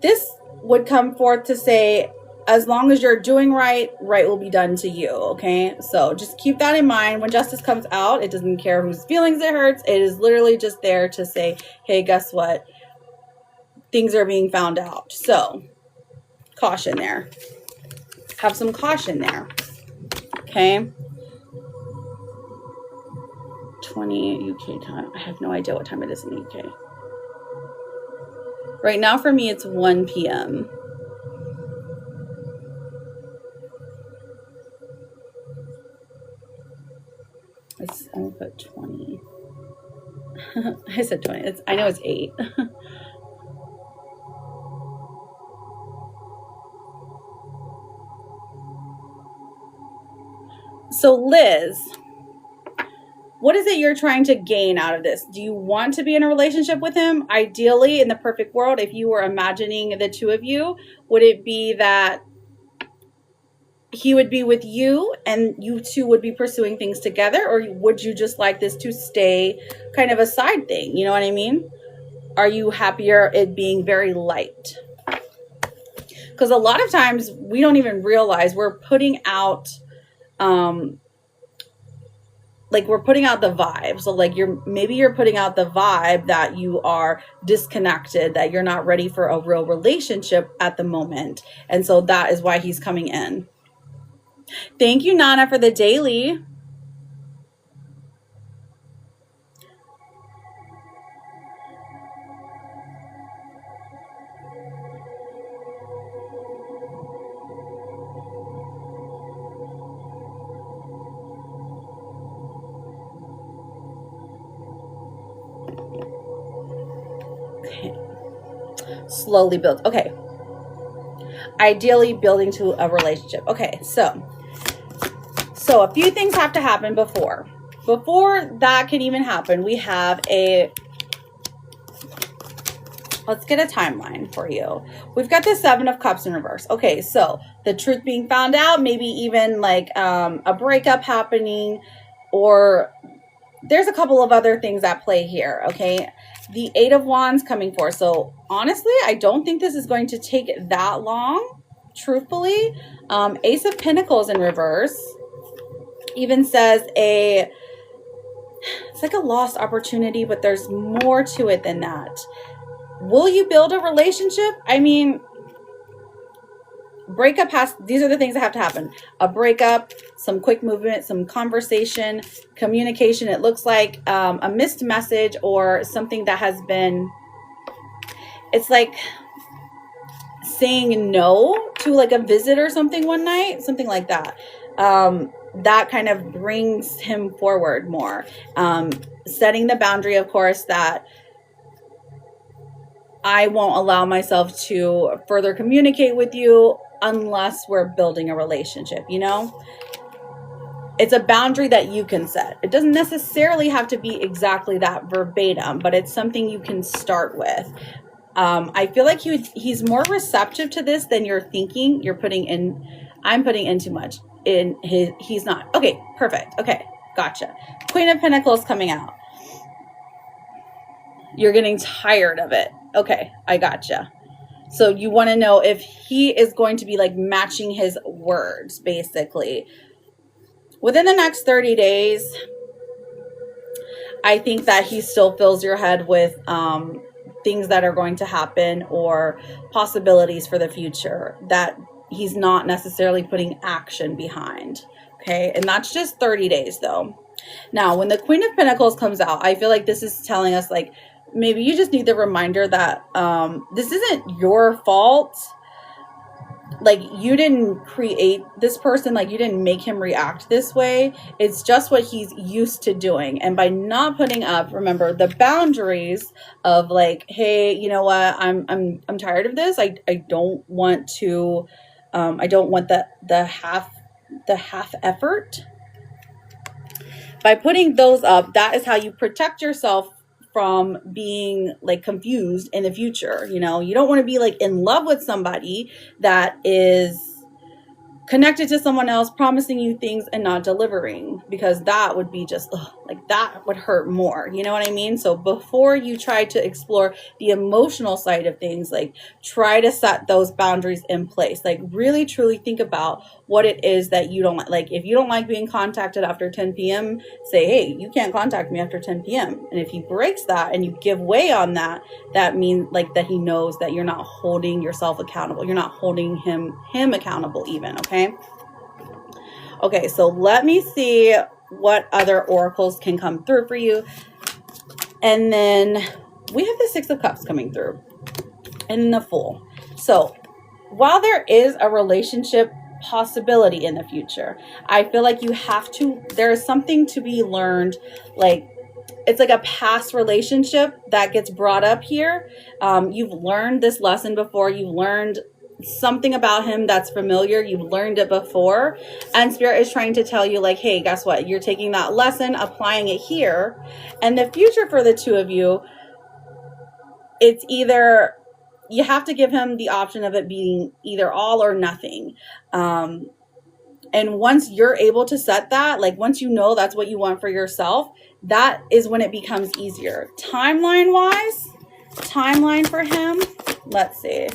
this would come forth to say, as long as you're doing right, right will be done to you. Okay. So just keep that in mind. When justice comes out, it doesn't care whose feelings it hurts. It is literally just there to say, hey, guess what? Things are being found out. So caution there. Have some caution there. Okay. 20 UK time. I have no idea what time it is in the UK. Right now for me, it's 1 p.m. I'm gonna put 20. I said 20. I know it's 8. So Liz, what is it you're trying to gain out of this? Do you want to be in a relationship with him? Ideally, in the perfect world, if you were imagining the two of you, would it be that he would be with you and you two would be pursuing things together? Or would you just like this to stay kind of a side thing? You know what I mean? Are you happier it being very light? Because a lot of times we don't even realize we're putting out, like we're putting out the vibe. So like maybe you're putting out the vibe that you are disconnected, that you're not ready for a real relationship at the moment. And so that is why he's coming in. Thank you, Nana, for the daily. Okay. Slowly build. Okay. Ideally building to a relationship. Okay, so a few things have to happen before that can even happen. We have let's get a timeline for you. We've got the 7 of Cups in reverse. Okay, so the truth being found out, maybe even like a breakup happening, or there's a couple of other things at play here. Okay, the 8 of Wands coming forth. So honestly, I don't think this is going to take that long, truthfully. Ace of Pentacles in reverse even says it's like a lost opportunity, but there's more to it than that. Will you build a relationship? I mean, breakup these are the things that have to happen. A breakup, some quick movement, some conversation, communication. It looks like a missed message or something that has been, it's like saying no to like a visit or something one night, something like that. That kind of brings him forward more. Setting the boundary, of course, that I won't allow myself to further communicate with you unless we're building a relationship, you know? It's a boundary that you can set. It doesn't necessarily have to be exactly that verbatim, but it's something you can start with. I feel like he's more receptive to this than you're thinking. I'm putting in too much. He's not. Okay, perfect. Okay, gotcha. Queen of Pentacles coming out. You're getting tired of it. Okay, I gotcha. So you want to know if he is going to be like matching his words, basically. Within the next 30 days, I think that he still fills your head with things that are going to happen or possibilities for the future that he's not necessarily putting action behind. Okay, and that's just 30 days though. Now, when the Queen of Pentacles comes out, I feel like this is telling us like, maybe you just need the reminder that this isn't your fault. Like, you didn't create this person, like you didn't make him react this way. It's just what he's used to doing. And by not putting up, remember, the boundaries of like, hey, you know what, I'm tired of this. I don't want to I don't want the half effort. By putting those up, that is how you protect yourself from being like confused in the future. You know, you don't want to be like in love with somebody that is connected to someone else, promising you things and not delivering, because that would be just like, that would hurt more. You know what I mean? So before you try to explore the emotional side of things, like, try to set those boundaries in place. Like, really truly think about what it is that you don't like. Like, if you don't like being contacted after 10 p.m., say, hey, you can't contact me after 10 p.m. And if he breaks that and you give way on that, that means like that he knows that you're not holding yourself accountable. You're not holding him accountable even. Okay, so let me see what other oracles can come through for you. And then we have the Six of Cups coming through and the Fool. So while there is a relationship possibility in the future, I feel like there is something to be learned. Like, it's like a past relationship that gets brought up here. You've learned this lesson before. You've learned something about him that's familiar. You've learned it before, and Spirit is trying to tell you, like, hey, guess what? You're taking that lesson, applying it here, and the future for the two of you, it's either you have to give him the option of it being either all or nothing. And once you're able to set that, like, once you know that's what you want for yourself, that is when it becomes easier. Timeline for him, let's see.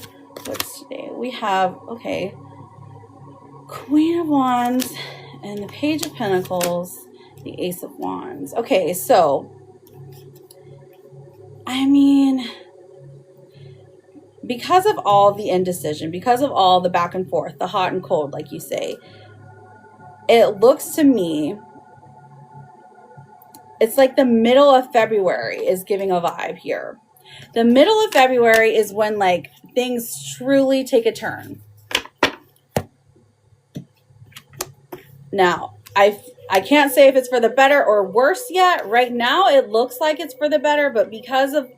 What's today? We have, okay, Queen of Wands and the Page of Pentacles, the Ace of Wands. Okay, so, I mean, because of all the indecision, because of all the back and forth, the hot and cold, like you say, it looks to me, it's like the middle of February is giving a vibe here. The middle of February is when, like, things truly take a turn. Now, I can't say if it's for the better or worse yet. Right now, it looks like it's for the better, but because of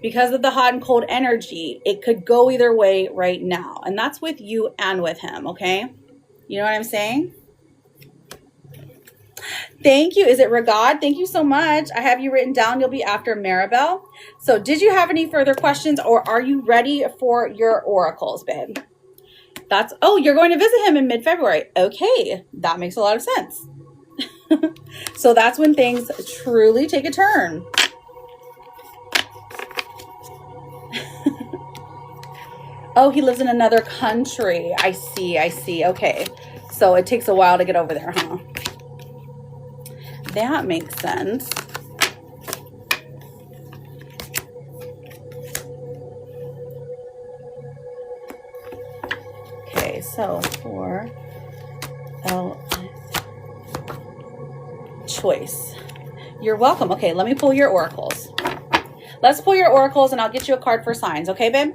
the hot and cold energy, it could go either way right now. And that's with you and with him, okay? You know what I'm saying? Thank you. Is it Regard? Thank you so much. I have you written down. You'll be after Maribel. So did you have any further questions, or are you ready for your oracles, babe? Oh, you're going to visit him in mid-February. Okay, that makes a lot of sense. So that's when things truly take a turn. Oh, he lives in another country. I see. Okay. So it takes a while to get over there, huh? That makes sense. Okay, so for choice. You're welcome. Okay, let me pull your oracles. Let's pull your oracles and I'll get you a card for signs. Okay, babe?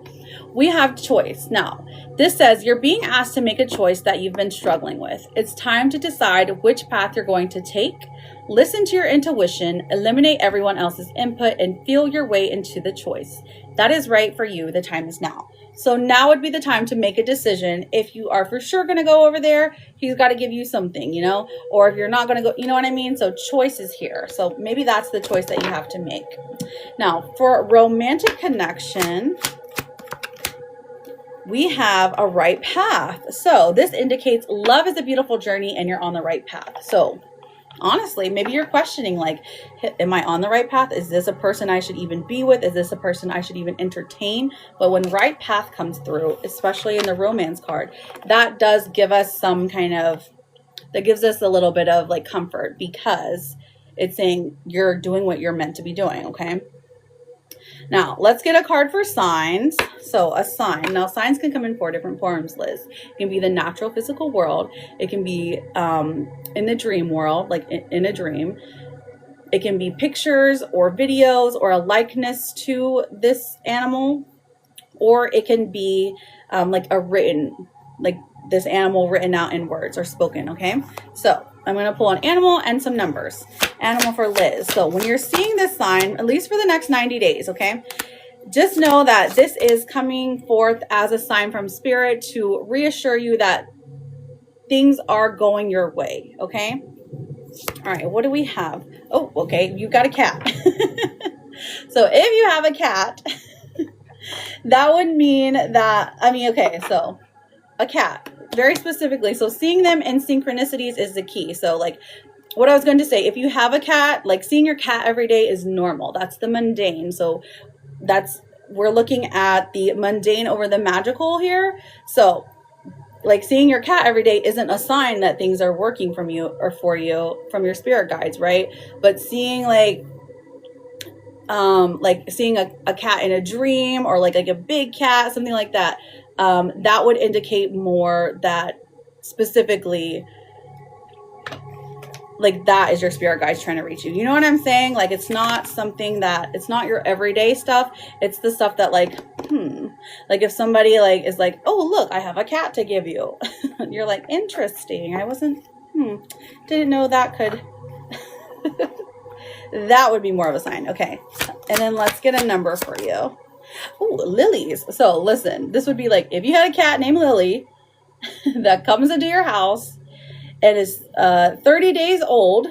We have choice. Now, this says you're being asked to make a choice that you've been struggling with. It's time to decide which path you're going to take. Listen to your intuition, eliminate everyone else's input, and feel your way into the choice that is right for you. The time is now. So now would be the time to make a decision. If you are for sure going to go over there, he's got to give you something, you know, or if you're not going to go, you know what I mean? So choice is here. So maybe that's the choice that you have to make. Now, for romantic connection, we have a right path. So this indicates love is a beautiful journey and you're on the right path. So honestly, maybe you're questioning, like, am I on the right path? Is this a person I should even be with? Is this a person I should even entertain? But when right path comes through, especially in the romance card, that does give us that gives us a little bit of like comfort, because it's saying you're doing what you're meant to be doing. Okay. Now, let's get a card for signs. So a sign. Now, signs can come in 4 different forms, Liz. It can be the natural physical world. It can be in the dream world, like in a dream. It can be pictures or videos or a likeness to this animal. Or it can be like this animal written out in words or spoken, okay? So I'm going to pull an animal and some numbers. Animal for Liz. So when you're seeing this sign, at least for the next 90 days, okay, just know that this is coming forth as a sign from Spirit to reassure you that things are going your way, okay? All right, what do we have? Oh, okay, you got a cat. So if you have a cat, that would mean that, okay, so a cat. very specifically. So seeing them in synchronicities is the key. So like what I was going to say, if you have a cat, like seeing your cat every day is normal. That's the mundane. So we're looking at the mundane over the magical here. So like seeing your cat every day isn't a sign that things are working from you or for you from your spirit guides, right? But seeing like seeing a cat in a dream, or like a big cat, something like that, that would indicate more that specifically like that is your spirit guides trying to reach you. You know what I'm saying? Like it's not something that, it's not your everyday stuff. It's the stuff that like, like if somebody like is like, oh look, I have a cat to give you. You're like, interesting. I wasn't, didn't know that could, that would be more of a sign. Okay. And then let's get a number for you. Oh, lilies. So listen, this would be like, if you had a cat named Lily that comes into your house and is 30 days old.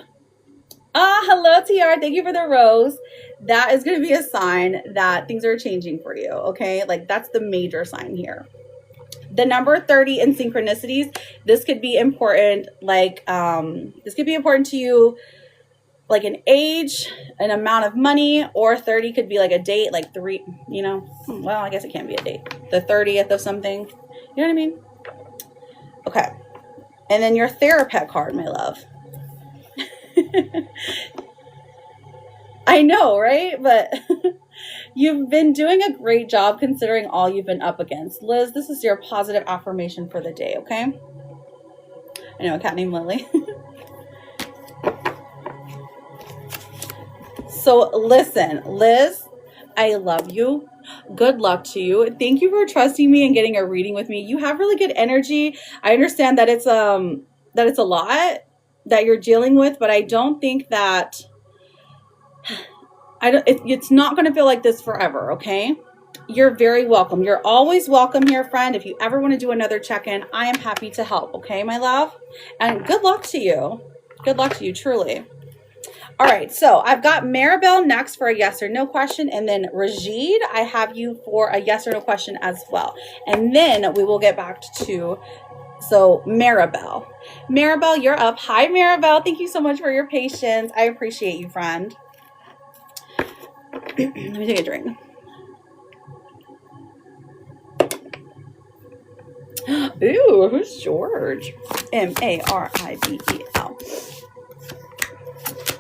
Hello, TR. Thank you for the rose. That is going to be a sign that things are changing for you. Okay. Like that's the major sign here. The number 30 in synchronicities. This could be important. Like, this could be important to you, like an age, an amount of money, or 30 could be like a date, like 3, you know, well, I guess it can't be a date. The 30th of something. You know what I mean? Okay. And then your Therapet card, my love. I know, right? But you've been doing a great job considering all you've been up against. Liz, this is your positive affirmation for the day, okay? I know a cat named Lily. So listen, Liz, I love you. Good luck to you. Thank you for trusting me and getting a reading with me. You have really good energy. I understand that it's a lot that you're dealing with, but I don't think that it's not going to feel like this forever. Okay. You're very welcome. You're always welcome here, friend. If you ever want to do another check-in, I am happy to help. Okay, my love, and good luck to you. Good luck to you, truly. All right, so I've got Maribel next for a yes or no question, and then Rajid, I have you for a yes or no question as well. And then we will get back to, so Maribel. Maribel, you're up. Hi, Maribel. Thank you so much for your patience. I appreciate you, friend. Let me take a drink. Ooh, who's George? M-A-R-I-B-E-L.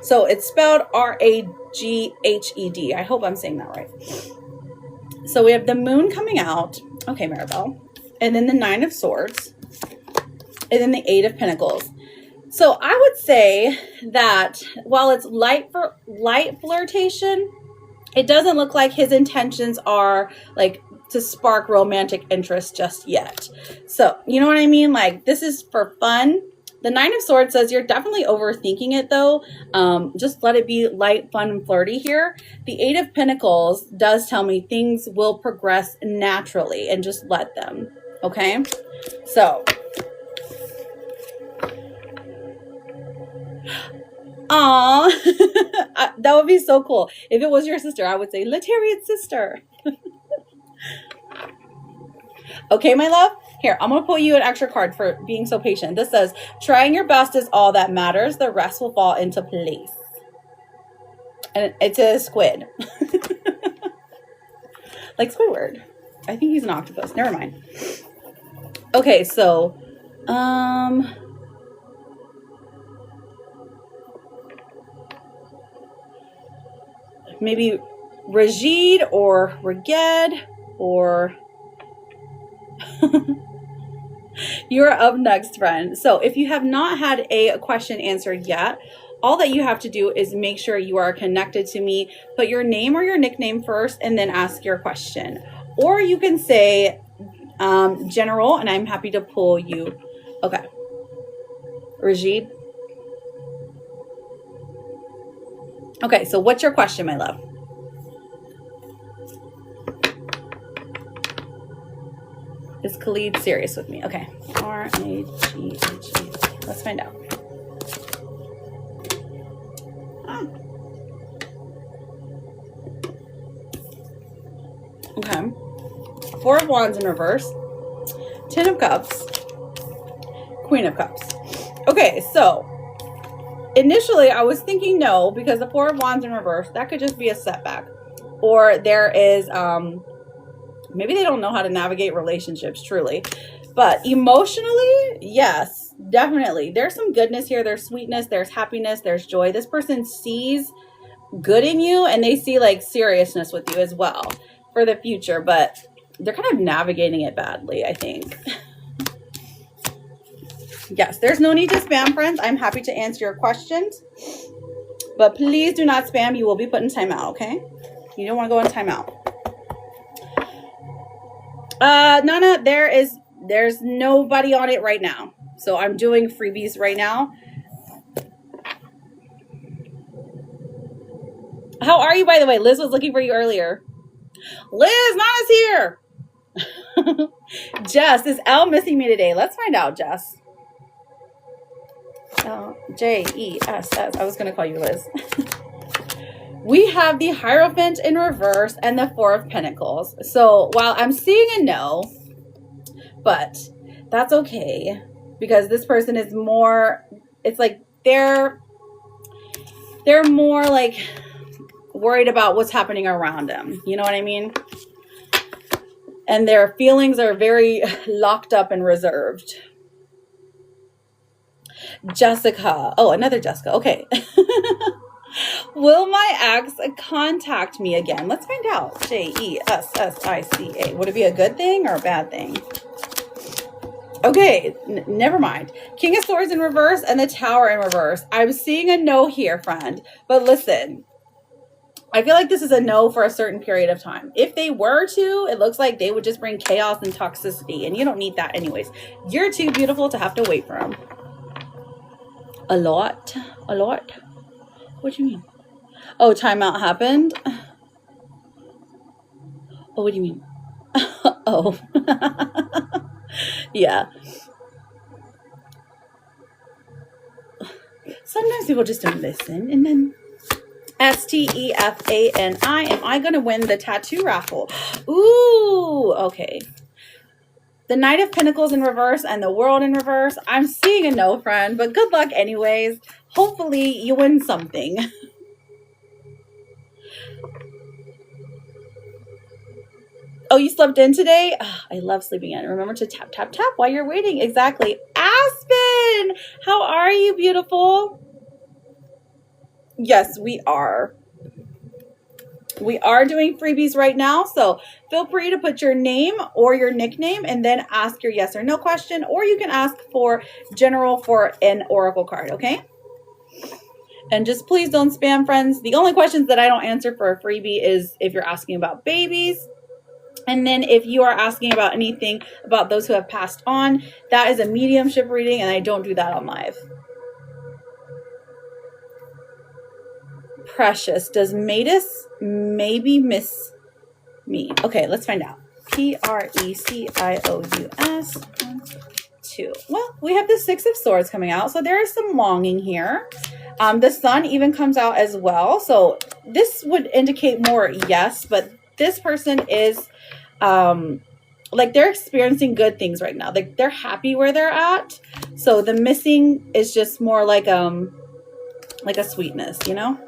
So it's spelled R-A-G-H-E-D. I hope I'm saying that right. So we have the moon coming out. Okay, Maribel. And then the 9 of swords. And then the 8 of pentacles. So I would say that while it's light flirtation, it doesn't look like his intentions are like to spark romantic interest just yet. So, you know what I mean? Like this is for fun. The 9 of swords says you're definitely overthinking it though. Just let it be light, fun, and flirty here. The 8 of pentacles does tell me things will progress naturally and just let them. Okay. So. Aw, that would be so cool. If it was your sister, I would say, Letarian's sister. Okay, my love. Here, I'm going to pull you an extra card for being so patient. This says, trying your best is all that matters. The rest will fall into place. And it's a squid. Like Squidward. I think he's an octopus. Never mind. Okay, so, maybe Rajid or Reged or you're up next, friend. So if you have not had a question answered yet, all that you have to do is make sure you are connected to me. Put your name or your nickname first and then ask your question. Or you can say general and I'm happy to pull you. Okay. Rajid. Okay, so what's your question, my love? Is Khalid serious with me? Okay. R-A-G-H-E. Let's find out. Okay. 4 of Wands in reverse. 10 of Cups. Queen of Cups. Okay, so initially I was thinking no, because the Four of Wands in reverse, that could just be a setback. Or there is, maybe they don't know how to navigate relationships, truly. But emotionally, yes, definitely. There's some goodness here. There's sweetness, there's happiness, there's joy. This person sees good in you, and they see like seriousness with you as well for the future, but they're kind of navigating it badly, I think. Yes, there's no need to spam, friends. I'm happy to answer your questions, but please do not spam. You will be put in timeout, okay? You don't want to go in timeout. Nana, there's nobody on it right now. So I'm doing freebies right now. How are you, by the way? Liz was looking for you earlier. Liz, Nana's here. Jess, is Elle missing me today? Let's find out, Jess. L-J-E-S-S. I was going to call you Liz. We have the Hierophant in reverse and the Four of Pentacles. So while I'm seeing a no, but that's okay, because this person is more, it's like they're more like worried about what's happening around them. You know what I mean? And their feelings are very locked up and reserved. Jessica. Oh, another Jessica. Okay. Will my ex contact me again? Let's find out. Jessica. Would it be a good thing or a bad thing? Okay, never mind. King of Swords in reverse and the Tower in reverse. I'm seeing a no here, friend. But listen, I feel like this is a no for a certain period of time. If they were to, it looks like they would just bring chaos and toxicity, and you don't need that anyways. You're too beautiful to have to wait for them. A lot? What do you mean? Oh, timeout happened? Oh, what do you mean? Oh. Yeah. Sometimes people just don't listen. And then Stefani. Am I going to win the tattoo raffle? Ooh, okay. The Knight of Pentacles in reverse and the World in reverse. I'm seeing a no, friend, but good luck anyways. Hopefully you win something. Oh, you slept in today? Oh, I love sleeping in. Remember to tap, tap, tap while you're waiting. Exactly. Aspen, how are you, beautiful? Yes, we are. We are doing freebies right now, so feel free to put your name or your nickname and then ask your yes or no question, or you can ask for general for an oracle card, okay? And just please don't spam, friends. The only questions that I don't answer for a freebie is if you're asking about babies. And then if you are asking about anything about those who have passed on, that is a mediumship reading, and I don't do that on live. Precious, does Matus maybe miss me? Okay, let's find out. Precious. 2. Well, we have the Six of Swords coming out, so there is some longing here. The Sun even comes out as well, so this would indicate more yes, but this person is like they're experiencing good things right now. Like they're happy where they're at, so the missing is just more like a sweetness, you know.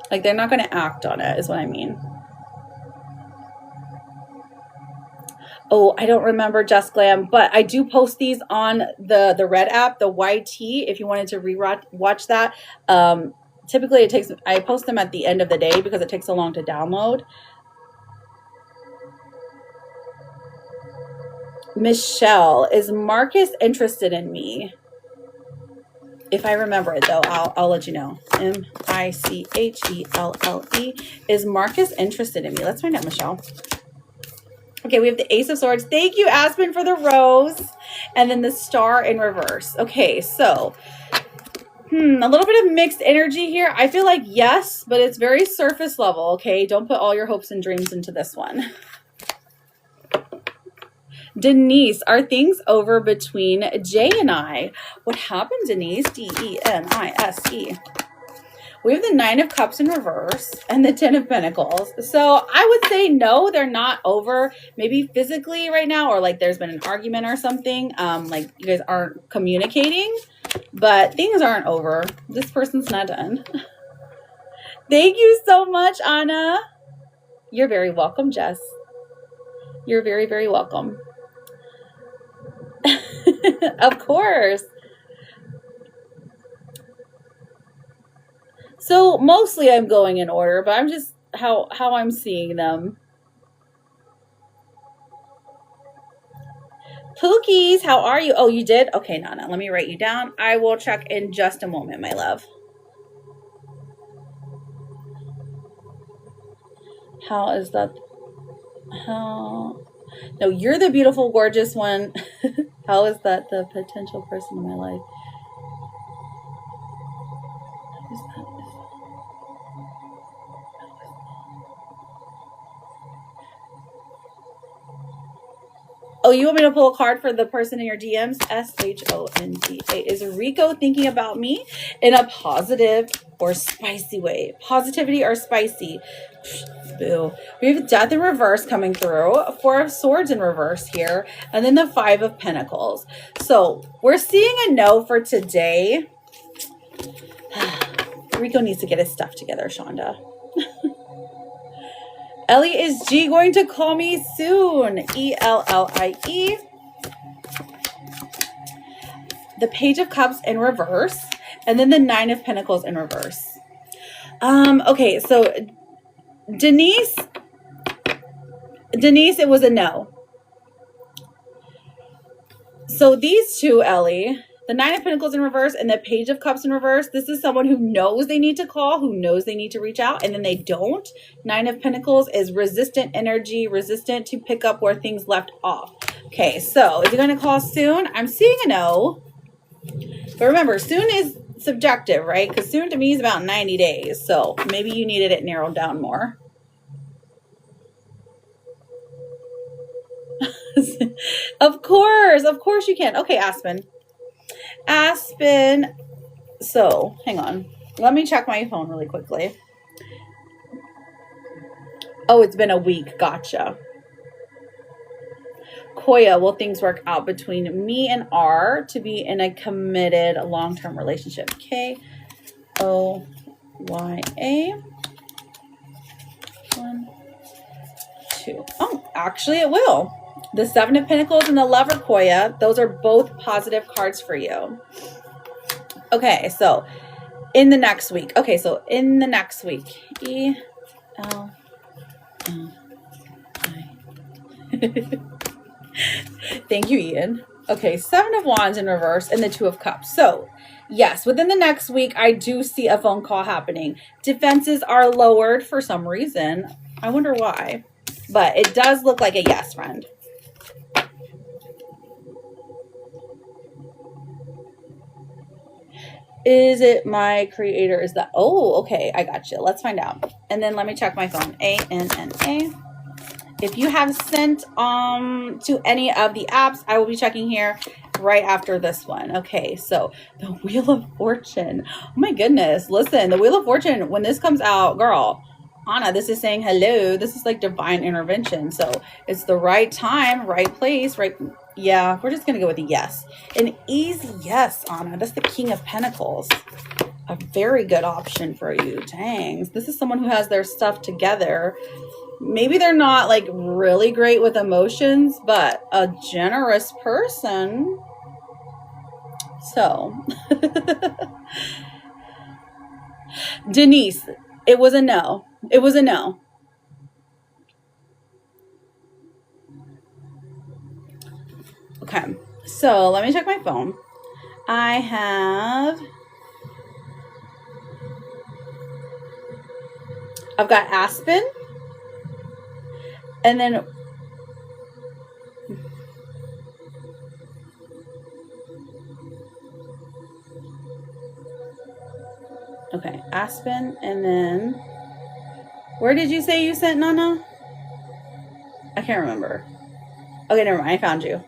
Like they're not going to act on it is what I mean. Oh, I don't remember Just Glam, but I do post these on the Red app, the YT, if you wanted to watch that. Typically I post them at the end of the day because it takes so long to download. Michelle, is Marcus interested in me? If I remember it, though, I'll let you know. Michelle. Is Marcus interested in me? Let's find out, Michelle. Okay, we have the Ace of Swords. Thank you, Aspen, for the rose. And then the Star in reverse. Okay, so a little bit of mixed energy here. I feel like yes, but it's very surface level, okay? Don't put all your hopes and dreams into this one. Denise, are things over between Jay and I? What happened, Denise? Denise. We have the Nine of Cups in reverse and the Ten of Pentacles. So I would say no, they're not over. Maybe physically right now, or like there's been an argument or something. Like you guys aren't communicating, but things aren't over. This person's not done. Thank you so much, Anna. You're very welcome, Jess. You're very, very welcome. Of course. So mostly I'm going in order, but I'm just how I'm seeing them. Pookies, how are you? Oh, you did? Okay, Nana, let me write you down. I will check in just a moment, my love. How is that? How? No, you're the beautiful, gorgeous one. How is that the potential person in my life? Oh, you want me to pull a card for the person in your DMs? SHONDA. Is Rico thinking about me in a positive or spicy way? Positivity or spicy? Boo. We have Death in reverse coming through. Four of Swords in reverse here. And then the Five of Pentacles. So we're seeing a no for today. Rico needs to get his stuff together, Shonda. Ellie, is G going to call me soon? ELLIE. The Page of Cups in reverse. And then the Nine of Pentacles in reverse. Okay, so Denise, it was a no. So these two, Ellie, the Nine of Pentacles in reverse and the Page of Cups in reverse, this is someone who knows they need to call, who knows they need to reach out, and then they don't. Nine of Pentacles is resistant energy, resistant to pick up where things left off. Okay, so is he going to call soon? I'm seeing a no. But remember, soon is subjective, right? Because soon to me is about 90 days. So maybe you needed it narrowed down more. Of course you can. Okay, Aspen. So hang on, let me check my phone really quickly. Oh, it's been a week. Gotcha. Koya, will things work out between me and R to be in a committed long-term relationship? KOYA. 1, 2. Oh, actually it will. The Seven of Pentacles and the Lover, Koya, those are both positive cards for you. Okay, so in the next week. Okay, so in the next week. ELLI. Thank you, Ian. Okay, Seven of Wands in reverse and the Two of Cups. So, yes, within the next week, I do see a phone call happening. Defenses are lowered for some reason. I wonder why. But it does look like a yes, friend. Is it my creator? Is that? Oh, okay. I got you. Let's find out. And then let me check my phone. ANNA. If you have sent to any of the apps, I will be checking here right after this one. Okay, so the Wheel of Fortune. Oh my goodness. Listen, the Wheel of Fortune, when this comes out, girl, Anna, this is saying hello. This is like divine intervention. So it's the right time, right place, right. Yeah, we're just going to go with a yes. An easy yes, Anna. That's the King of Pentacles. A very good option for you. Dang. This is someone who has their stuff together. Maybe they're not like really great with emotions, but a generous person. So, Denise, it was a no. It was a no. Okay, so let me check my phone. I've got Aspen. And then okay, Aspen, and then where did you say you sent, Nana? I can't remember. Okay, never mind. I found you.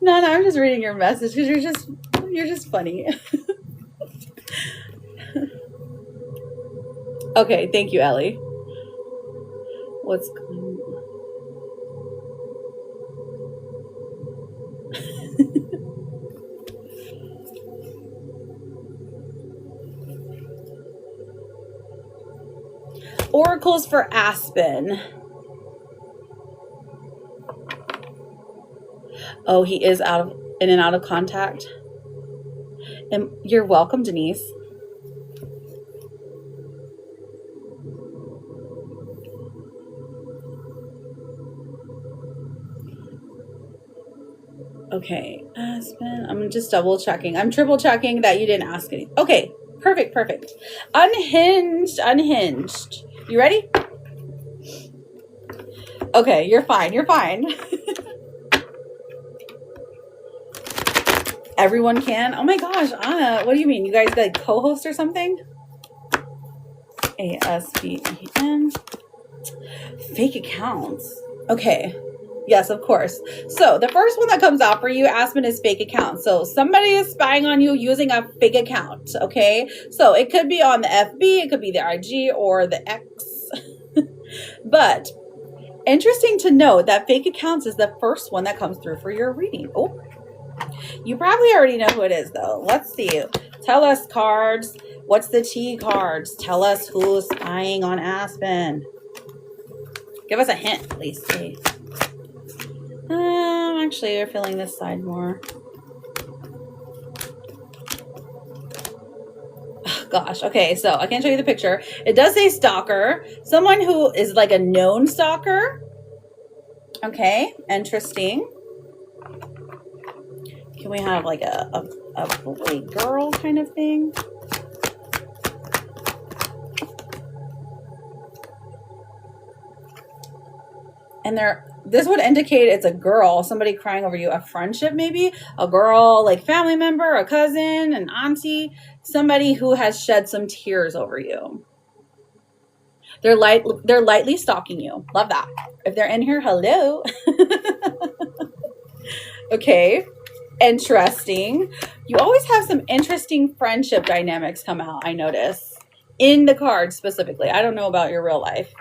No, I'm just reading your message because you're just funny. Okay, thank you, Ellie. What's going Oracles for Aspen. Oh, he is in and out of contact. And you're welcome, Denise. Okay, Aspen. I'm just double checking. I'm triple checking that you didn't ask anything. Okay, perfect. Unhinged. You ready? Okay, you're fine. Everyone can? Oh my gosh, Anna, what do you mean? You guys like co-host or something? ASPEN. Fake accounts. Okay. Yes, of course. So the first one that comes out for you, Aspen, is fake account. So somebody is spying on you using a fake account. Okay. So it could be on the FB, it could be the IG or the X. But interesting to note that fake accounts is the first one that comes through for your reading. Oh, you probably already know who it is though. Let's see. Tell us, cards. What's the T, cards? Tell us who's spying on Aspen. Give us a hint, at least. Actually, you're feeling this side more. Oh, gosh. Okay, so I can't show you the picture. It does say stalker. Someone who is like a known stalker. Okay, interesting. Can we have like a boy girl kind of thing? And this would indicate it's a girl, somebody crying over you, a friendship maybe, a girl, like family member, a cousin, an auntie, somebody who has shed some tears over you. They're lightly stalking you. Love that. If they're in here, hello. Okay. Interesting. You always have some interesting friendship dynamics come out, I notice. In the cards specifically. I don't know about your real life.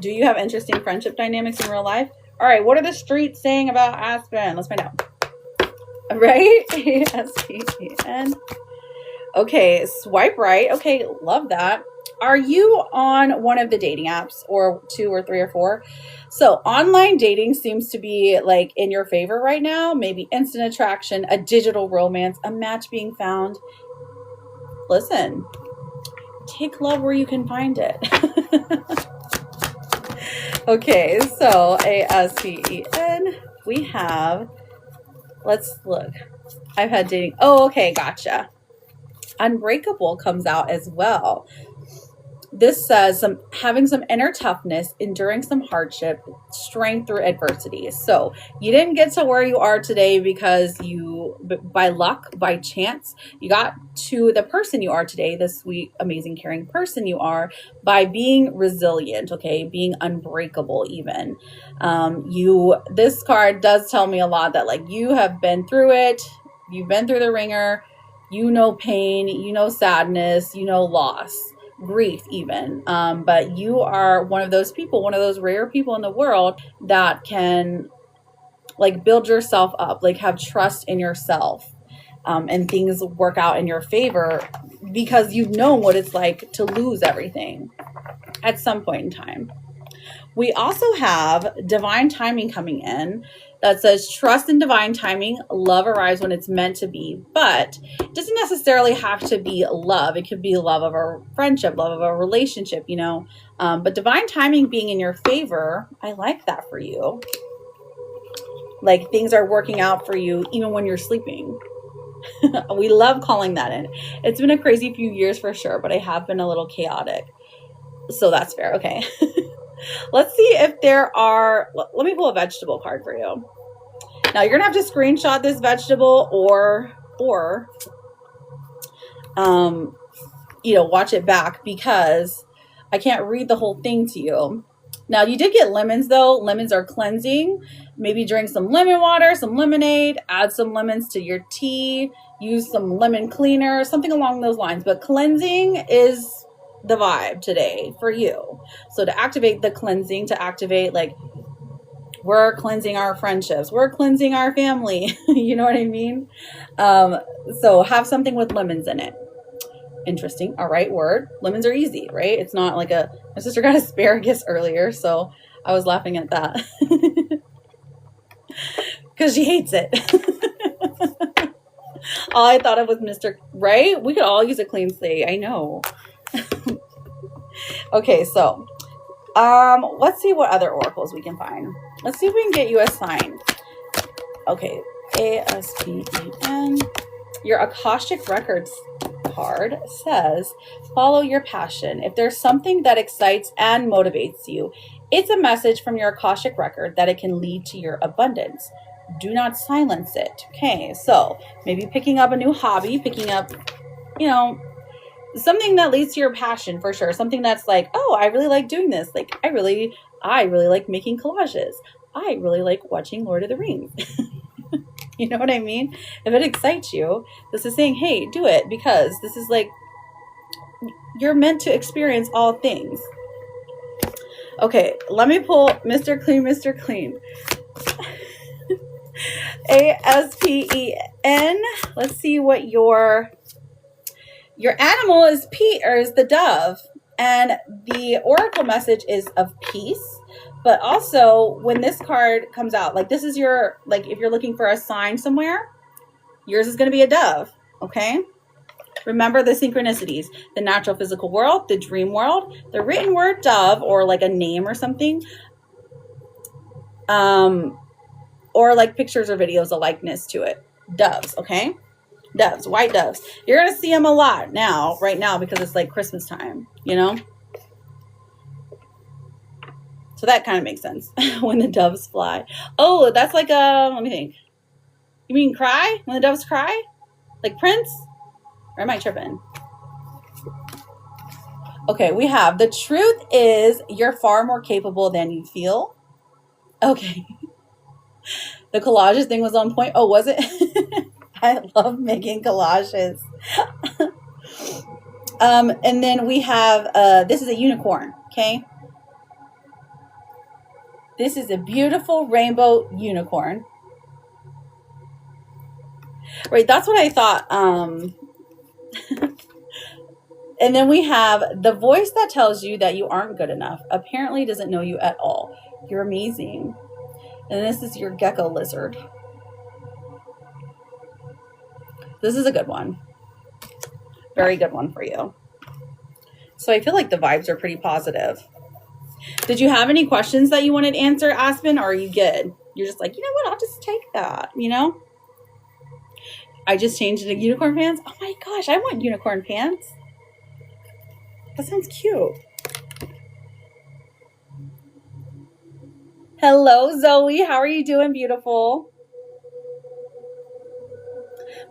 Do you have interesting friendship dynamics in real life? All right, what are the streets saying about Aspen? Let's find out. Right? ASPEN. Okay, swipe right. Okay, love that. Are you on one of the dating apps, or 2 or 3 or 4? So online dating seems to be like in your favor right now. Maybe instant attraction, a digital romance, a match being found. Listen, take love where you can find it. Okay, so ASPEN, we have, let's look. I've had dating. Oh, okay, gotcha. Unbreakable comes out as well. This says having some inner toughness, enduring some hardship, strength through adversity. So you didn't get to where you are today because by luck, by chance, you got to the person you are today, the sweet, amazing, caring person you are, by being resilient, okay, being unbreakable even. This card does tell me a lot that like you have been through it, you've been through the ringer, you know pain, you know sadness, you know loss, grief even, but you are one of those people, one of those rare people in the world that can like build yourself up, like have trust in yourself, and things work out in your favor because you know what it's like to lose everything at some point in time. We also have divine timing coming in that says trust in divine timing. Love arrives when it's meant to be, but it doesn't necessarily have to be love. It could be love of a friendship, love of a relationship, you know, but divine timing being in your favor, I like that for you. Like things are working out for you even when you're sleeping. We love calling that in. It's been a crazy few years for sure, but I have been a little chaotic. So that's fair. Okay. Let's see if there are, let me pull a vegetable card for you. Now you're going to have to screenshot this vegetable or, watch it back because I can't read the whole thing to you. Now, you did get lemons, though. Lemons are cleansing. Maybe drink some lemon water, some lemonade, add some lemons to your tea, use some lemon cleaner, something along those lines. But cleansing is the vibe today for you. So to activate the cleansing, to activate, like, we're cleansing our friendships, we're cleansing our family. You know what I mean? So have something with lemons in it. Interesting. All right, word. Lemons are easy, right? It's not like my sister got asparagus earlier, so I was laughing at that because she hates it. All I thought of was Mr. Right? We could all use a clean slate. I know. Okay, so let's see what other oracles we can find. Let's see if we can get you a sign. Okay, ASPEN. Your Akashic Records card says, follow your passion. If there's something that excites and motivates you, it's a message from your Akashic record that it can lead to your abundance. Do not silence it. Okay, so maybe picking up a new hobby, picking up, something that leads to your passion for sure. Something that's like, oh, I really like doing this. Like, I really like making collages. I really like watching Lord of the Rings. You know what I mean? If it excites you, this is saying, hey, do it, because this is like, you're meant to experience all things. Okay, let me pull Mr. Clean, Mr. Clean. ASPEN. Let's see what your animal is, is the dove, and the oracle message is of peace. But also, when this card comes out, like, this is your, like, if you're looking for a sign somewhere, yours is going to be a dove, okay? Remember the synchronicities, the natural physical world, the dream world, the written word dove, or like a name or something, or like pictures or videos, a likeness to it. Doves, okay? Doves, white doves. You're going to see them a lot now, right now, because it's like Christmas time, So that kind of makes sense when the doves fly. Oh, that's like let me think. You mean cry? When the doves cry? Like Prince? Or am I tripping? Okay, we have, the truth is you're far more capable than you feel. Okay. The collages thing was on point. Oh, was it? I love making collages. And then we have, this is a unicorn, okay? This is a beautiful rainbow unicorn. Right, that's what I thought. And then we have the voice that tells you that you aren't good enough. Apparently doesn't know you at all. You're amazing. And this is your gecko lizard. This is a good one. Very good one for you. So I feel like the vibes are pretty positive. Did you have any questions that you wanted answered, Aspen, or are you good? You're just like, you know what, I'll just take that, I just changed it to unicorn pants. Oh my gosh, I want unicorn pants. That sounds cute. Hello, Zoe. How are you doing, beautiful?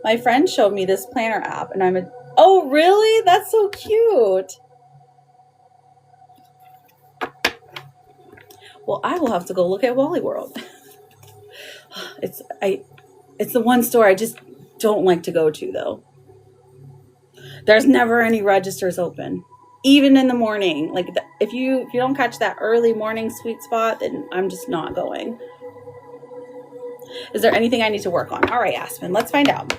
My friend showed me this planner app, and oh, really? That's so cute. Well, I will have to go look at Wally World. It's the one store I just don't like to go to, though. There's never any registers open, even in the morning. Like, if you don't catch that early morning sweet spot, then I'm just not going. Is there anything I need to work on? All right, Aspen, let's find out.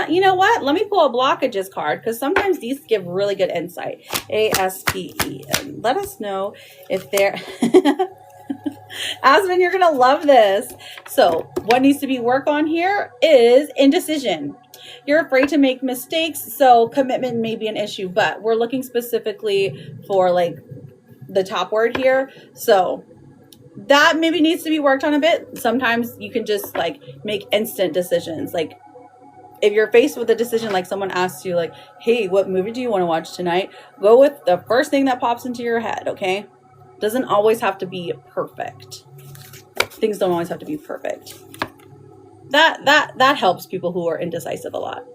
You know what? Let me pull a blockages card, because sometimes these give really good insight. ASPEN. Let us know if they're... Aspen, you're going to love this. So what needs to be worked on here is indecision. You're afraid to make mistakes, so commitment may be an issue, but we're looking specifically for like the top word here. So that maybe needs to be worked on a bit. Sometimes you can just like make instant decisions. Like if you're faced with a decision, like someone asks you like, hey, what movie do you want to watch tonight? Go with the first thing that pops into your head, okay? Doesn't always have to be perfect. Things don't always have to be perfect. That helps people who are indecisive a lot.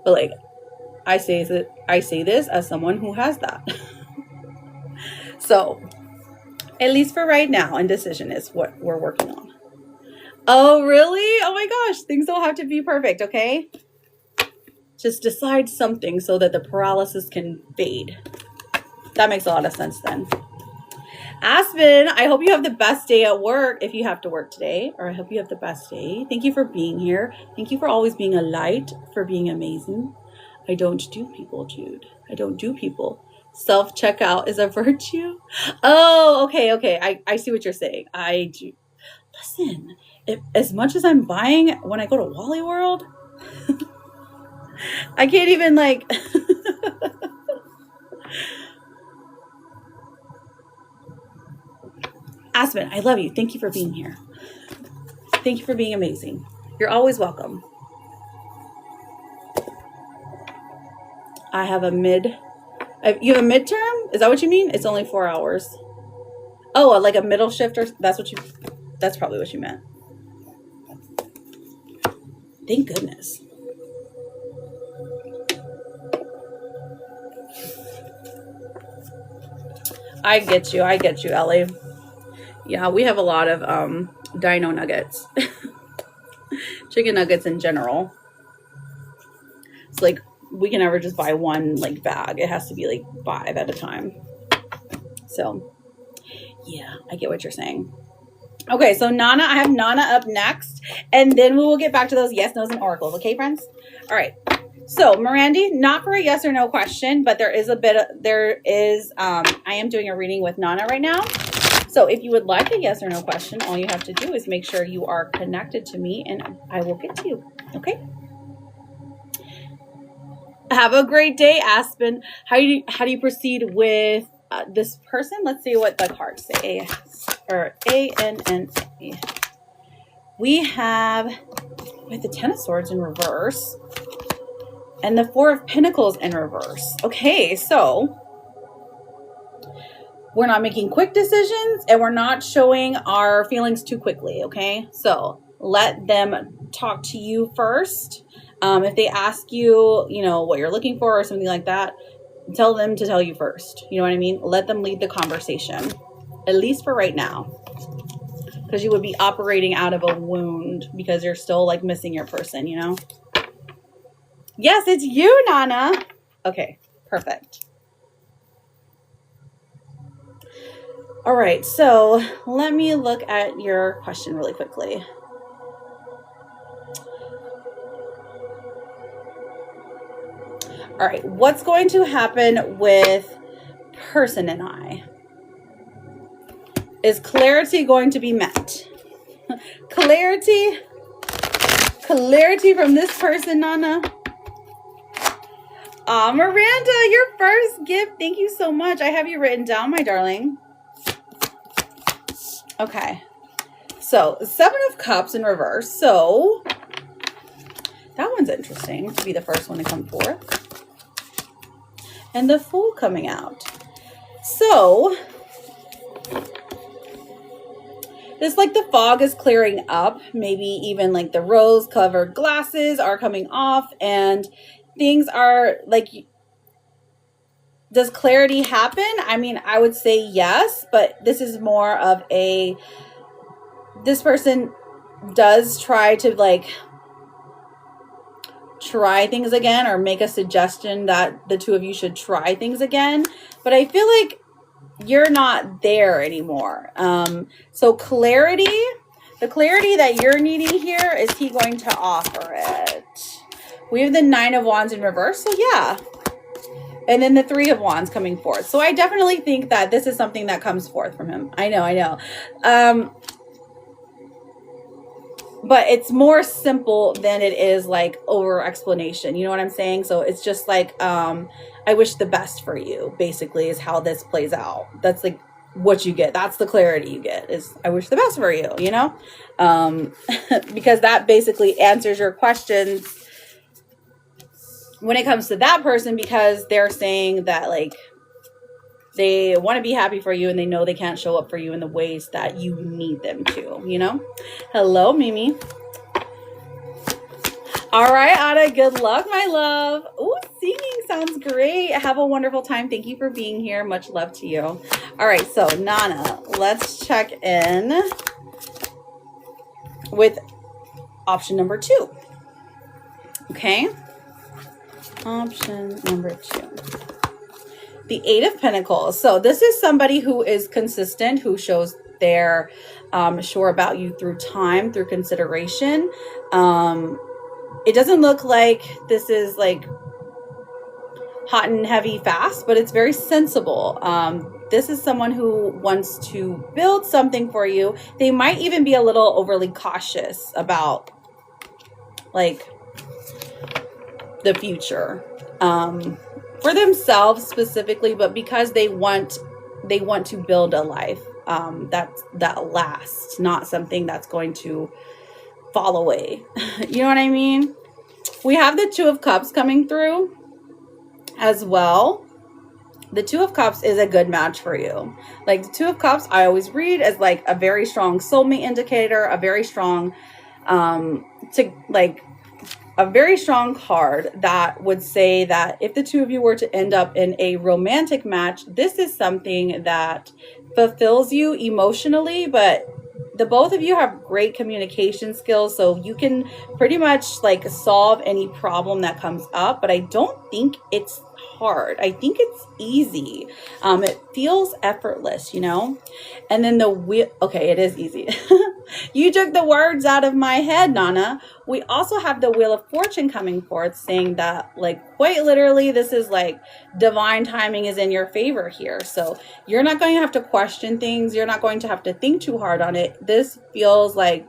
But like, I say this as someone who has that. So At least for right now, indecision is what we're working on. Oh, really? Oh my gosh, things don't have to be perfect, okay? Just decide something so that the paralysis can fade. That makes a lot of sense then. Aspen, I hope you have the best day at work if you have to work today, or I hope you have the best day. Thank you for being here. Thank you for always being a light, for being amazing. I don't do people, Jude. I don't do people. Self-checkout is a virtue. Oh, okay. I see what you're saying. I do. Listen, as much as I'm buying when I go to Wally World, I can't even like... Aspen, I love you. Thank you for being here. Thank you for being amazing. You're always welcome. I have a you have a midterm? Is that what you mean? It's only 4 hours. Oh, like a middle shift, or that's probably what you meant. Thank goodness. I get you, Ellie. Yeah, we have a lot of dino nuggets. Chicken nuggets in general. It's like we can never just buy one like bag. It has to be like 5 at a time. So yeah, I get what you're saying. Okay, so Nana, I have Nana up next, and then we will get back to those yes, no's, and oracles. Okay, friends? All right. So Mirandy, not for a yes or no question, but I am doing a reading with Nana right now. So if you would like a yes or no question, all you have to do is make sure you are connected to me, and I will get to you. Okay? Have a great day, Aspen. How do you proceed with this person? Let's see what the cards say. ANNA. We have with the Ten of Swords in reverse and the Four of Pentacles in reverse. Okay, so we're not making quick decisions, and we're not showing our feelings too quickly, okay? So let them talk to you first. If they ask you, what you're looking for or something like that, tell them to tell you first. You know what I mean? Let them lead the conversation, at least for right now. Because you would be operating out of a wound because you're still like missing your person, Yes, it's you, Nana. Okay, perfect. All right, so let me look at your question really quickly. All right, what's going to happen with person and I? Is clarity going to be met? Clarity from this person, Nana. Miranda, your first gift. Thank you so much. I have you written down, my darling. Okay. So, 7 of Cups in reverse. So, that one's interesting to be the first one to come forth. And the Fool coming out. So, it's like the fog is clearing up. Maybe even like the rose-covered glasses are coming off, and things are like, does clarity happen? I mean, I would say yes, but this is more of this person does try to like try things again or make a suggestion that the two of you should try things again. But I feel like you're not there anymore. So clarity, the clarity that you're needing here, is he going to offer it? We have the 9 of Wands in reverse. So yeah. And then the 3 of Wands coming forth. So I definitely think that this is something that comes forth from him. I know. But it's more simple than it is like over explanation. You know what I'm saying? So it's just like, I wish the best for you, basically, is how this plays out. That's like what you get. That's the clarity you get, is I wish the best for you, because that basically answers your questions when it comes to that person, because they're saying that like they want to be happy for you and they know they can't show up for you in the ways that you need them to, Hello, Mimi. All right, Ada, good luck, my love. Ooh, Sounds great. Have a wonderful time. Thank you for being here. Much love to you. All right. So Nana, let's check in with option number 2. Okay. Option number 2. The 8 of Pentacles. So this is somebody who is consistent, who shows they're sure about you through time, through consideration. It doesn't look like this is like hot and heavy fast, but it's very sensible. This is someone who wants to build something for you. They might even be a little overly cautious about like the future. For themselves specifically, but because they want to build a life that lasts, not something that's going to fall away. You know what I mean? We have the 2 of Cups coming through as well. The 2 of Cups is a good match for you. Like the 2 of Cups, I always read as like a very strong soulmate indicator, a very strong a very strong card that would say that if the 2 of you were to end up in a romantic match, this is something that fulfills you emotionally, but the both of you have great communication skills, so you can pretty much like solve any problem that comes up, but I don't think it's hard. I think it's easy. It feels effortless, you know? And then the wheel, okay, it is easy. You took the words out of my head, Nana. We also have the Wheel of Fortune coming forth saying that like quite literally this is like divine timing is in your favor here. So you're not going to have to question things. You're not going to have to think too hard on it. This feels like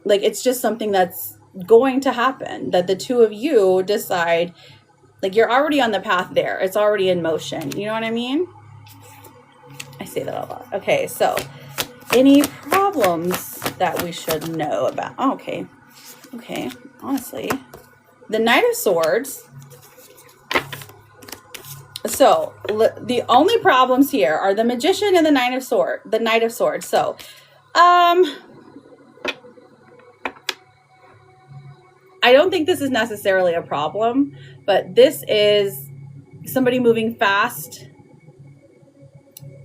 it's just something that's going to happen, that the 2 of you decide like you're already on the path there. It's already in motion. You know what I mean? I say that a lot. Okay, so any problems that we should know about? Oh, okay, honestly, the Knight of Swords. So the only problems here are the Magician and the Knight of Swords. So I don't think this is necessarily a problem, but this is somebody moving fast,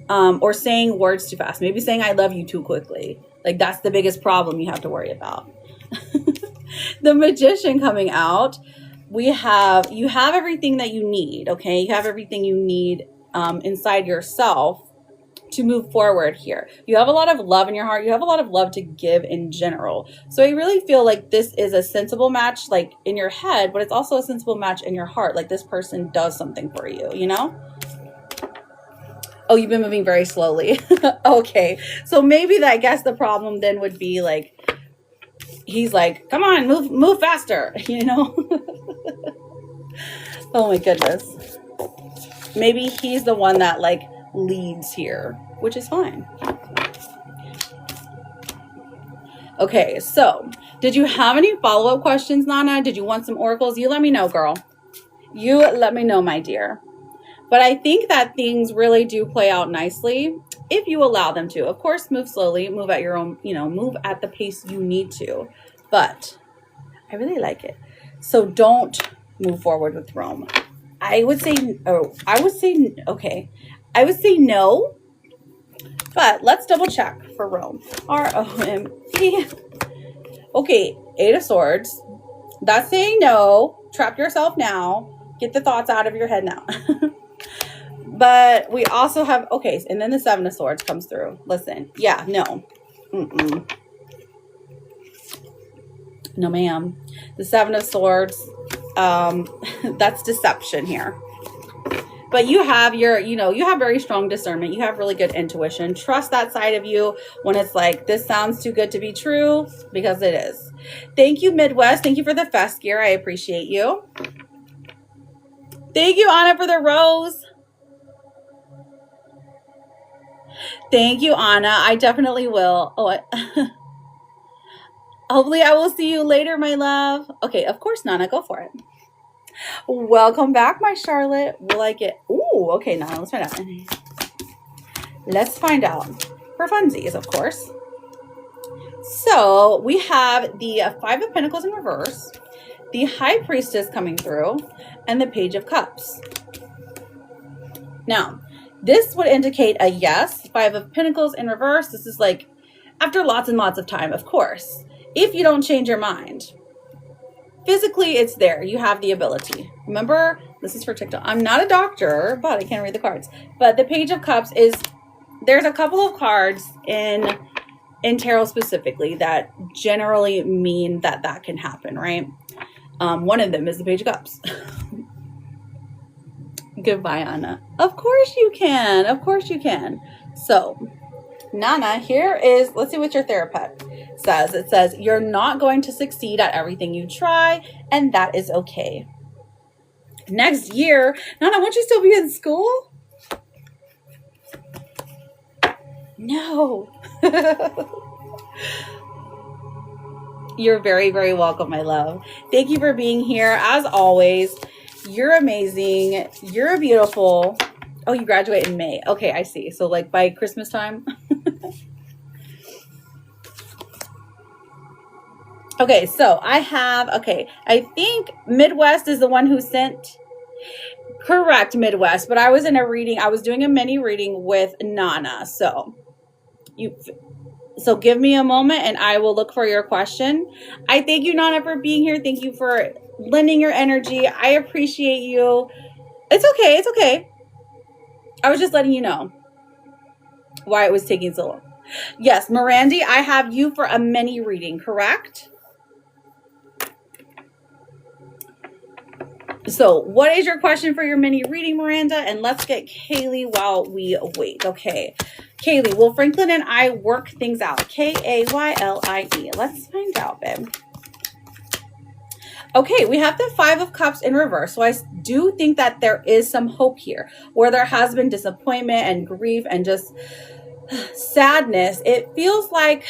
or saying words too fast. Maybe saying I love you too quickly. Like that's the biggest problem you have to worry about. The Magician coming out. You have everything that you need, okay? You have everything you need inside yourself to move forward here. You have a lot of love in your heart. You have a lot of love to give in general. So I really feel like this is a sensible match like in your head, but it's also a sensible match in your heart. Like this person does something for you, you know? Oh, you've been moving very slowly. Okay. So maybe I guess the problem then would be like, he's like, come on, move faster, you know? Oh my goodness. Maybe he's the one that like leads here, which is fine. Okay, so did you have any follow-up questions, Nana? Did you want some oracles? You let me know, girl. You let me know, my dear. But I think that things really do play out nicely if you allow them to. Of course, move slowly, move at your own, move at the pace you need to. But I really like it. So don't move forward with Rome. I would say no, but let's double check for Rome. R-O-M-E. Okay, 8 of Swords. That's saying no. Trap yourself now. Get the thoughts out of your head now. But we also have, okay, and then the 7 of Swords comes through. Listen, yeah, no. No, ma'am. The 7 of Swords, that's deception here. But you have you have very strong discernment. You have really good intuition. Trust that side of you when it's like, this sounds too good to be true, because it is. Thank you, Midwest. Thank you for the fest gear. I appreciate you. Thank you, Anna, for the rose. Thank you, Anna. I definitely will. Hopefully I will see you later, my love. Okay, of course, Nana, go for it. Welcome back, my Charlotte. Will I get... Ooh, okay, Nana, let's find out. Let's find out. For funsies, of course. So, we have the 5 of Pentacles in reverse. the High Priestess coming through, and the Page of Cups. Now, this would indicate a yes. Five of Pentacles in reverse. This is like after lots and lots of time, of course. If you don't change your mind. Physically, it's there. You have the ability. Remember, this is for TikTok. I'm not a doctor, but I can't read the cards. But the Page of Cups is, there's a couple of cards in tarot specifically that generally mean that that can happen, right? One of them is the Page of Cups. Goodbye, Anna. Of course you can. Of course you can. So, Nana, here is, let's see what your therapist says. It says, you're not going to succeed at everything you try, and that is okay. Next year, Nana, won't you still be in school? No. You're very, very welcome, my love. Thank you for being here. As always, you're amazing. You're beautiful. Oh, you graduate in May. Okay, I see. So like by Christmas time. Okay, so I think Midwest is the one who sent, correct, Midwest, but I was in a reading, I was doing a mini reading with Nana, so give me a moment and I will look for your question. I thank you, Nana, for being here. Thank you for lending your energy. I appreciate you. It's okay, it's okay. I was just letting you know why it was taking so long. Yes, Mirandy, I have you for a mini reading, correct? So what is your question for your mini reading, Miranda? And let's get Kaylee while we wait. Okay. Kaylee, will Franklin and I work things out? Kaylie. Let's find out, babe. Okay, we have the Five of Cups in reverse. So I do think that there is some hope here where there has been disappointment and grief and just sadness. It feels like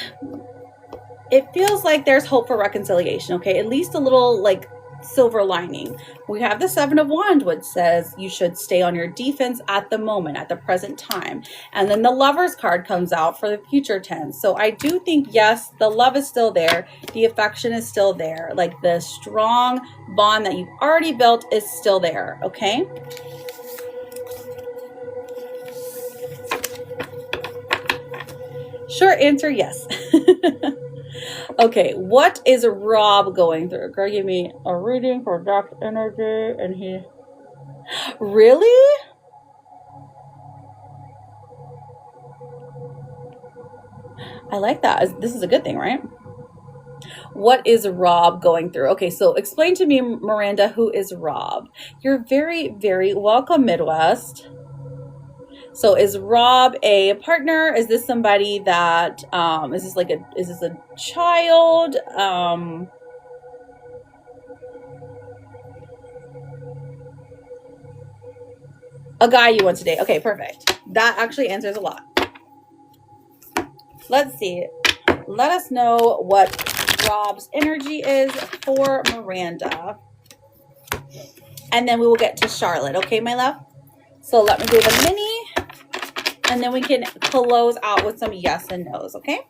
there's hope for reconciliation. Okay, at least a little like silver lining. We have the Seven of Wands, which says you should stay on your defense at the moment, at the present time. And then the Lovers card comes out for the future tense. So I do think, yes, the love is still there. The affection is still there. Like the strong bond that you've already built is still there. Okay. Short answer, yes. Okay, what is Rob going through? Girl, give me a reading for dark energy, and he... Really? I like that. This is a good thing, right? What is Rob going through? Okay, so explain to me, Miranda, who is Rob? You're very, very welcome, Midwest. So is Rob a partner? Is this somebody that, is this a child? A guy you want to date. Okay, perfect. That actually answers a lot. Let's see. Let us know what Rob's energy is for Miranda. And then we will get to Charlotte. Okay, my love? So let me do the mini. And then we can close out with some yes and no's, okay?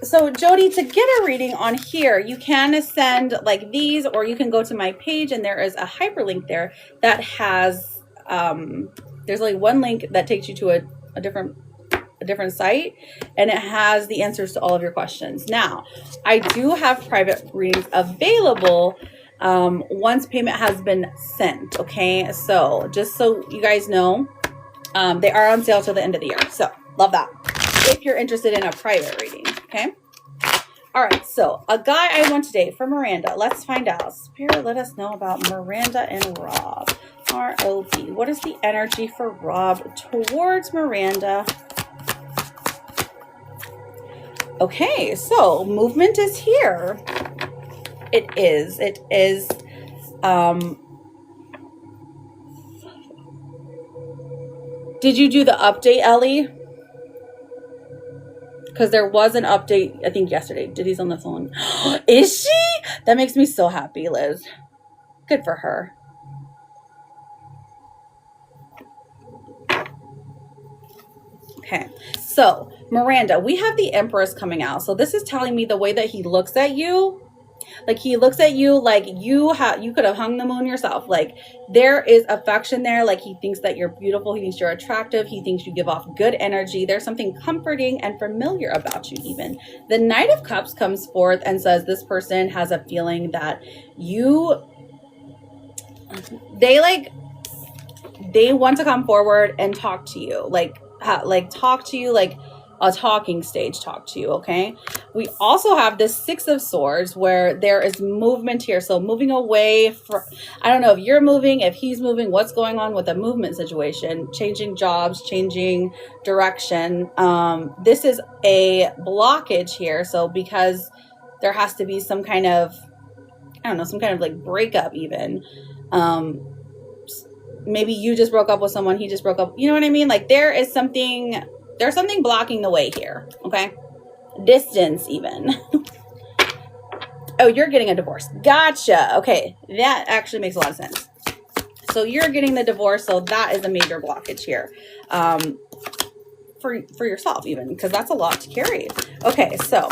So Jody, to get a reading on here, you can send like these, or you can go to my page and there is a hyperlink there that has, there's like one link that takes you to a different site, and it has the answers to all of your questions. Now, I do have private readings available once payment has been sent. Okay, so just so you guys know, they are on sale till the end of the year, so love that if you're interested in a private reading. Okay, all right, so a guy I want to date for Miranda. Let's find out. Spirit, let us know about Miranda and Rob. R-O-B. What is the energy for Rob towards Miranda? Okay, so movement is here. It is. Did you do the update, Ellie? Because there was an update, I think yesterday. Diddy's on the phone. Is she? That makes me so happy, Liz. Good for her. Okay, so Miranda, we have the Empress coming out. So this is telling me the way that he looks at you, like he looks at you like you could have hung the moon yourself. Like there is affection there. Like he thinks that you're beautiful. He thinks you're attractive. He thinks you give off good energy. There's something comforting and familiar about you even. The Knight of Cups comes forth and says this person has a feeling that they want to come forward and talk to you, like talk to you, like a talking stage talk to you. Okay, we also have the Six of Swords where there is movement here. So moving away from, I don't know if you're moving, if he's moving, what's going on with a movement situation, changing jobs, changing direction. This is a blockage here. So because there has to be some kind of, I don't know, some kind of like breakup even. Maybe you just broke up with someone, he just broke up. You know what I mean? Like there's something blocking the way here. Okay. Distance even. Oh, you're getting a divorce. Gotcha. Okay. That actually makes a lot of sense. So you're getting the divorce. So that is a major blockage here. For yourself even, because that's a lot to carry. Okay. So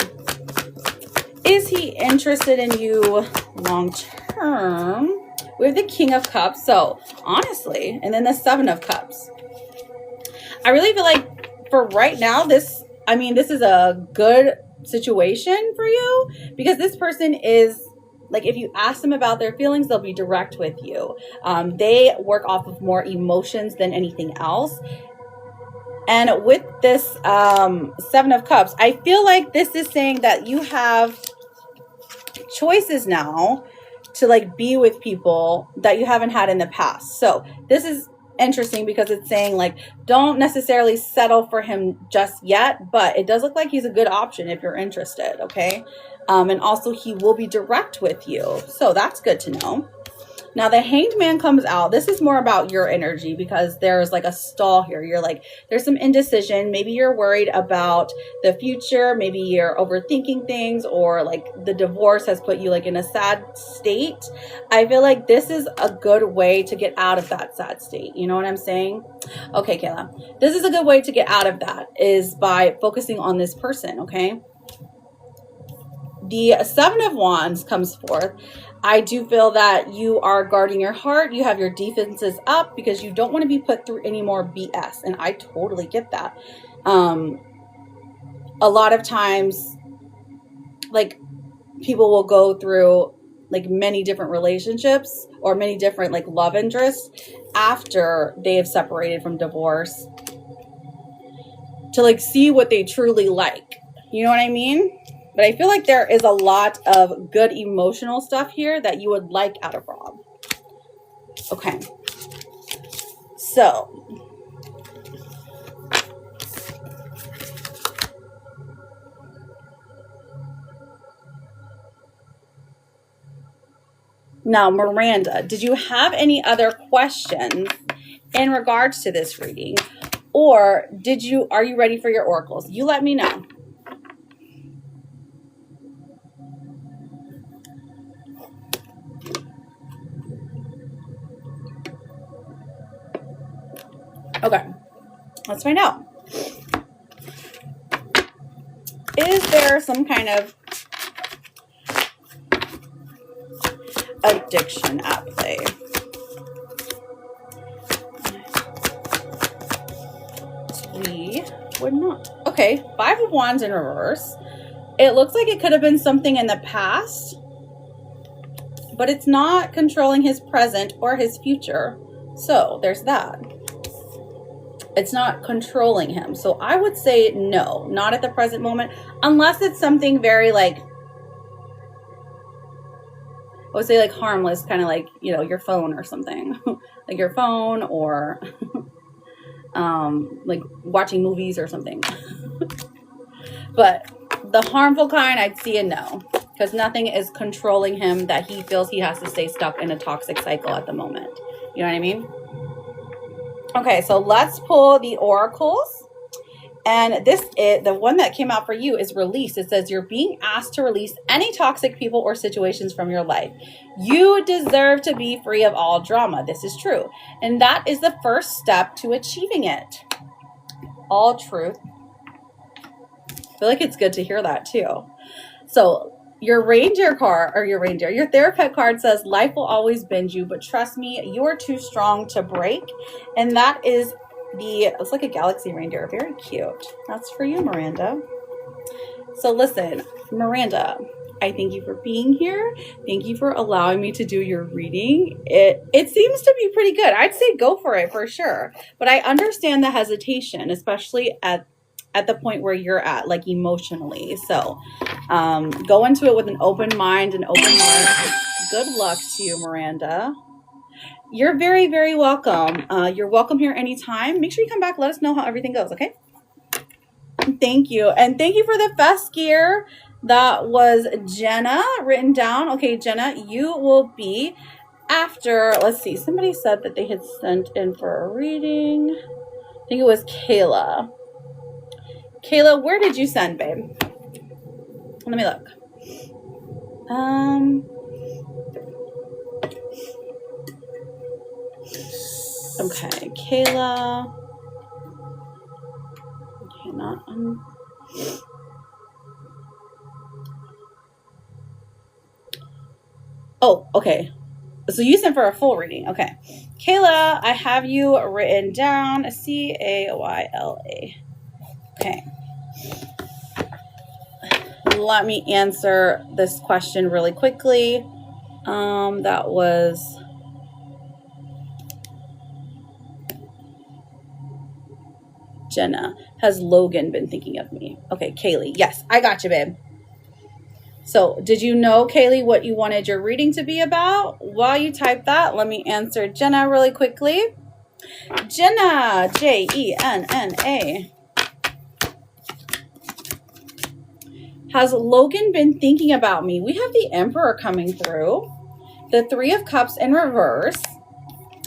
is he interested in you long term? We have the King of Cups. So honestly, and then the Seven of Cups. I really feel like for right now, this is a good situation for you because this person is like, if you ask them about their feelings, they'll be direct with you. They work off of more emotions than anything else. And with this Seven of Cups, I feel like this is saying that you have choices now to like be with people that you haven't had in the past. So this is interesting because it's saying like, don't necessarily settle for him just yet, but it does look like he's a good option if you're interested. Okay. And also he will be direct with you. So that's good to know. Now the Hanged Man comes out. This is more about your energy because there's like a stall here. You're like, there's some indecision. Maybe you're worried about the future. Maybe you're overthinking things, or like the divorce has put you like in a sad state. I feel like this is a good way to get out of that sad state. You know what I'm saying? Okay, Kayla, this is a good way to get out of that is by focusing on this person. Okay. The Seven of Wands comes forth. I do feel that you are guarding your heart. You have your defenses up because you don't want to be put through any more BS. And I totally get that. A lot of times, like, people will go through like many different relationships or many different like love interests after they have separated from divorce to like see what they truly like. You know what I mean? But I feel like there is a lot of good emotional stuff here that you would like out of Rob. Okay. So. Now, Miranda, did you have any other questions in regards to this reading? Or are you ready for your oracles? You let me know. Okay, let's find out. Is there some kind of addiction at play? We would not. Okay, Five of Wands in reverse. It looks like it could have been something in the past, but it's not controlling his present or his future. So there's that. It's not controlling him. So I would say no, not at the present moment, unless it's something very like, I would say like harmless, kind of like, you know, your phone or something. Like your phone or like watching movies or something. But the harmful kind, I'd see a no, because nothing is controlling him that he feels he has to stay stuck in a toxic cycle at the moment. You know what I mean? Okay, so let's pull the oracles. And the one that came out for you is release. It says you're being asked to release any toxic people or situations from your life. You deserve to be free of all drama. This is true. And that is the first step to achieving it. all truth. I feel like it's good to hear that too. So your reindeer card, or your therapist card says, life will always bend you, but trust me, you are too strong to break. And that is it's like a galaxy reindeer. Very cute. That's for you, Miranda. So listen, Miranda, I thank you for being here. Thank you for allowing me to do your reading. It seems to be pretty good. I'd say go for it for sure. But I understand the hesitation, especially at the point where you're at, like emotionally. So go into it with an open mind and open heart. Good luck to you, Miranda. You're very, very welcome. You're welcome here anytime. Make sure you come back. Let us know how everything goes, okay? Thank you. And thank you for the fest gear. That was Jenna written down. Okay, Jenna, you will be after, let's see, somebody said that they had sent in for a reading. I think it was Kayla. Kayla, where did you send, babe? Let me look. Okay, Kayla. Okay, not Oh, okay. So you sent for a full reading. Okay. Kayla, I have you written down. Cayla. Okay. Let me answer this question really quickly. That was Jenna. Has Logan been thinking of me? Okay, Kaylee. Yes, I got you, babe. So did you know, Kaylee, what you wanted your reading to be about? While you type that, let me answer Jenna really quickly. Jenna, Jenna. Has Logan been thinking about me? We have the Emperor coming through, the Three of Cups in reverse,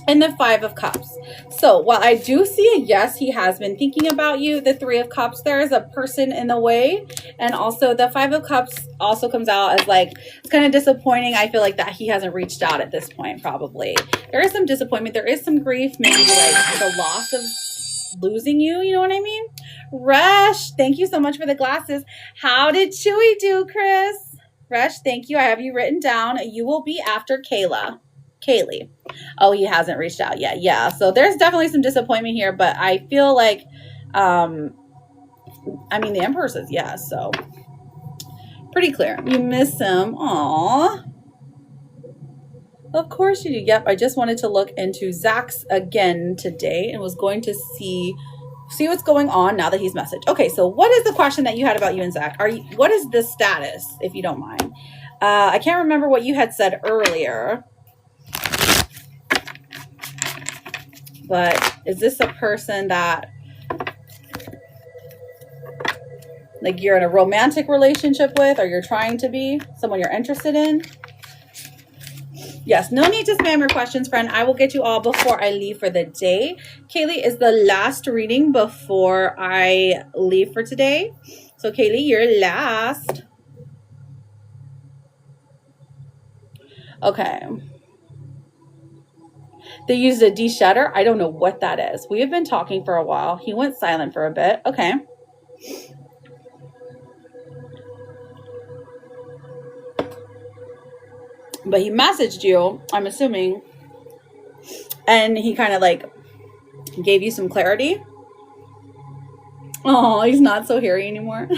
and the Five of Cups. So while I do see a yes, he has been thinking about you, the Three of Cups, there is a person in the way. And also the Five of Cups also comes out as like, it's kind of disappointing. I feel like that he hasn't reached out at this point, probably. There is some disappointment. There is some grief, maybe like the loss of losing you. You know what I mean? Rush, thank you so much for the glasses. How did Chewy do, Chris? Rush, thank you. I have you written down. You will be after Kaylee. Oh, he hasn't reached out yet. Yeah, so there's definitely some disappointment here, but I feel like, I mean, the Emperor says yes, so pretty clear. You miss him. Aww. Of course you do. Yep, I just wanted to look into Zach's again today and was going to see what's going on now that he's messaged. Okay, so what is the question that you had about you and Zach? What is the status, if you don't mind? I can't remember what you had said earlier. But is this a person that, like, you're in a romantic relationship with, or you're trying to be? Someone you're interested in? Yes, no need to spam your questions, friend. I will get you all before I leave for the day. Kaylee is the last reading before I leave for today. So, Kaylee, you're last. Okay. They used a de-shutter. I don't know what that is. We have been talking for a while. He went silent for a bit. Okay. But he messaged you, I'm assuming, and he kind of like gave you some clarity. Oh, he's not so hairy anymore.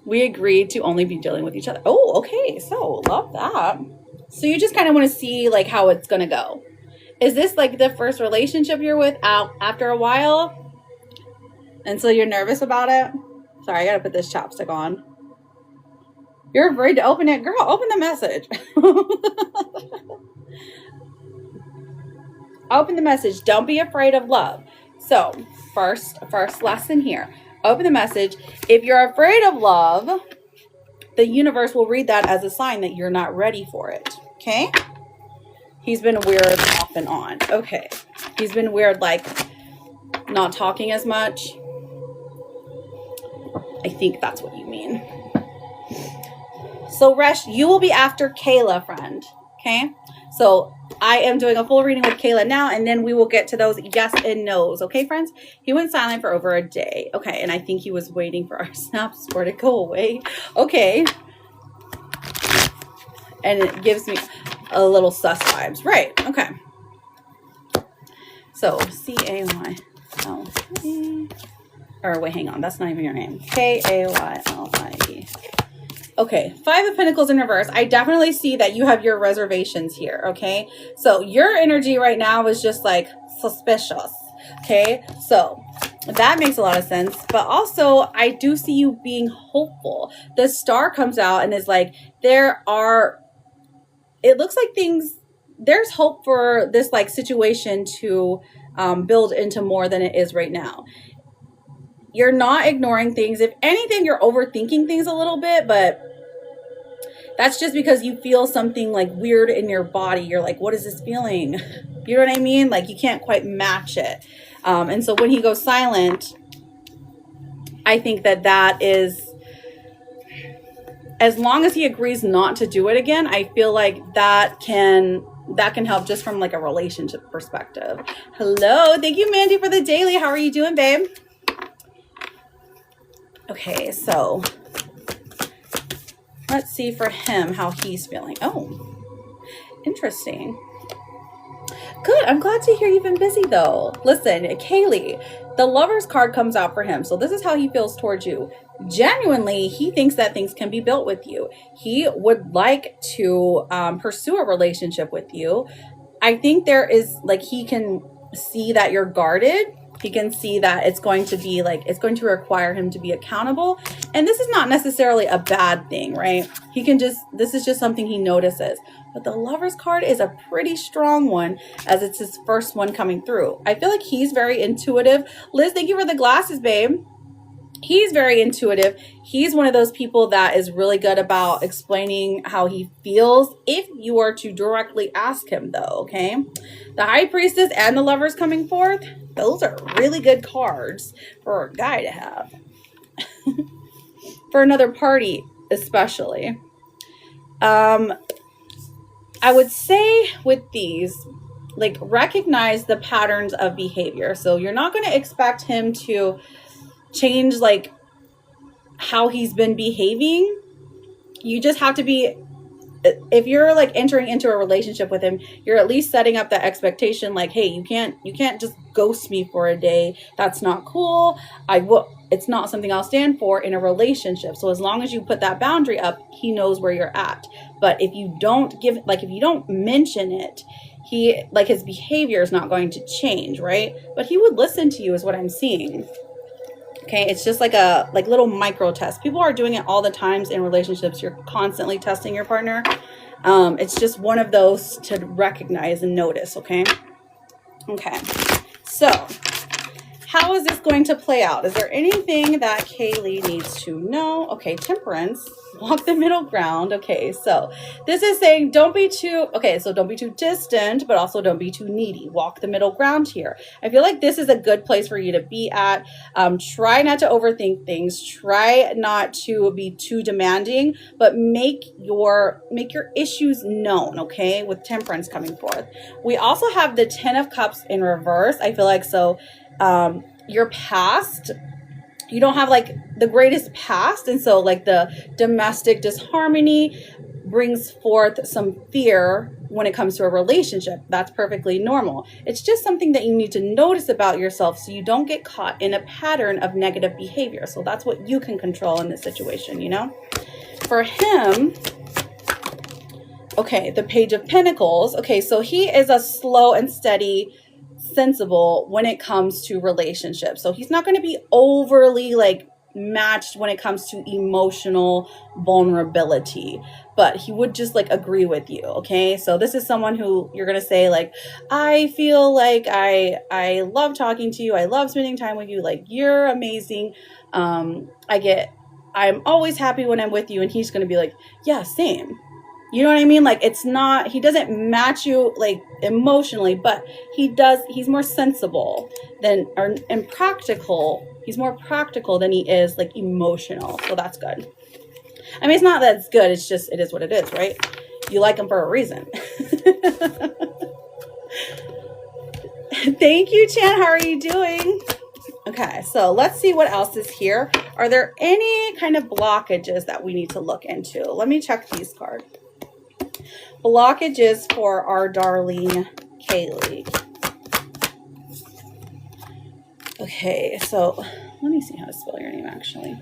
We agreed to only be dealing with each other. Oh, okay. So love that. So you just kind of want to see like how it's going to go. Is this like the first relationship you're with out after a while? And so you're nervous about it? Sorry, I got to put this chapstick on. You're afraid to open it? Girl, open the message. Open the message. Don't be afraid of love. So first lesson here. Open the message. If you're afraid of love, the universe will read that as a sign that you're not ready for it. Okay? He's been weird off and on. Okay. He's been weird, like not talking as much. I think that's what you mean. So, Resh, you will be after Kayla, friend. Okay? So I am doing a full reading with Kayla now, and then we will get to those yes and no's. Okay, friends? He went silent for over a day. Okay, and I think he was waiting for our snaps for it to go away. Okay. And it gives me a little sus vibes. Right. Okay. So C-A-Y-L-E. Or wait, hang on. That's not even your name. K-A-Y-L-I-E. Okay, Five of Pentacles in reverse. I definitely see that you have your reservations here, okay? So your energy right now is just like suspicious, okay? So that makes a lot of sense. But also, I do see you being hopeful. The star comes out and is like, it looks like there's hope for this like situation to build into more than it is right now. You're not ignoring things. If anything, you're overthinking things a little bit, but that's just because you feel something like weird in your body. You're like, what is this feeling? You know what I mean? Like you can't quite match it. And so when he goes silent, I think that is, as long as he agrees not to do it again, I feel like that can help just from like a relationship perspective. Hello. Thank you, Mandy, for the daily. How are you doing, babe? Okay, so let's see for him how he's feeling. Oh, interesting. Good. I'm glad to hear you've been busy though. Listen, Kaylee, the Lover's card comes out for him. So this is how he feels towards you. Genuinely, he thinks that things can be built with you. He would like to pursue a relationship with you. I think there is like, he can see that you're guarded. He can see that it's going to be like, it's going to require him to be accountable. And this is not necessarily a bad thing, right? This is just something he notices. But the Lover's card is a pretty strong one as it's his first one coming through. I feel like he's very intuitive. Liz, thank you for the glasses, babe. He's very intuitive. He's one of those people that is really good about explaining how he feels if you are to directly ask him though, okay? The High Priestess and the Lovers coming forth, those are really good cards for a guy to have. For another party, especially. I would say with these, like recognize the patterns of behavior. So you're not going to expect him to change like how he's been behaving. You just have to be, if you're like entering into a relationship with him, you're at least setting up that expectation like, hey, you can't just ghost me for a day. That's not cool. It's not something I'll stand for in a relationship. So as long as you put that boundary up, he knows where you're at. But if you don't if you don't mention it, his behavior is not going to change, right? But he would listen to you is what I'm seeing. Okay, it's just like a little micro test. People are doing it all the times in relationships. You're constantly testing your partner. It's just one of those to recognize and notice, okay? Okay, so how is this going to play out? Is there anything that Kaylee needs to know? Okay, Temperance, walk the middle ground. Okay, so this is saying don't be too distant, but also don't be too needy. Walk the middle ground here. I feel like this is a good place for you to be at. Try not to overthink things. Try not to be too demanding, but make your issues known, okay, with Temperance coming forth. We also have the 10 of Cups in reverse. I feel like your past, you don't have like the greatest past, and so like the domestic disharmony brings forth some fear when it comes to a relationship. That's perfectly normal. It's just something that you need to notice about yourself so you don't get caught in a pattern of negative behavior. So that's what you can control in this situation, you know? For him, okay, the Page of Pentacles. Okay, so he is a slow and steady, sensible when it comes to relationships. So he's not going to be overly like matched when it comes to emotional vulnerability, but he would just like agree with you. Okay, so this is someone who you're going to say like, I feel like I love talking to you, I love spending time with you, like you're amazing, I'm always happy when I'm with you. And he's going to be like, yeah, same. You know what I mean? Like he doesn't match you like emotionally, but he's more sensible and practical. He's more practical than he is like emotional. So that's good. I mean, it's not that it's good. It's just, it is what it is, right? You like him for a reason. Thank you, Chan. How are you doing? Okay, so let's see what else is here. Are there any kind of blockages that we need to look into? Let me check these cards. Blockages for our darling Kaylee. Okay, so let me see how to spell your name actually.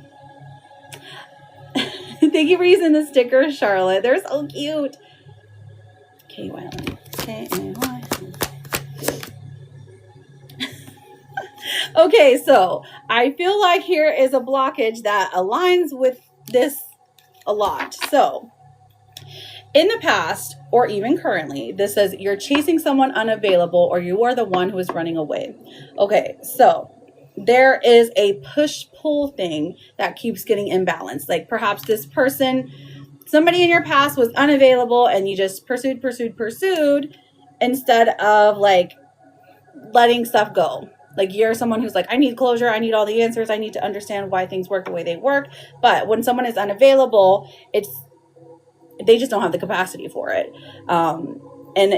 Thank you for using the stickers, Charlotte. They're so cute. K-Y-L-E. K-A-Y. Okay, so I feel like here is a blockage that aligns with this a lot. So in the past, or even currently, this says you're chasing someone unavailable or you are the one who is running away. Okay, so there is a push-pull thing that keeps getting imbalanced. Like perhaps this person, somebody in your past was unavailable and you just pursued instead of like letting stuff go. Like you're someone who's like, I need closure. I need all the answers. I need to understand why things work the way they work. But when someone is unavailable, they just don't have the capacity for it. And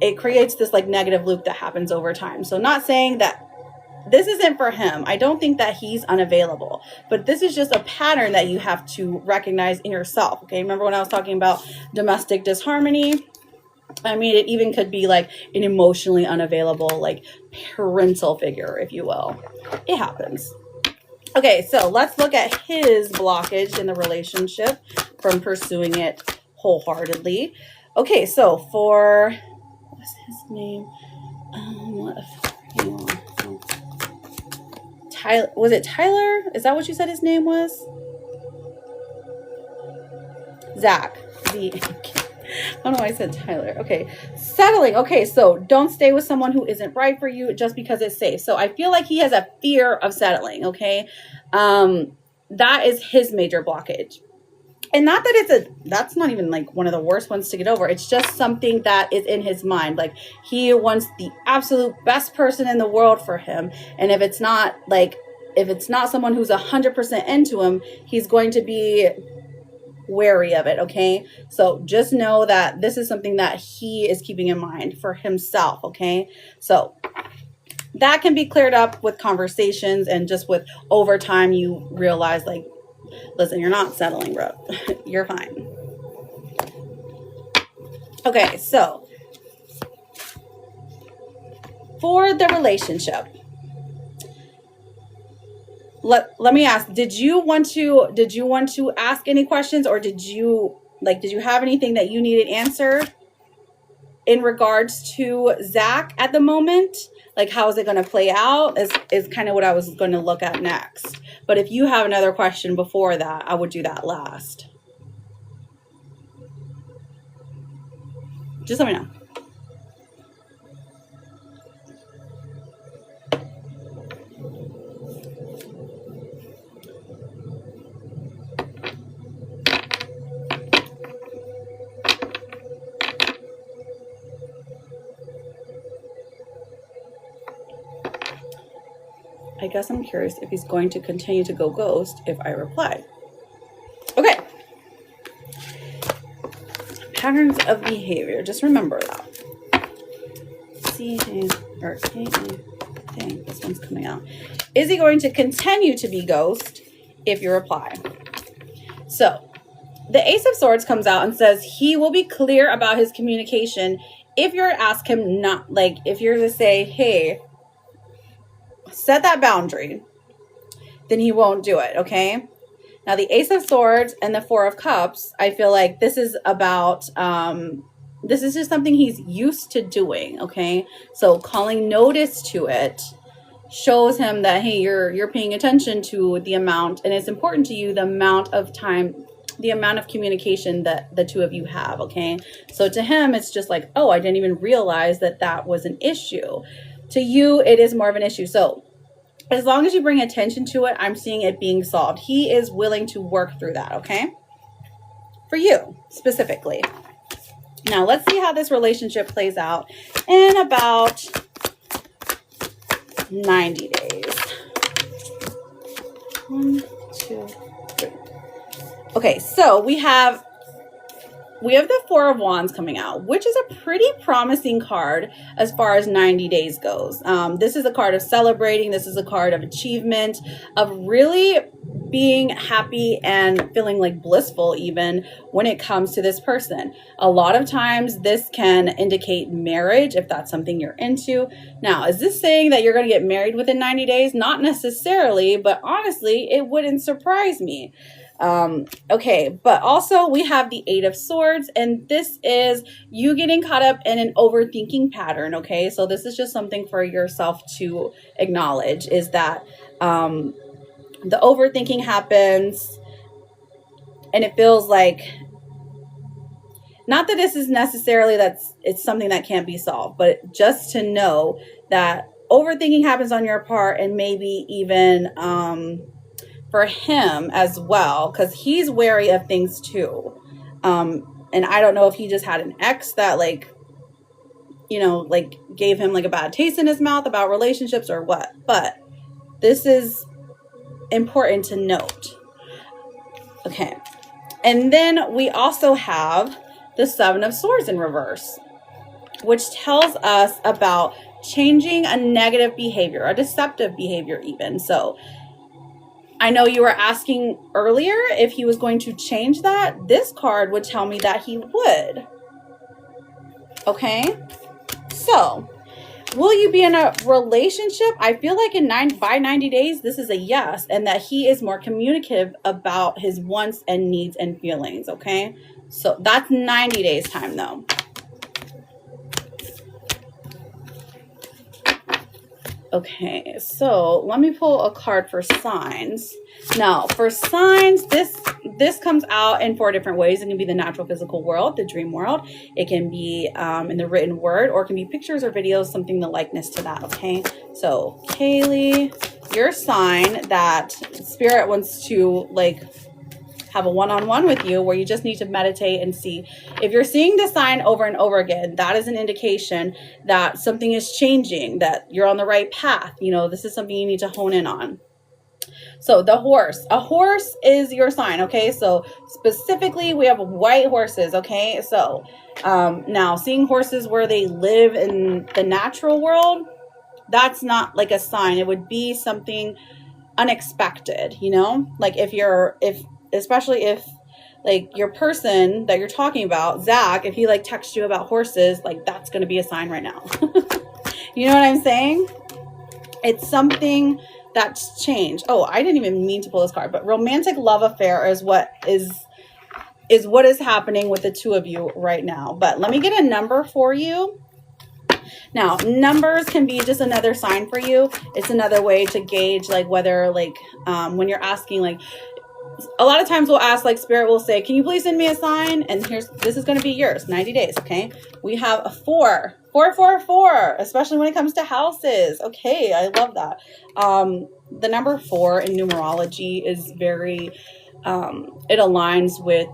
it creates this like negative loop that happens over time. So not saying that this isn't for him. I don't think that he's unavailable, but this is just a pattern that you have to recognize in yourself. Okay. Remember when I was talking about domestic disharmony? I mean, it even could be like an emotionally unavailable, like parental figure, if you will. It happens. Okay, so let's look at his blockage in the relationship from pursuing it wholeheartedly. Okay, so for, what's his name? Tyler, was it Tyler? Is that what you said his name was? Zach. I don't know why I said Tyler. Okay. Settling. Okay. So don't stay with someone who isn't right for you just because it's safe. So I feel like he has a fear of settling. Okay. That is his major blockage. And not that that's not even like one of the worst ones to get over. It's just something that is in his mind. Like he wants the absolute best person in the world for him. And if it's not someone who's 100% into him, he's going to be wary of it. Okay. So just know that this is something that he is keeping in mind for himself. Okay. So that can be cleared up with conversations, and just with over time, you realize like, listen, you're not settling, bro. You're fine. Okay. So for the relationship, let me ask, did you want to ask any questions, or did you have anything that you needed answered in regards to Zach at the moment? Like, how is it going to play out is kind of what I was going to look at next. But if you have another question before that, I would do that last. Just let me know. I guess I'm curious if he's going to continue to go ghost if I reply. Okay. Patterns of behavior. Just remember that. Dang, this one's coming out. Is he going to continue to be ghost if you reply? So the Ace of Swords comes out and says he will be clear about his communication if you're to ask him not, like if you're to say, hey, set that boundary, then he won't do it. Okay. Now the Ace of Swords and the Four of Cups, I feel like this is about, this is just something he's used to doing. Okay. So calling notice to it shows him that, hey, you're paying attention to the amount, and it's important to you, the amount of time, the amount of communication that the two of you have. Okay. So to him, it's just like, oh, I didn't even realize that was an issue. To you, it is more of an issue. So as long as you bring attention to it, I'm seeing it being solved. He is willing to work through that, okay? For you, specifically. Now, let's see how this relationship plays out in about 90 days. 1, 2, 3. Okay, so we have we have the Four of Wands coming out, which is a pretty promising card as far as 90 days goes. This is a card of celebrating. This is a card of achievement, of really being happy and feeling like blissful even when it comes to this person. A lot of times this can indicate marriage if that's something you're into. Now, is this saying that you're going to get married within 90 days? Not necessarily, but honestly, it wouldn't surprise me. Okay, but also we have the Eight of Swords, and this is you getting caught up in an overthinking pattern. Okay, so this is just something for yourself to acknowledge, is that the overthinking happens and it feels like, not that this is necessarily it's something that can't be solved, but just to know that overthinking happens on your part, and maybe even for him as well, because he's wary of things too. And I don't know if he just had an ex that gave him like a bad taste in his mouth about relationships or what, but this is important to note. Okay. And then we also have the Seven of Swords in reverse, which tells us about changing a negative behavior, a deceptive behavior even. So I know you were asking earlier if he was going to change that. This card would tell me that he would. Okay. So will you be in a relationship? I feel like by 90 days, this is a yes, and that he is more communicative about his wants and needs and feelings. Okay. So that's 90 days time though. Okay, so let me pull a card for signs. Now, for signs, this comes out in 4 different ways. It can be the natural physical world, the dream world. It can be in the written word, or it can be pictures or videos, something the likeness to that, okay? So, Kaylee, your sign that Spirit wants to, have a one-on-one with you, where you just need to meditate and see. If you're seeing the sign over and over again, that is an indication that something is changing, that you're on the right path. This is something you need to hone in on. So the horse, a horse is your sign. Okay. So specifically we have white horses. Okay. So, now seeing horses where they live in the natural world, that's not like a sign. It would be something unexpected, especially if your person that you're talking about, Zach, if he texts you about horses, that's going to be a sign right now. You know what I'm saying? It's something that's changed. Oh, I didn't even mean to pull this card, but romantic love affair is what is happening with the two of you right now. But let me get a number for you. Now, numbers can be just another sign for you. It's another way to gauge whether when you're asking a lot of times we'll ask, Spirit will say, can you please send me a sign? And this is going to be yours, 90 days. Okay. We have a 4, 4, 4, 4, especially when it comes to houses. Okay. I love that. The number 4 in numerology is very, it aligns with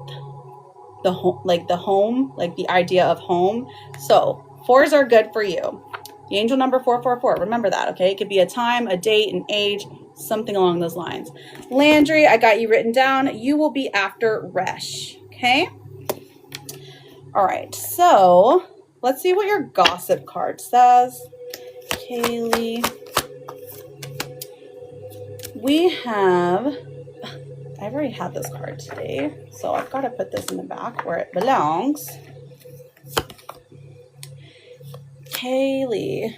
the home, the idea of home. So 4s are good for you. The angel number 444. Remember that. Okay. It could be a time, a date, an age, something along those lines. Landry, I got you written down. You will be after Resh. Okay. All right. So let's see what your gossip card says. Kaylee. We have, I've already had this card today, so I've got to put this in the back where it belongs. Kaylee.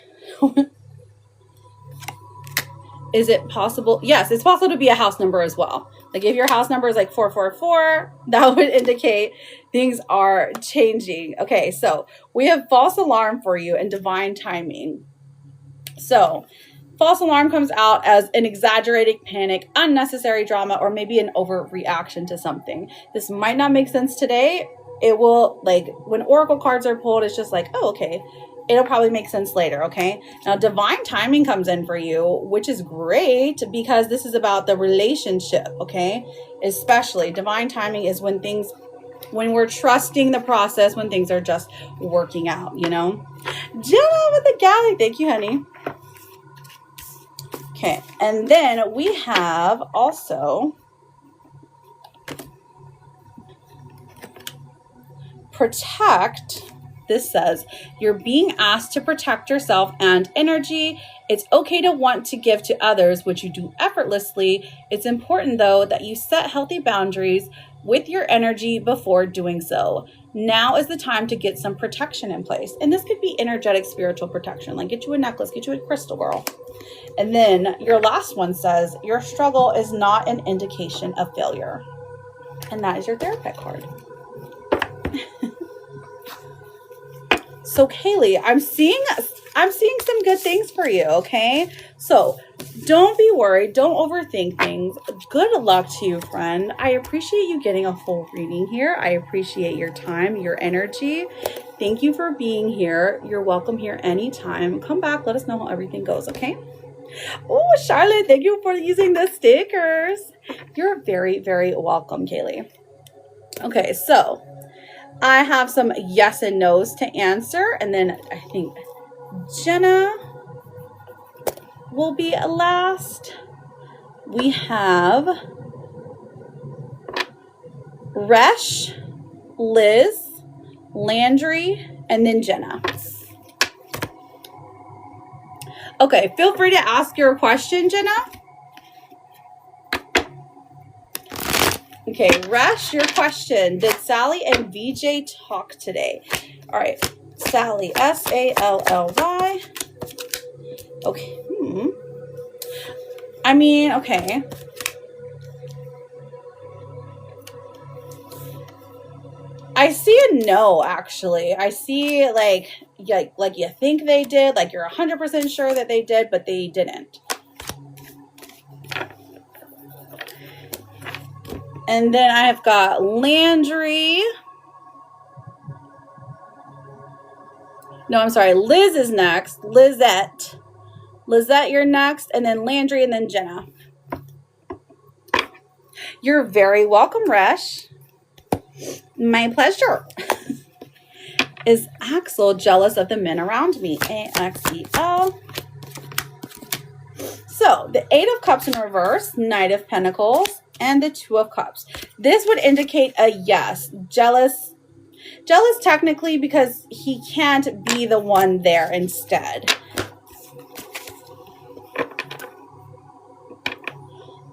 Is it possible? Yes, it's possible to be a house number as well. If your house number is 444, that would indicate things are changing. Okay, so we have false alarm for you and divine timing. So false alarm comes out as an exaggerated panic, unnecessary drama, or maybe an overreaction to something. This might not make sense today. It will, when oracle cards are pulled, it's just oh, okay. It'll probably make sense later, okay? Now, divine timing comes in for you, which is great because this is about the relationship, okay? Especially divine timing is when we're trusting the process, when things are just working out, Jenna with the galley. Thank you, honey. Okay, and then we have also protect, this says, you're being asked to protect yourself and energy. It's okay to want to give to others, which you do effortlessly. It's important, though, that you set healthy boundaries with your energy before doing so. Now is the time to get some protection in place. And this could be energetic, spiritual protection, like get you a necklace, get you a crystal, girl. And then your last one says, your struggle is not an indication of failure. And that is your therapist card. So Kaylee, I'm seeing some good things for you, okay? So don't be worried. Don't overthink things. Good luck to you, friend. I appreciate you getting a full reading here. I appreciate your time, your energy. Thank you for being here. You're welcome here anytime. Come back. Let us know how everything goes, okay? Oh, Charlotte, thank you for using the stickers. You're very, very welcome, Kaylee. Okay, so I have some yes and no's to answer, and then I think Jenna will be last. We have Resh, Liz, Landry, and then Jenna. Okay, feel free to ask your question, Jenna. Okay, Resh, your question. Did Sally and VJ talk today? All right, Sally, S-A-L-L-Y. Okay, I mean, okay. I see a no, actually. I see like you think they did, like you're 100% sure that they did, but they didn't. And then I've got Landry. No, I'm sorry. Liz is next. Lizette, you're next. And then Landry and then Jenna. You're very welcome, Resh. My pleasure. Is Axel jealous of the men around me? A-X-E-L. So the 8 of Cups in reverse, Knight of Pentacles, and the 2 of Cups. This would indicate a yes. Jealous technically because he can't be the one there instead.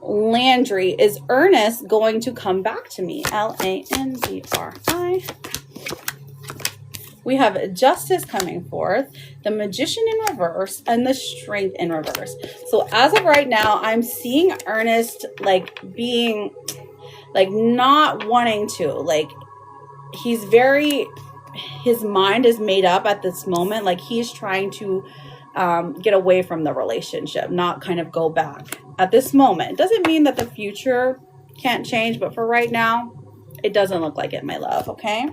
Landry, is Ernest going to come back to me? L-A-N-D-R-I. We have Justice coming forth, the Magician in reverse, and the Strength in reverse. So as of right now, I'm seeing Ernest like being, like not wanting to, like he's very, his mind is made up at this moment. Like he's trying to get away from the relationship, not kind of go back at this moment. Doesn't mean that the future can't change, but for right now, it doesn't look like it, my love, okay?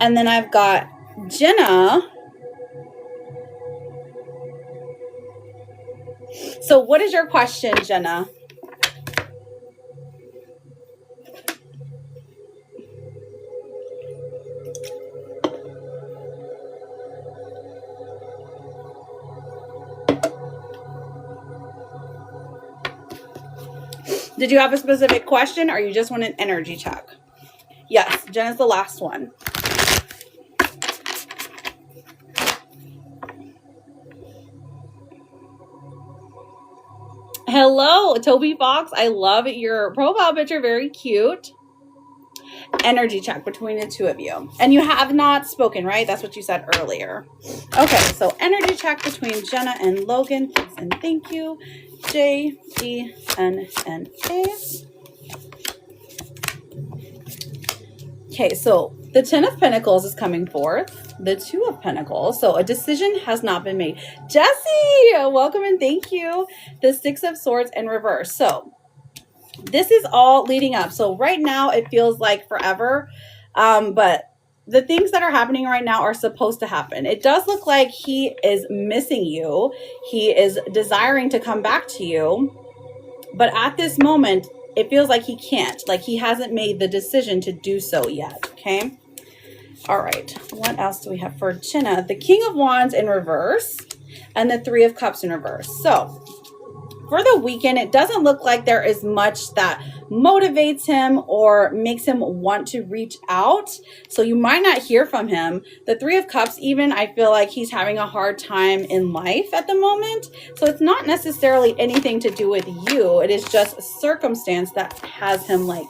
And then I've got Jenna. So what is your question, Jenna? Did you have a specific question or you just want an energy check? Yes, Jenna's the last one. Hello, Toby Fox. I love your profile picture. Very cute. Energy check between the two of you. And you have not spoken, right? That's what you said earlier. Okay, so energy check between Jenna and Logan. Please and thank you. J-E-N-N-A. Okay, so the 10 of Pentacles is coming forth. The 2 of Pentacles. So a decision has not been made. Jessie, welcome and thank you. The 6 of Swords in reverse. So this is all leading up. So right now it feels like forever. But the things that are happening right now are supposed to happen. It does look like he is missing you. He is desiring to come back to you. But at this moment, it feels like he can't. Like he hasn't made the decision to do so yet. Okay. All right. What else do we have for Jenna? The King of Wands in reverse and the 3 of Cups in reverse. So for the weekend, it doesn't look like there is much that motivates him or makes him want to reach out. So you might not hear from him. The Three of Cups, even, I feel like he's having a hard time in life at the moment. So it's not necessarily anything to do with you. It is just a circumstance that has him like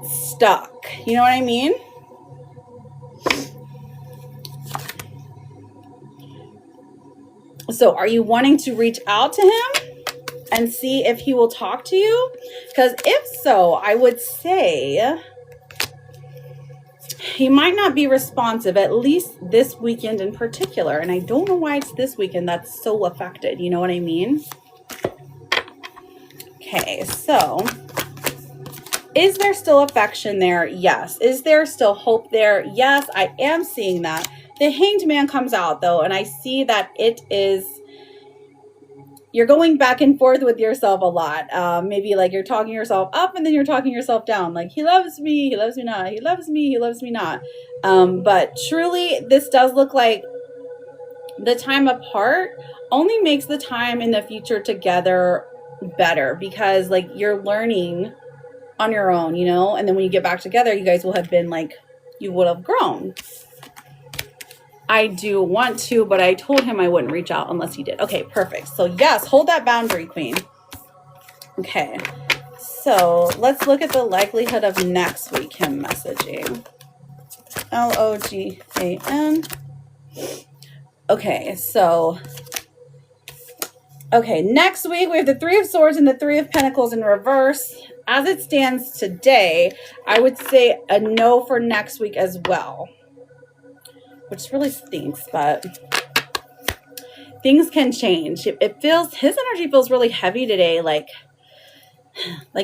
stuck. You know what I mean? So are you wanting to reach out to him and see if he will talk to you? Because if so, I would say he might not be responsive, at least this weekend in particular. And I don't know why it's this weekend that's so affected. You know what I mean? Okay, so is there still affection there? Yes. Is there still hope there? Yes, I am seeing that. The Hanged Man comes out though, and I see that it is, you're going back and forth with yourself a lot. Maybe like you're talking yourself up and then you're talking yourself down. Like, he loves me, he loves me not. He loves me, he loves me not. But truly, this does look like the time apart only makes the time in the future together better, because like you're learning on your own, you know, and then when you get back together, you guys will have been like, you would have grown. I do want to, but I told him I wouldn't reach out unless he did. Okay, perfect. So yes, hold that boundary, Queen. Okay, so let's look at the likelihood of next week him messaging. Logan. Okay, so next week we have the Three of Swords and the Three of Pentacles in reverse. As it stands today, I would say a no for next week as well, which really stinks, but things can change. It feels, his energy feels really heavy today. Like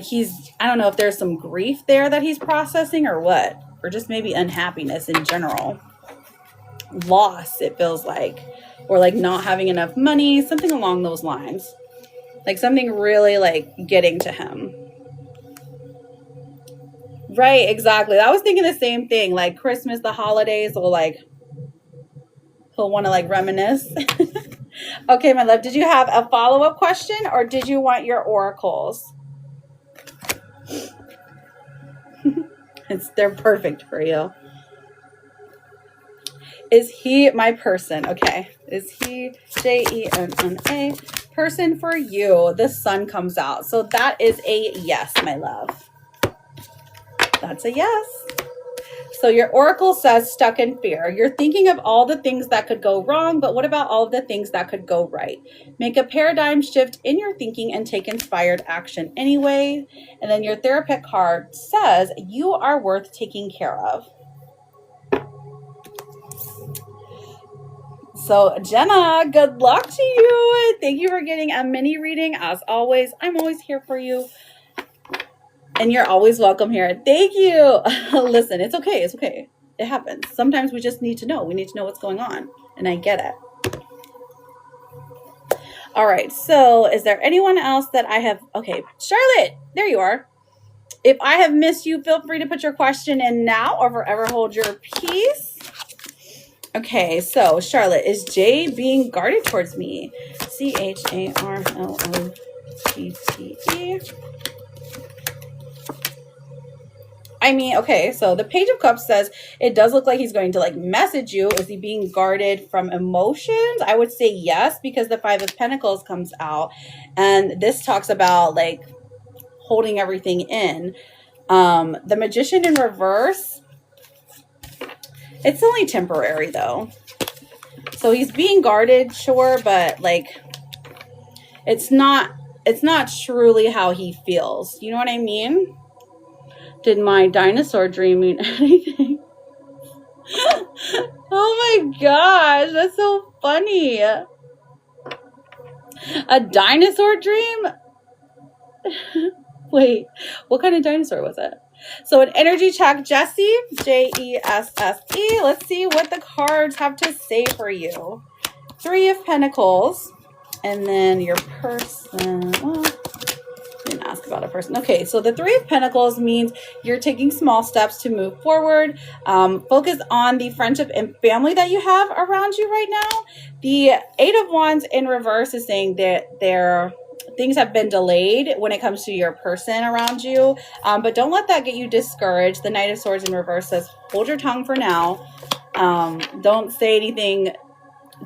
he's, I don't know if there's some grief there that he's processing or what, or just maybe unhappiness in general. Loss, it feels like, or like not having enough money, something along those lines. Like something really like getting to him. Right, exactly. I was thinking the same thing, like Christmas, the holidays, or like he'll want to like reminisce. Okay, my love, did you have a follow-up question or did you want your oracles? They're perfect for you. Is he my person? Okay. Is he Jenna person for you? The sun comes out. So that is a yes, my love. That's a yes. So your oracle says stuck in fear. You're thinking of all the things that could go wrong, but what about all of the things that could go right? Make a paradigm shift in your thinking and take inspired action anyway. And then your therapist card says you are worth taking care of. So Jenna, good luck to you. Thank you for getting a mini reading. As always, I'm always here for you. And you're always welcome here. Thank you. Listen, it's okay. It's okay. It happens. Sometimes we just need to know. We need to know what's going on. And I get it. All right. So is there anyone else that I have? Okay. Charlotte, there you are. If I have missed you, feel free to put your question in now or forever hold your peace. Okay. So Charlotte, is Jay being guarded towards me? CHARLOTTE. I mean, okay, so the Page of Cups says it does look like he's going to like message you. Is he being guarded from emotions? I would say yes, because the Five of Pentacles comes out and this talks about like holding everything in. The Magician in reverse, it's only temporary though. So he's being guarded, sure, but like it's not truly how he feels. You know what I mean? Did my dinosaur dream mean anything? Oh my gosh, that's so funny. A dinosaur dream? Wait, what kind of dinosaur was it? So an energy check, Jessie, Jesse. Let's see what the cards have to say for you. Three of Pentacles, and then your person. Well, ask about a person. Okay, so the Three of Pentacles means you're taking small steps to move forward. Focus on the friendship and family that you have around you right now. The Eight of Wands in reverse is saying that things have been delayed when it comes to your person around you. But don't let that get you discouraged. The Knight of Swords in reverse says, hold your tongue for now. Don't say anything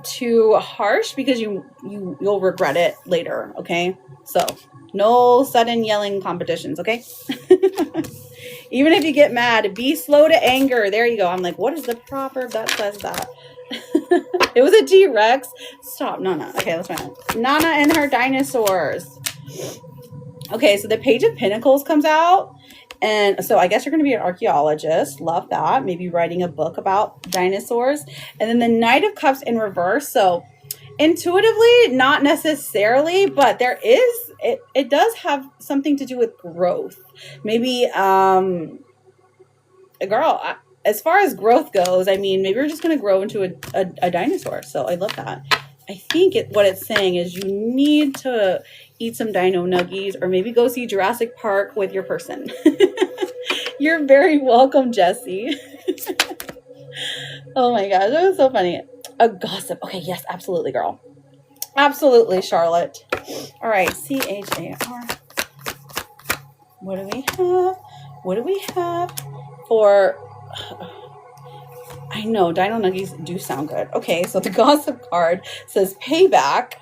too harsh because you'll regret it later. Okay, so no sudden yelling competitions. Okay. Even if you get mad, be slow to anger. There you go. I'm like, what is the proverb that says that? It was a T-Rex. Stop, Nana. Okay, let's find it. Nana and her dinosaurs. Okay, so the Page of Pentacles comes out. And so I guess you're going to be an archaeologist. Love that. Maybe writing a book about dinosaurs. And then the Knight of Cups in reverse. So intuitively, not necessarily, but there is, it does have something to do with growth. Maybe, girl, as far as growth goes, I mean, maybe you're just going to grow into a dinosaur. So I love that. I think what it's saying is you need to eat some dino nuggies or maybe go see Jurassic Park with your person. You're very welcome, Jessie. Oh my gosh, that was so funny. A gossip. Okay, yes, absolutely, girl. Absolutely, Charlotte. All right, CHAR. What do we have? What do we have for... I know, dino nuggies do sound good. Okay, so the gossip card says payback.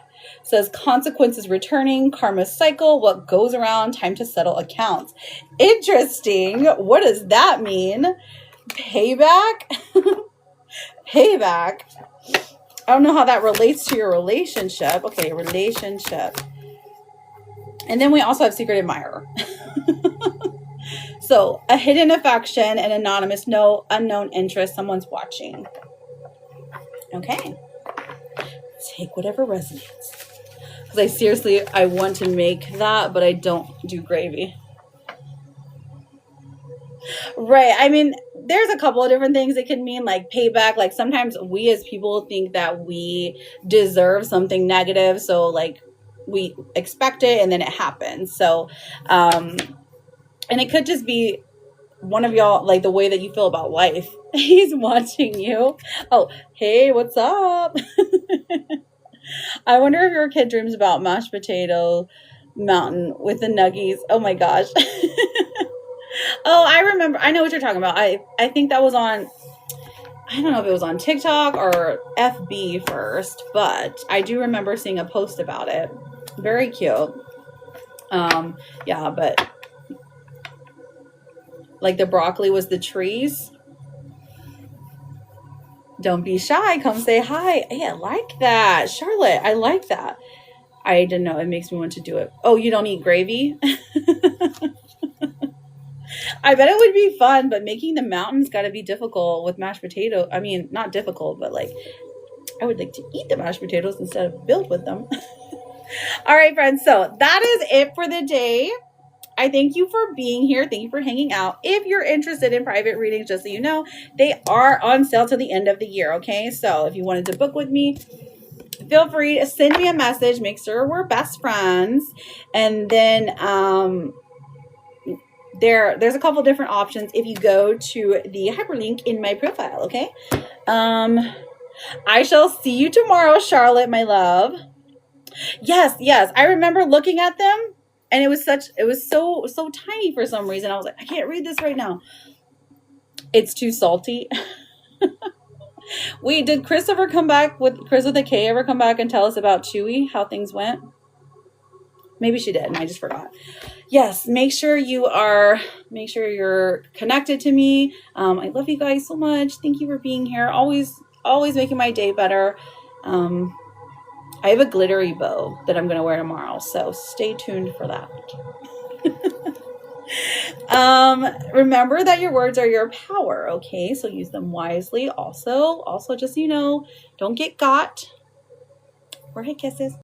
Says consequences returning, karma cycle, what goes around, time to settle accounts. Interesting. What does that mean? Payback? Payback. I don't know how that relates to your relationship. Okay, relationship. And then we also have secret admirer. So a hidden affection, an anonymous, no unknown interest, someone's watching. Okay. Take whatever resonates. Because I want to make that, but I don't do gravy. Right. I mean, there's a couple of different things it can mean, like payback. Like sometimes we as people think that we deserve something negative. So like we expect it and then it happens. So, and it could just be one of y'all, like the way that you feel about life. He's watching you. Oh, hey, what's up? I wonder if your kid dreams about mashed potato mountain with the nuggies. Oh my gosh. Oh, I remember. I know what you're talking about. I think that was on, I don't know if it was on TikTok or FB first, but I do remember seeing a post about it. Very cute. Yeah, but like the broccoli was the trees. Don't be shy. Come say hi. Hey, I like that. Charlotte, I like that. I didn't know. It makes me want to do it. Oh, you don't eat gravy? I bet it would be fun, but making the mountains got to be difficult with mashed potato. I mean, not difficult, but like I would like to eat the mashed potatoes instead of build with them. All right, friends. So that is it for the day. I thank you for being here. Thank you for hanging out. If you're interested in private readings, just so you know, they are on sale till the end of the year. Okay. So if you wanted to book with me, feel free to send me a message. Make sure we're best friends. And then, there's a couple different options if you go to the hyperlink in my profile. Okay. I shall see you tomorrow, Charlotte, my love. Yes. I remember looking at them. And it was so tiny for some reason. I was like, I can't read this right now. It's too salty. Wait, did Chris with a K ever come back and tell us about Chewy, how things went? Maybe she did, and I just forgot. Yes, make sure you're connected to me. I love you guys so much. Thank you for being here. Always making my day better. I have a glittery bow that I'm going to wear tomorrow, so stay tuned for that. Remember that your words are your power, okay? So use them wisely. Also, just so you know, don't get got. Jorge kisses.